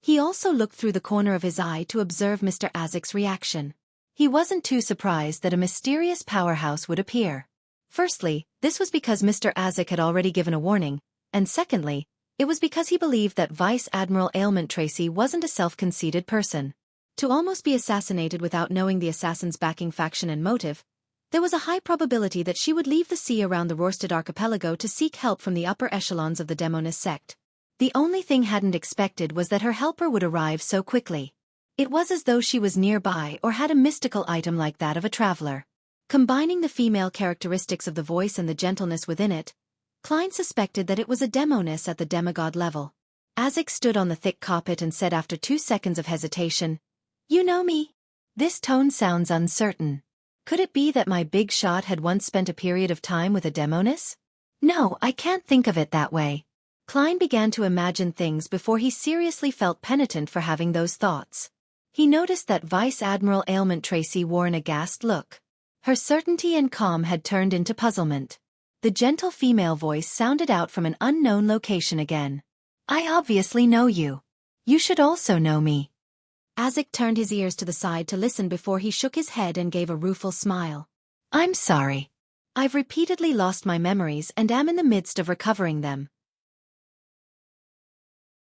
He also looked through the corner of his eye to observe Mr. Azek's reaction. He wasn't too surprised that a mysterious powerhouse would appear. Firstly, this was because Mr. Azek had already given a warning, and secondly, it was because he believed that Vice Admiral Ailment Tracy wasn't a self-conceited person. To almost be assassinated without knowing the assassin's backing faction and motive, there was a high probability that she would leave the sea around the Rorstad archipelago to seek help from the upper echelons of the Demonist sect. The only thing hadn't expected was that her helper would arrive so quickly. It was as though she was nearby or had a mystical item like that of a traveler. Combining the female characteristics of the voice and the gentleness within it, Klein suspected that it was a demoness at the demigod level. Azek stood on the thick carpet and said after 2 seconds of hesitation, "You know me?" This tone sounds uncertain. Could it be that my big shot had once spent a period of time with a demoness? No, I can't think of it that way. Klein began to imagine things before he seriously felt penitent for having those thoughts. He noticed that Vice Admiral Ailment Tracy wore an aghast look. Her certainty and calm had turned into puzzlement. The gentle female voice sounded out from an unknown location again. "I obviously know you. You should also know me." Azek turned his ears to the side to listen before he shook his head and gave a rueful smile. "I'm sorry. I've repeatedly lost my memories and am in the midst of recovering them.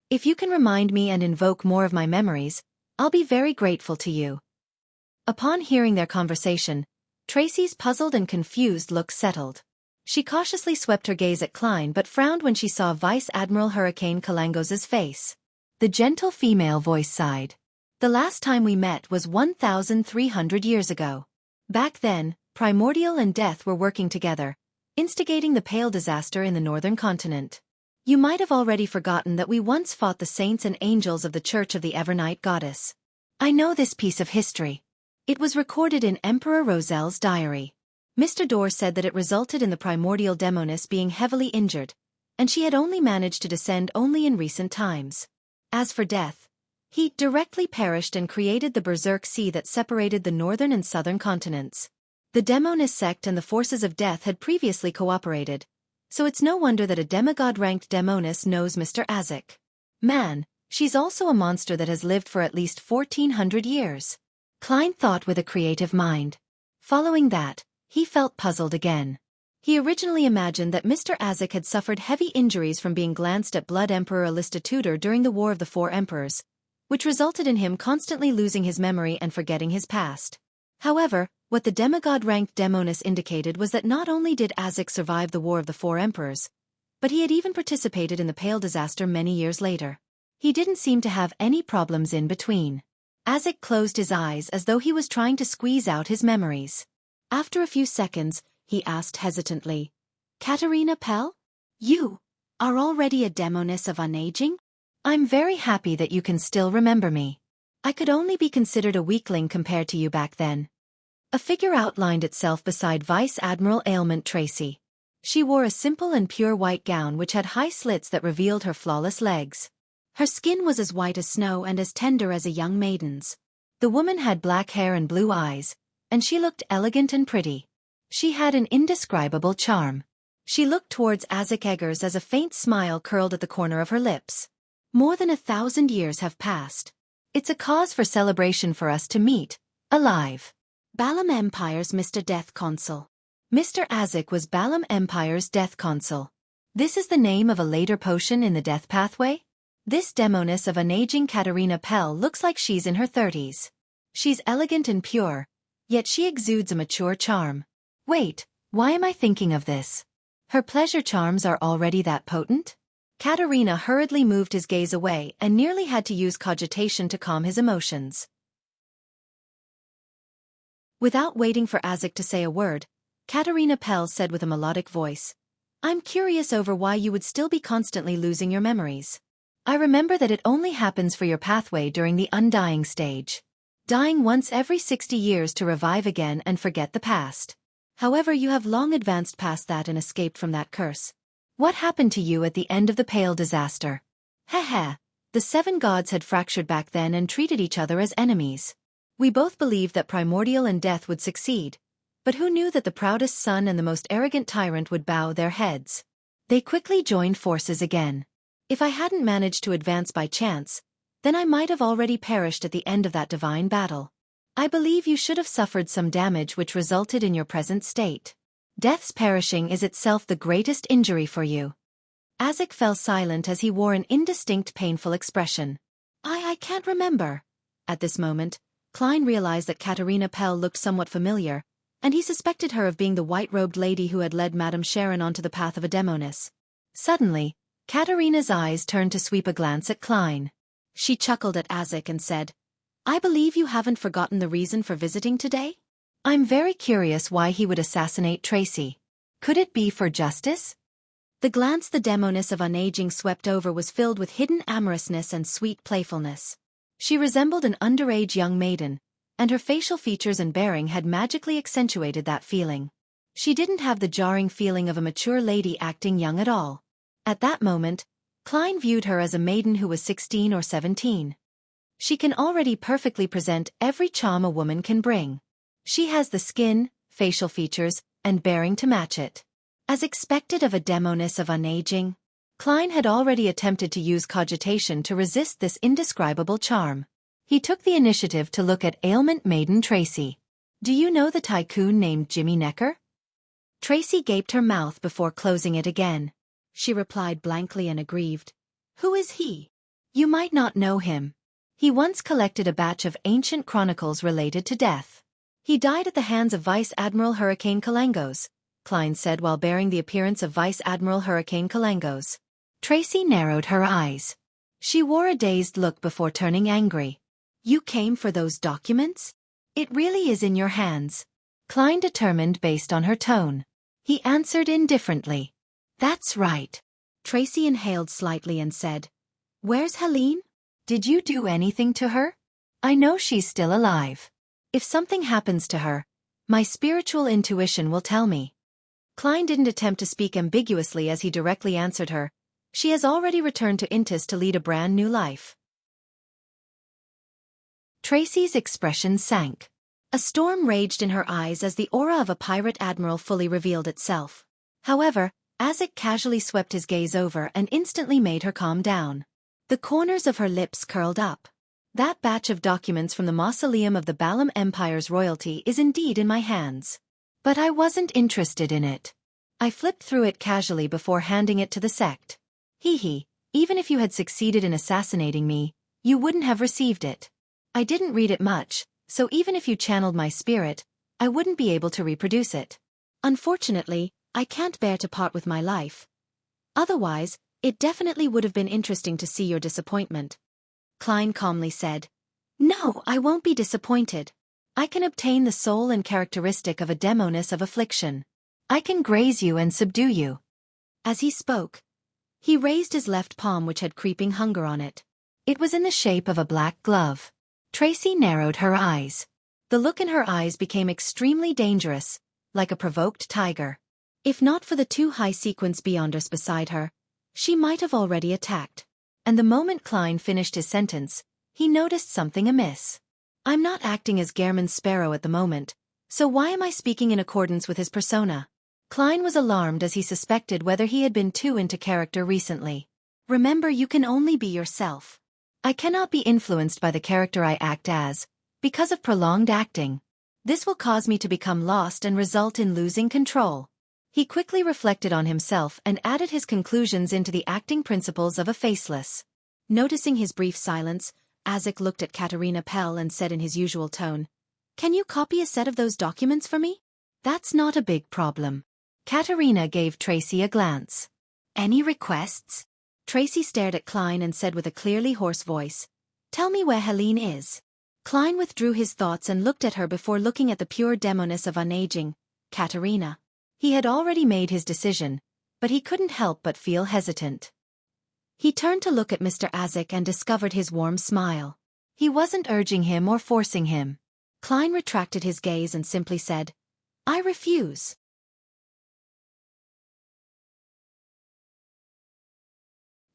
If you can remind me and invoke more of my memories, I'll be very grateful to you." Upon hearing their conversation, Tracy's puzzled and confused look settled. She cautiously swept her gaze at Klein but frowned when she saw Vice Admiral Hurricane Kalangos's face. The gentle female voice sighed. "The last time we met was 1,300 years ago. Back then, Primordial and Death were working together, instigating the Pale disaster in the northern continent. You might have already forgotten that we once fought the saints and angels of the Church of the Evernight Goddess. I know this piece of history. It was recorded in Emperor Roselle's diary. Mr. Dorr said that it resulted in the primordial demoness being heavily injured, and she had only managed to descend only in recent times. As for Death, he directly perished and created the Berserk Sea that separated the northern and southern continents. The Demonist sect and the forces of Death had previously cooperated, so it's no wonder that a demigod-ranked Demonist knows Mr. Azek. Man, she's also a monster that has lived for at least 1,400 years. Klein thought with a creative mind. Following that, he felt puzzled again. He originally imagined that Mr. Azek had suffered heavy injuries from being glanced at Blood Emperor Alista Tudor during the War of the Four Emperors, which resulted in him constantly losing his memory and forgetting his past. However, what the demigod-ranked Demonis indicated was that not only did Azek survive the War of the Four Emperors, but he had even participated in the Pale disaster many years later. He didn't seem to have any problems in between. Azek closed his eyes as though he was trying to squeeze out his memories. After a few seconds, he asked hesitantly, "Katarina Pell? You are already a Demonis of Unaging? I'm very happy that you can still remember me. I could only be considered a weakling compared to you back then." A figure outlined itself beside Vice Admiral Ailment Tracy. She wore a simple and pure white gown which had high slits that revealed her flawless legs. Her skin was as white as snow and as tender as a young maiden's. The woman had black hair and blue eyes, and she looked elegant and pretty. She had an indescribable charm. She looked towards Azek Eggers as a faint smile curled at the corner of her lips. "More than 1,000 years have passed. It's a cause for celebration for us to meet, alive." Balam Empire's Mr. Death Consul. Mr. Azek was Balam Empire's Death Consul. This is the name of a later potion in the death pathway? This Demonis of Unaging Katarina Pell looks like she's in her 30s. She's elegant and pure, yet she exudes a mature charm. Wait, why am I thinking of this? Her pleasure charms are already that potent? Katarina hurriedly moved his gaze away and nearly had to use cogitation to calm his emotions. Without waiting for Azek to say a word, Katarina Pell said with a melodic voice, "I'm curious over why you would still be constantly losing your memories. I remember that it only happens for your pathway during the undying stage. Dying once every 60 years to revive again and forget the past. However, you have long advanced past that and escaped from that curse. What happened to you at the end of the Pale disaster?" Heh. The 7 gods had fractured back then and treated each other as enemies. We both believed that Primordial and Death would succeed, but who knew that the proudest son and the most arrogant tyrant would bow their heads? They quickly joined forces again. If I hadn't managed to advance by chance, then I might have already perished at the end of that divine battle. I believe you should have suffered some damage which resulted in your present state. Death's perishing is itself the greatest injury for you. Azek fell silent as he wore an indistinct painful expression. I can't remember. At this moment, Klein realized that Katarina Pell looked somewhat familiar, and he suspected her of being the white-robed lady who had led Madame Sharon onto the path of a Demonis. Suddenly, Katarina's eyes turned to sweep a glance at Klein. She chuckled at Azek and said, "I believe you haven't forgotten the reason for visiting today? I'm very curious why he would assassinate Tracy. Could it be for justice?" The glance the Demonis of Unaging swept over was filled with hidden amorousness and sweet playfulness. She resembled an underage young maiden, and her facial features and bearing had magically accentuated that feeling. She didn't have the jarring feeling of a mature lady acting young at all. At that moment, Klein viewed her as a maiden who was 16 or 17. She can already perfectly present every charm a woman can bring. She has the skin, facial features, and bearing to match it. As expected of a Demonis of Unaging, Klein had already attempted to use cogitation to resist this indescribable charm. He took the initiative to look at ailment maiden Tracy. "Do you know the tycoon named Jimmy Necker?" Tracy gaped her mouth before closing it again. She replied blankly and aggrieved. "Who is he?" "You might not know him. He once collected a batch of ancient chronicles related to death. He died at the hands of Vice Admiral Hurricane Kalangos," Klein said while bearing the appearance of Vice Admiral Hurricane Kalangos. Tracy narrowed her eyes. She wore a dazed look before turning angry. "You came for those documents? It really is in your hands," Klein determined based on her tone. He answered indifferently. "That's right." Tracy inhaled slightly and said, "Where's Helene? Did you do anything to her? I know she's still alive. If something happens to her, my spiritual intuition will tell me." Klein didn't attempt to speak ambiguously as he directly answered her. "She has already returned to Intis to lead a brand new life." Tracy's expression sank. A storm raged in her eyes as the aura of a pirate admiral fully revealed itself. However, Azek casually swept his gaze over and instantly made her calm down. The corners of her lips curled up. "That batch of documents from the mausoleum of the Balam Empire's royalty is indeed in my hands. But I wasn't interested in it. I flipped through it casually before handing it to the sect. Even if you had succeeded in assassinating me, you wouldn't have received it. I didn't read it much, so even if you channeled my spirit, I wouldn't be able to reproduce it. Unfortunately, I can't bear to part with my life. Otherwise, it definitely would have been interesting to see your disappointment. Klein calmly said. No, I won't be disappointed. I can obtain the soul and characteristic of a demoness of affliction. I can graze you and subdue you. As he spoke, he raised his left palm which had creeping hunger on it. It was in the shape of a black glove. Tracy narrowed her eyes. The look in her eyes became extremely dangerous, like a provoked tiger. If not for the two high-sequence beyonders beside her, she might have already attacked. And the moment Klein finished his sentence, he noticed something amiss. I'm not acting as Gehrman's sparrow at the moment, so why am I speaking in accordance with his persona? Klein was alarmed as he suspected whether he had been too into character recently. Remember, you can only be yourself. I cannot be influenced by the character I act as, because of prolonged acting. This will cause me to become lost and result in losing control. He quickly reflected on himself and added his conclusions into the acting principles of a faceless. Noticing his brief silence, Isaac looked at Katerina Pell and said in his usual tone, "Can you copy a set of those documents for me?" "That's not a big problem." Katerina gave Tracy a glance. "Any requests?" Tracy stared at Klein and said with a clearly hoarse voice, "Tell me where Helene is." Klein withdrew his thoughts and looked at her before looking at the pure demoness of unaging, Katerina. He had already made his decision, but he couldn't help but feel hesitant. He turned to look at Mr. Isaac and discovered his warm smile. He wasn't urging him or forcing him. Klein retracted his gaze and simply said, "I refuse."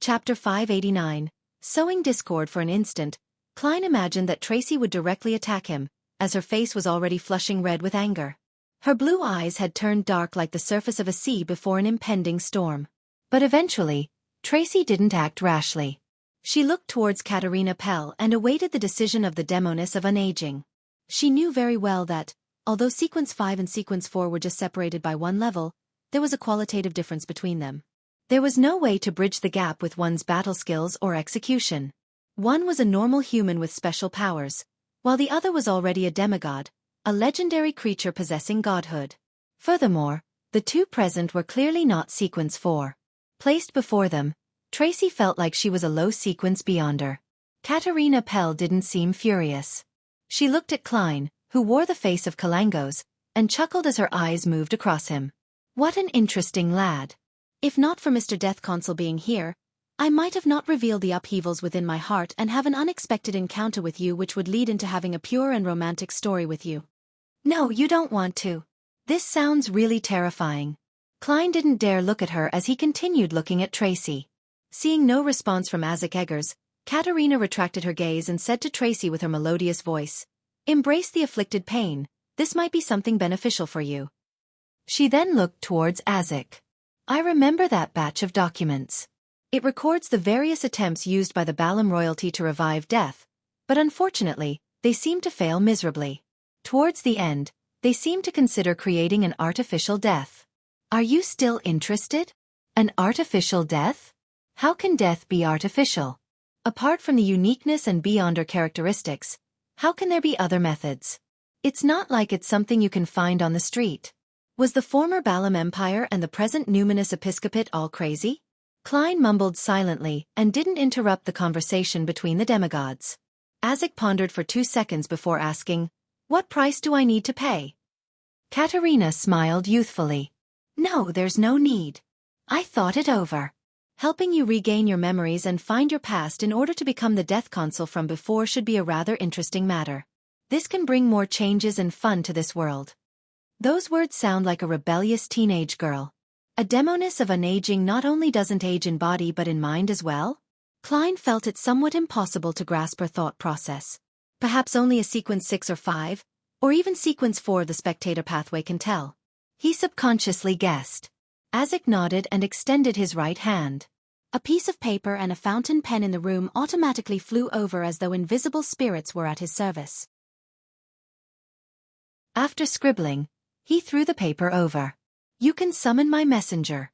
Chapter 589. Sowing discord. For an instant, Klein imagined that Tracy would directly attack him, as her face was already flushing red with anger. Her blue eyes had turned dark like the surface of a sea before an impending storm. But eventually, Tracy didn't act rashly. She looked towards Katerina Pell and awaited the decision of the demoness of unaging. She knew very well that, although Sequence 5 and Sequence 4 were just separated by one level, there was a qualitative difference between them. There was no way to bridge the gap with one's battle skills or execution. One was a normal human with special powers, while the other was already a demigod, a legendary creature possessing godhood. Furthermore, the two present were clearly not Sequence 4. Placed before them, Tracy felt like she was a low sequence beyonder. Katerina Pell didn't seem furious. She looked at Klein, who wore the face of Kalangos, and chuckled as her eyes moved across him. What an interesting lad. If not for Mr. Death Consul being here, I might have not revealed the upheavals within my heart and have an unexpected encounter with you which would lead into having a pure and romantic story with you. No, you don't want to. This sounds really terrifying. Klein didn't dare look at her as he continued looking at Tracy. Seeing no response from Isaac Eggers, Katerina retracted her gaze and said to Tracy with her melodious voice, "Embrace the afflicted pain, this might be something beneficial for you." She then looked towards Isaac. "I remember that batch of documents. It records the various attempts used by the Balam royalty to revive death, but unfortunately, they seem to fail miserably. Towards the end, they seem to consider creating an artificial death. Are you still interested? An artificial death? How can death be artificial? Apart from the uniqueness and beyonder characteristics, how can there be other methods? It's not like it's something you can find on the street. Was the former Balam Empire and the present Numinous Episcopate all crazy?" Klein mumbled silently and didn't interrupt the conversation between the demigods. Isaac pondered for 2 seconds before asking, "What price do I need to pay?" Katerina smiled youthfully. "No, there's no need. I thought it over. Helping you regain your memories and find your past in order to become the Death Consul from before should be a rather interesting matter. This can bring more changes and fun to this world." Those words sound like a rebellious teenage girl. A demoness of unaging not only doesn't age in body but in mind as well? Klein felt it somewhat impossible to grasp her thought process. Perhaps only a Sequence 6 or 5, or even Sequence 4 the spectator pathway can tell. He subconsciously guessed. Isaac nodded and extended his right hand. A piece of paper and a fountain pen in the room automatically flew over as though invisible spirits were at his service. After scribbling, he threw the paper over. "You can summon my messenger.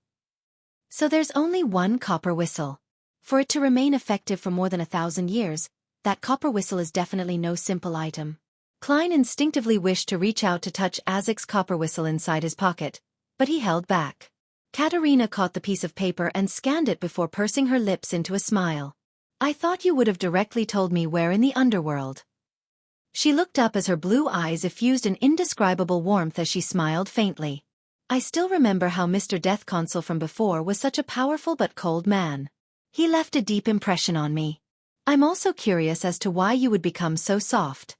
So there's only one copper whistle. For it to remain effective for more than 1,000 years, that copper whistle is definitely no simple item. Klein instinctively wished to reach out to touch Isaac's copper whistle inside his pocket, but he held back. Katerina caught the piece of paper and scanned it before pursing her lips into a smile. I thought you would have directly told me where in the underworld. She looked up as her blue eyes effused an indescribable warmth as she smiled faintly. I still remember how Mr. Death Consul from before was such a powerful but cold man. He left a deep impression on me. I'm also curious as to why you would become so soft.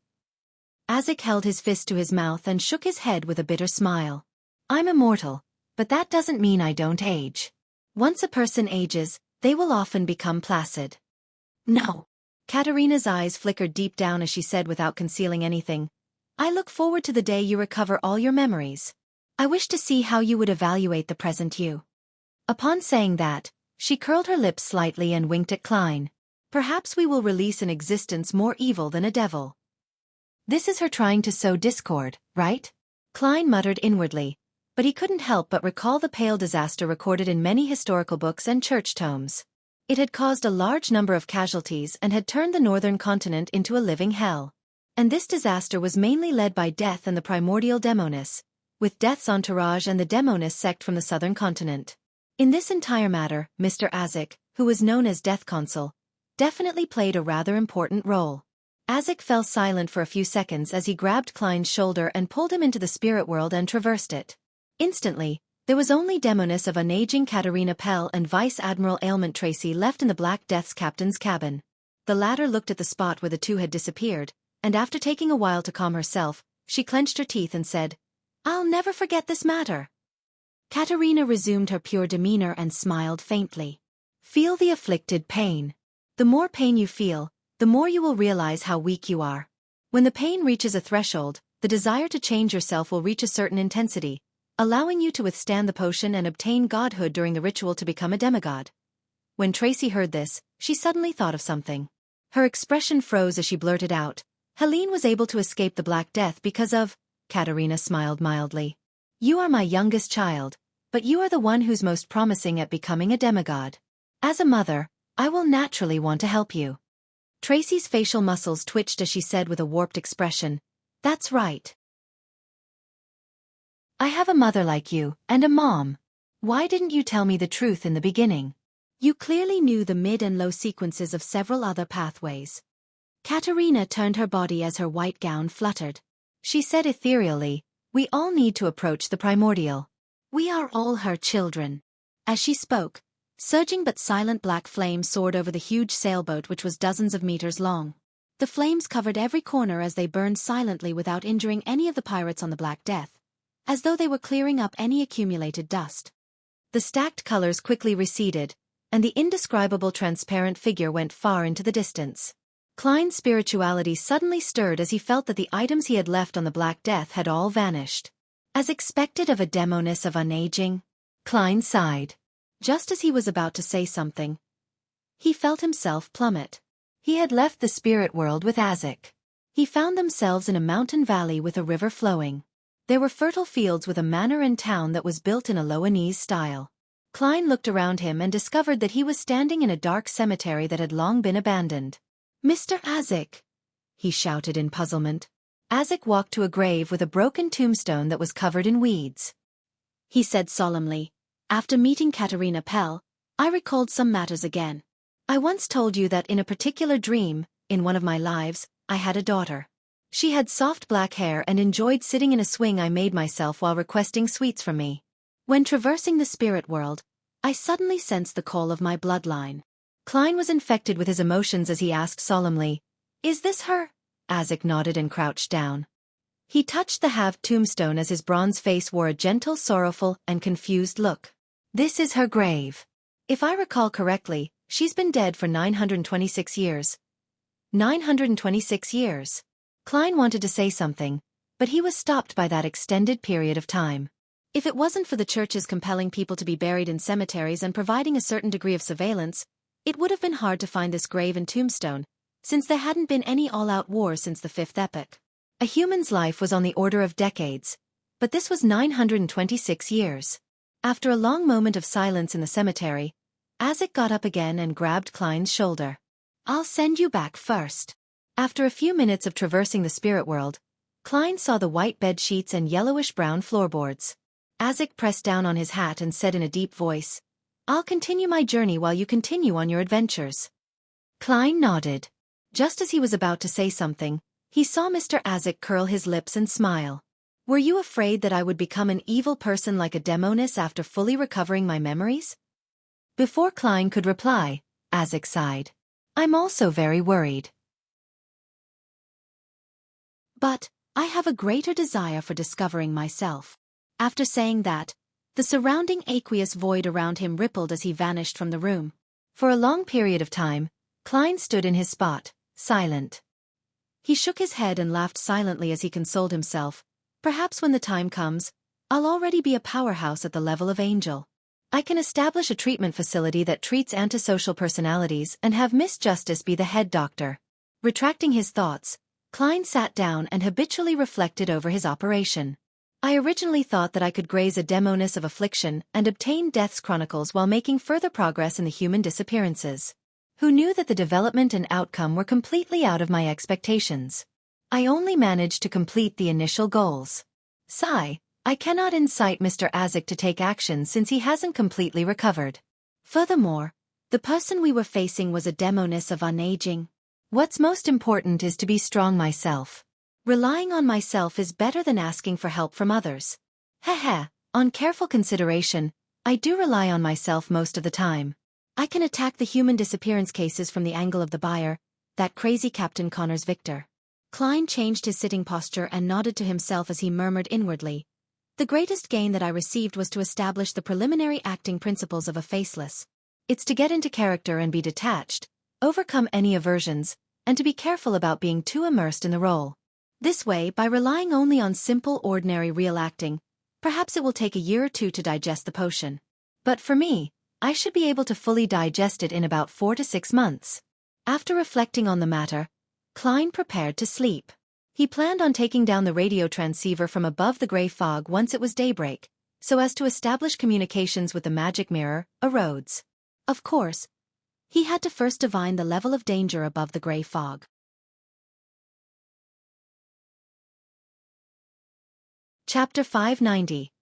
Isaac held his fist to his mouth and shook his head with a bitter smile. I'm immortal, but that doesn't mean I don't age. Once a person ages, they will often become placid. No. Katerina's eyes flickered deep down as she said without concealing anything. I look forward to the day you recover all your memories. I wish to see how you would evaluate the present you. Upon saying that, she curled her lips slightly and winked at Klein. Perhaps we will release an existence more evil than a devil. This is her trying to sow discord, right? Klein muttered inwardly, but he couldn't help but recall the Pale disaster recorded in many historical books and church tomes. It had caused a large number of casualties and had turned the northern continent into a living hell. And this disaster was mainly led by Death and the primordial Demoness, with Death's entourage and the Demoness sect from the southern continent. In this entire matter, Mr. Isaac, who was known as Death Consul, definitely played a rather important role. Isaac fell silent for a few seconds as he grabbed Klein's shoulder and pulled him into the spirit world and traversed it. Instantly, there was only Demoness of Unaging Katerina Pell and Vice Admiral Ailment Tracy left in the Black Death's captain's cabin. The latter looked at the spot where the two had disappeared, and after taking a while to calm herself, she clenched her teeth and said, I'll never forget this matter. Katerina resumed her pure demeanor and smiled faintly. Feel the afflicted pain. The more pain you feel, the more you will realize how weak you are. When the pain reaches a threshold, the desire to change yourself will reach a certain intensity, allowing you to withstand the potion and obtain godhood during the ritual to become a demigod. When Tracy heard this, she suddenly thought of something. Her expression froze as she blurted out, Helene was able to escape the Black Death because of... Katerina smiled mildly. You are my youngest child, but you are the one who's most promising at becoming a demigod. As a mother, I will naturally want to help you. Tracy's facial muscles twitched as she said with a warped expression, That's right. I have a mother like you, and a mom. Why didn't you tell me the truth in the beginning? You clearly knew the mid and low sequences of several other pathways. Katerina turned her body as her white gown fluttered. She said ethereally, We all need to approach the primordial. We are all her children. As she spoke, surging but silent black flames soared over the huge sailboat which was dozens of meters long. The flames covered every corner as they burned silently without injuring any of the pirates on the Black Death, as though they were clearing up any accumulated dust. The stacked colors quickly receded, and the indescribable transparent figure went far into the distance. Klein's spirituality suddenly stirred as he felt that the items he had left on the Black Death had all vanished. As expected of a Demoness of Unaging, Klein sighed. Just as he was about to say something, he felt himself plummet. He had left the spirit world with Isaac. He found themselves in a mountain valley with a river flowing. There were fertile fields with a manor and town that was built in a Loanese style. Klein looked around him and discovered that he was standing in a dark cemetery that had long been abandoned. Mr. Isaac, he shouted in puzzlement. Isaac walked to a grave with a broken tombstone that was covered in weeds. He said solemnly, After meeting Katerina Pell, I recalled some matters again. I once told you that in a particular dream, in one of my lives, I had a daughter. She had soft black hair and enjoyed sitting in a swing I made myself while requesting sweets from me. When traversing the spirit world, I suddenly sensed the call of my bloodline. Klein was infected with his emotions as he asked solemnly, Is this her? Isaac nodded and crouched down. He touched the halved tombstone as his bronze face wore a gentle, sorrowful, and confused look. This is her grave. If I recall correctly, she's been dead for 926 years. 926 years. Klein wanted to say something, but he was stopped by that extended period of time. If it wasn't for the churches compelling people to be buried in cemeteries and providing a certain degree of surveillance, it would have been hard to find this grave and tombstone, since there hadn't been any all-out wars since the Fifth Epoch. A human's life was on the order of decades, but this was 926 years. After a long moment of silence in the cemetery, Isaac got up again and grabbed Klein's shoulder. I'll send you back first. After a few minutes of traversing the spirit world, Klein saw the white bed sheets and yellowish-brown floorboards. Isaac pressed down on his hat and said in a deep voice, "I'll continue my journey while you continue on your adventures." Klein nodded. Just as he was about to say something, he saw Mr. Isaac curl his lips and smile. "Were you afraid that I would become an evil person like a demoness after fully recovering my memories?" Before Klein could reply, Isaac sighed. "I'm also very worried. But I have a greater desire for discovering myself." After saying that, the surrounding aqueous void around him rippled as he vanished from the room. For a long period of time, Klein stood in his spot, silent. He shook his head and laughed silently as he consoled himself. Perhaps when the time comes, I'll already be a powerhouse at the level of Angel. I can establish a treatment facility that treats antisocial personalities and have Miss Justice be the head doctor. Retracting his thoughts, Klein sat down and habitually reflected over his operation. I originally thought that I could graze a demoness of affliction and obtain Death's Chronicles while making further progress in the human disappearances. Who knew that the development and outcome were completely out of my expectations? I only managed to complete the initial goals. Sigh, I cannot incite Mr. Isaac to take action since he hasn't completely recovered. Furthermore, the person we were facing was a demoness of unaging. What's most important is to be strong myself. Relying on myself is better than asking for help from others. Heh, on careful consideration, I do rely on myself most of the time. I can attack the human disappearance cases from the angle of the buyer, that crazy Captain Connors Victor. Klein changed his sitting posture and nodded to himself as he murmured inwardly, "The greatest gain that I received was to establish the preliminary acting principles of a faceless. It's to get into character and be detached, overcome any aversions, and to be careful about being too immersed in the role. This way, by relying only on simple ordinary real acting, perhaps it will take a year or two to digest the potion. But for me, I should be able to fully digest it in about 4 to 6 months." After reflecting on the matter, Klein prepared to sleep. He planned on taking down the radio transceiver from above the gray fog once it was daybreak, so as to establish communications with the magic mirror, Rhodes. Of course, he had to first divine the level of danger above the gray fog. Chapter 590.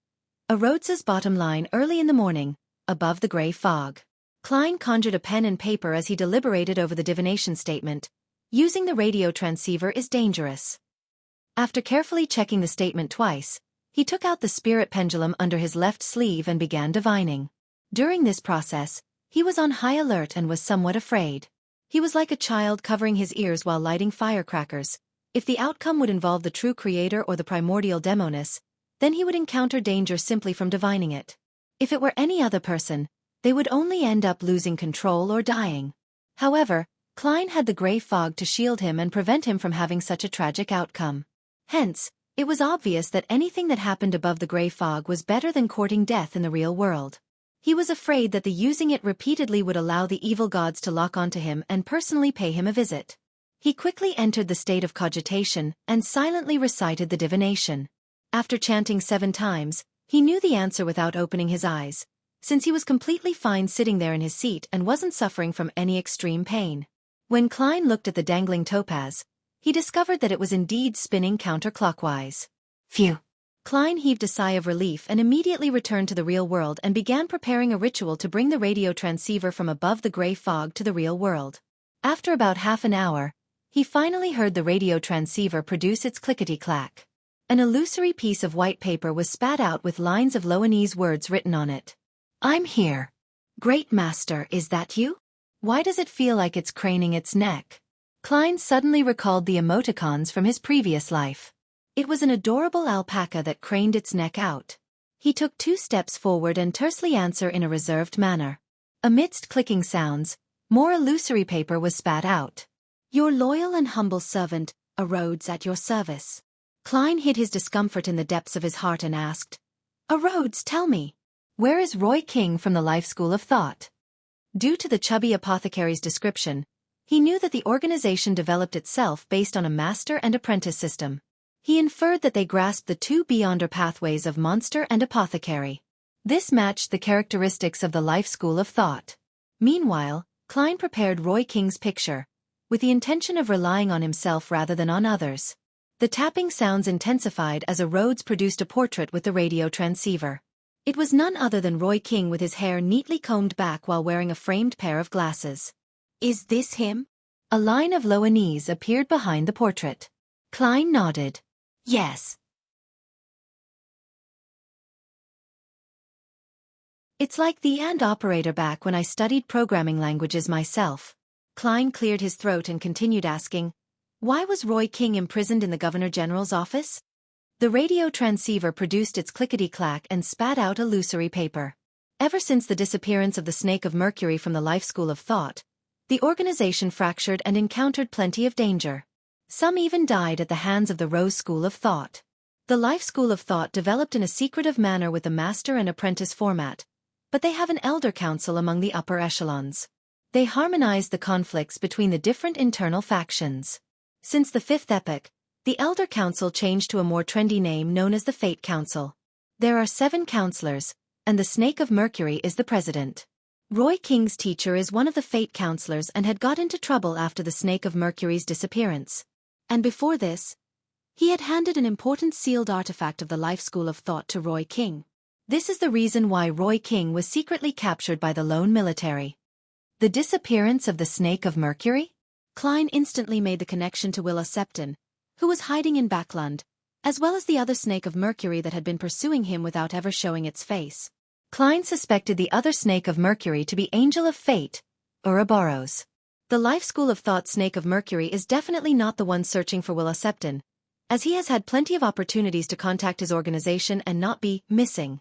Rhodes's bottom line early in the morning, above the gray fog. Klein conjured a pen and paper as he deliberated over the divination statement. Using the radio transceiver is dangerous. After carefully checking the statement twice, he took out the spirit pendulum under his left sleeve and began divining. During this process, he was on high alert and was somewhat afraid. He was like a child covering his ears while lighting firecrackers. If the outcome would involve the true creator or the primordial demoness, then he would encounter danger simply from divining it. If it were any other person, they would only end up losing control or dying. However, Klein had the gray fog to shield him and prevent him from having such a tragic outcome. Hence, it was obvious that anything that happened above the gray fog was better than courting death in the real world. He was afraid that the using it repeatedly would allow the evil gods to lock onto him and personally pay him a visit. He quickly entered the state of cogitation and silently recited the divination. After chanting 7 times, he knew the answer without opening his eyes, since he was completely fine sitting there in his seat and wasn't suffering from any extreme pain. When Klein looked at the dangling topaz, he discovered that it was indeed spinning counterclockwise. Phew! Klein heaved a sigh of relief and immediately returned to the real world and began preparing a ritual to bring the radio transceiver from above the gray fog to the real world. After about half an hour, he finally heard the radio transceiver produce its clickety-clack. An illusory piece of white paper was spat out with lines of Loanese words written on it. "I'm here. Great Master, is that you? Why does it feel like it's craning its neck?" Klein suddenly recalled the emoticons from his previous life. It was an adorable alpaca that craned its neck out. He took 2 steps forward and tersely answered in a reserved manner. Amidst clicking sounds, more illusory paper was spat out. "Your loyal and humble servant, Rhodes, at your service." Klein hid his discomfort in the depths of his heart and asked, "Rhodes, tell me, where is Roy King from the Life School of Thought?" Due to the chubby apothecary's description, he knew that the organization developed itself based on a master and apprentice system. He inferred that they grasped the 2 beyonder pathways of monster and apothecary. This matched the characteristics of the Life School of Thought. Meanwhile, Klein prepared Roy King's picture, with the intention of relying on himself rather than on others. The tapping sounds intensified as a Rhodes produced a portrait with the radio transceiver. It was none other than Roy King with his hair neatly combed back while wearing a framed pair of glasses. "Is this him?" A line of Loanese appeared behind the portrait. Klein nodded. "Yes." "It's like the AND operator back when I studied programming languages myself." Klein cleared his throat and continued asking, "Why was Roy King imprisoned in the Governor General's office?" The radio transceiver produced its clickety-clack and spat out illusory paper. Ever since the disappearance of the Snake of Mercury from the Life School of Thought, the organization fractured and encountered plenty of danger. Some even died at the hands of the Rose School of Thought. The Life School of Thought developed in a secretive manner with the master and apprentice format, but they have an elder council among the upper echelons. They harmonized the conflicts between the different internal factions. Since the fifth epoch, the Elder Council changed to a more trendy name known as the Fate Council. There are 7 counselors, and the Snake of Mercury is the president. Roy King's teacher is one of the Fate counselors and had got into trouble after the Snake of Mercury's disappearance. And before this, he had handed an important sealed artifact of the Life School of Thought to Roy King. This is the reason why Roy King was secretly captured by the lone military. The disappearance of the Snake of Mercury? Klein instantly made the connection to Willa Septon, who was hiding in Backland, as well as the other Snake of Mercury that had been pursuing him without ever showing its face. Klein suspected the other Snake of Mercury to be Angel of Fate, Ouroboros. The Life School of Thought Snake of Mercury is definitely not the one searching for Willa Septon, as he has had plenty of opportunities to contact his organization and not be missing.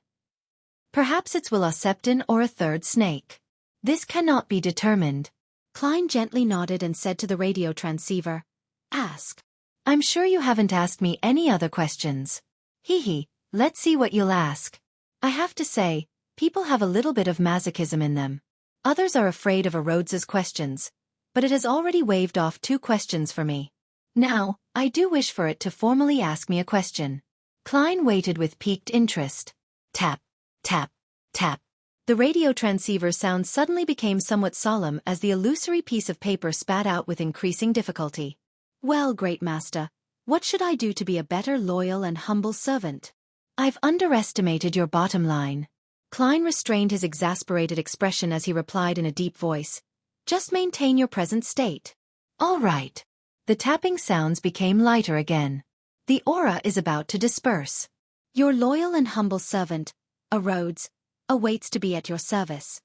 Perhaps it's Willa Septon or a third snake. This cannot be determined. Klein gently nodded and said to the radio transceiver, "Ask." "I'm sure you haven't asked me any other questions." "Hee, let's see what you'll ask." "I have to say, people have a little bit of masochism in them. Others are afraid of a Rhodes's questions, but it has already waved off 2 questions for me. Now, I do wish for it to formally ask me a question." Klein waited with piqued interest. Tap, tap, tap. The radio transceiver sound suddenly became somewhat solemn as the illusory piece of paper spat out with increasing difficulty. "Well, great master, what should I do to be a better loyal and humble servant?" "I've underestimated your bottom line." Klein restrained his exasperated expression as he replied in a deep voice, "Just maintain your present state." "All right." The tapping sounds became lighter again. "The aura is about to disperse. Your loyal and humble servant, a Rhodes, awaits to be at your service."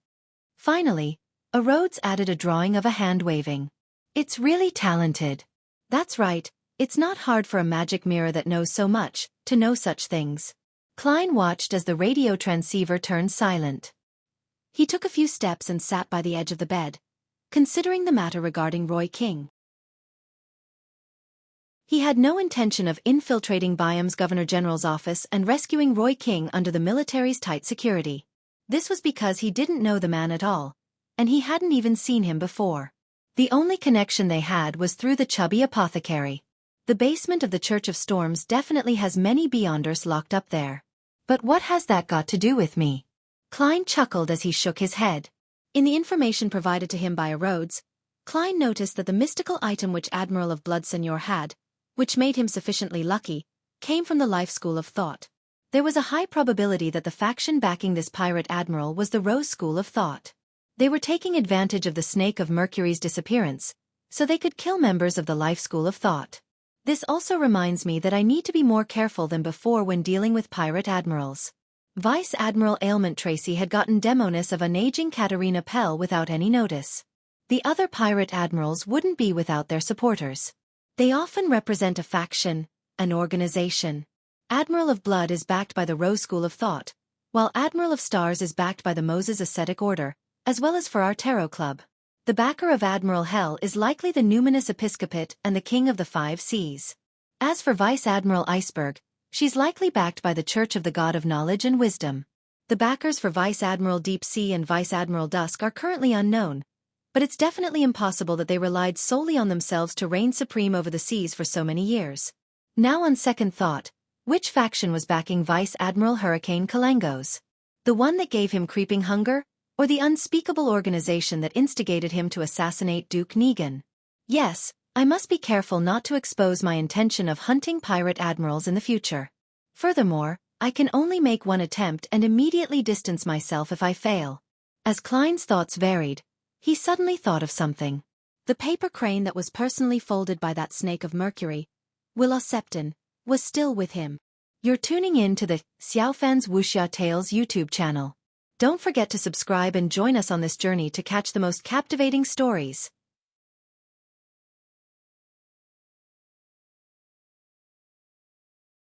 Finally, a Rhodes added a drawing of a hand waving. "It's really talented." "That's right, it's not hard for a magic mirror that knows so much, to know such things." Klein watched as the radio transceiver turned silent. He took a few steps and sat by the edge of the bed, considering the matter regarding Roy King. He had no intention of infiltrating Byam's Governor General's office and rescuing Roy King under the military's tight security. This was because he didn't know the man at all, and he hadn't even seen him before. The only connection they had was through the chubby apothecary. The basement of the Church of Storms definitely has many Beyonders locked up there. But what has that got to do with me? Klein chuckled as he shook his head. In the information provided to him by a Rhodes, Klein noticed that the mystical item which Admiral of Blood Seigneur had, which made him sufficiently lucky, came from the Life School of Thought. There was a high probability that the faction backing this pirate admiral was the Rose School of Thought. They were taking advantage of the Snake of Mercury's disappearance, so they could kill members of the Life School of Thought. This also reminds me that I need to be more careful than before when dealing with pirate admirals. Vice Admiral Ailment Tracy had gotten demoness of an aging Katerina Pell without any notice. The other pirate admirals wouldn't be without their supporters. They often represent a faction, an organization. Admiral of Blood is backed by the Rose School of Thought, while Admiral of Stars is backed by the Moses Ascetic Order, as well as for our Tarot Club. The backer of Admiral Hell is likely the Numinous Episcopate and the King of the 5 Seas. As for Vice Admiral Iceberg, she's likely backed by the Church of the God of Knowledge and Wisdom. The backers for Vice Admiral Deep Sea and Vice Admiral Dusk are currently unknown, but it's definitely impossible that they relied solely on themselves to reign supreme over the seas for so many years. Now on second thought, which faction was backing Vice Admiral Hurricane Kalangos? The one that gave him creeping hunger, or the unspeakable organization that instigated him to assassinate Duke Negan? Yes, I must be careful not to expose my intention of hunting pirate admirals in the future. Furthermore, I can only make one attempt and immediately distance myself if I fail. As Klein's thoughts varied, he suddenly thought of something. The paper crane that was personally folded by that snake of Mercury, Willosepton, was still with him. You're tuning in to the Xiaofan's Wuxia Tales YouTube channel. Don't forget to subscribe and join us on this journey to catch the most captivating stories.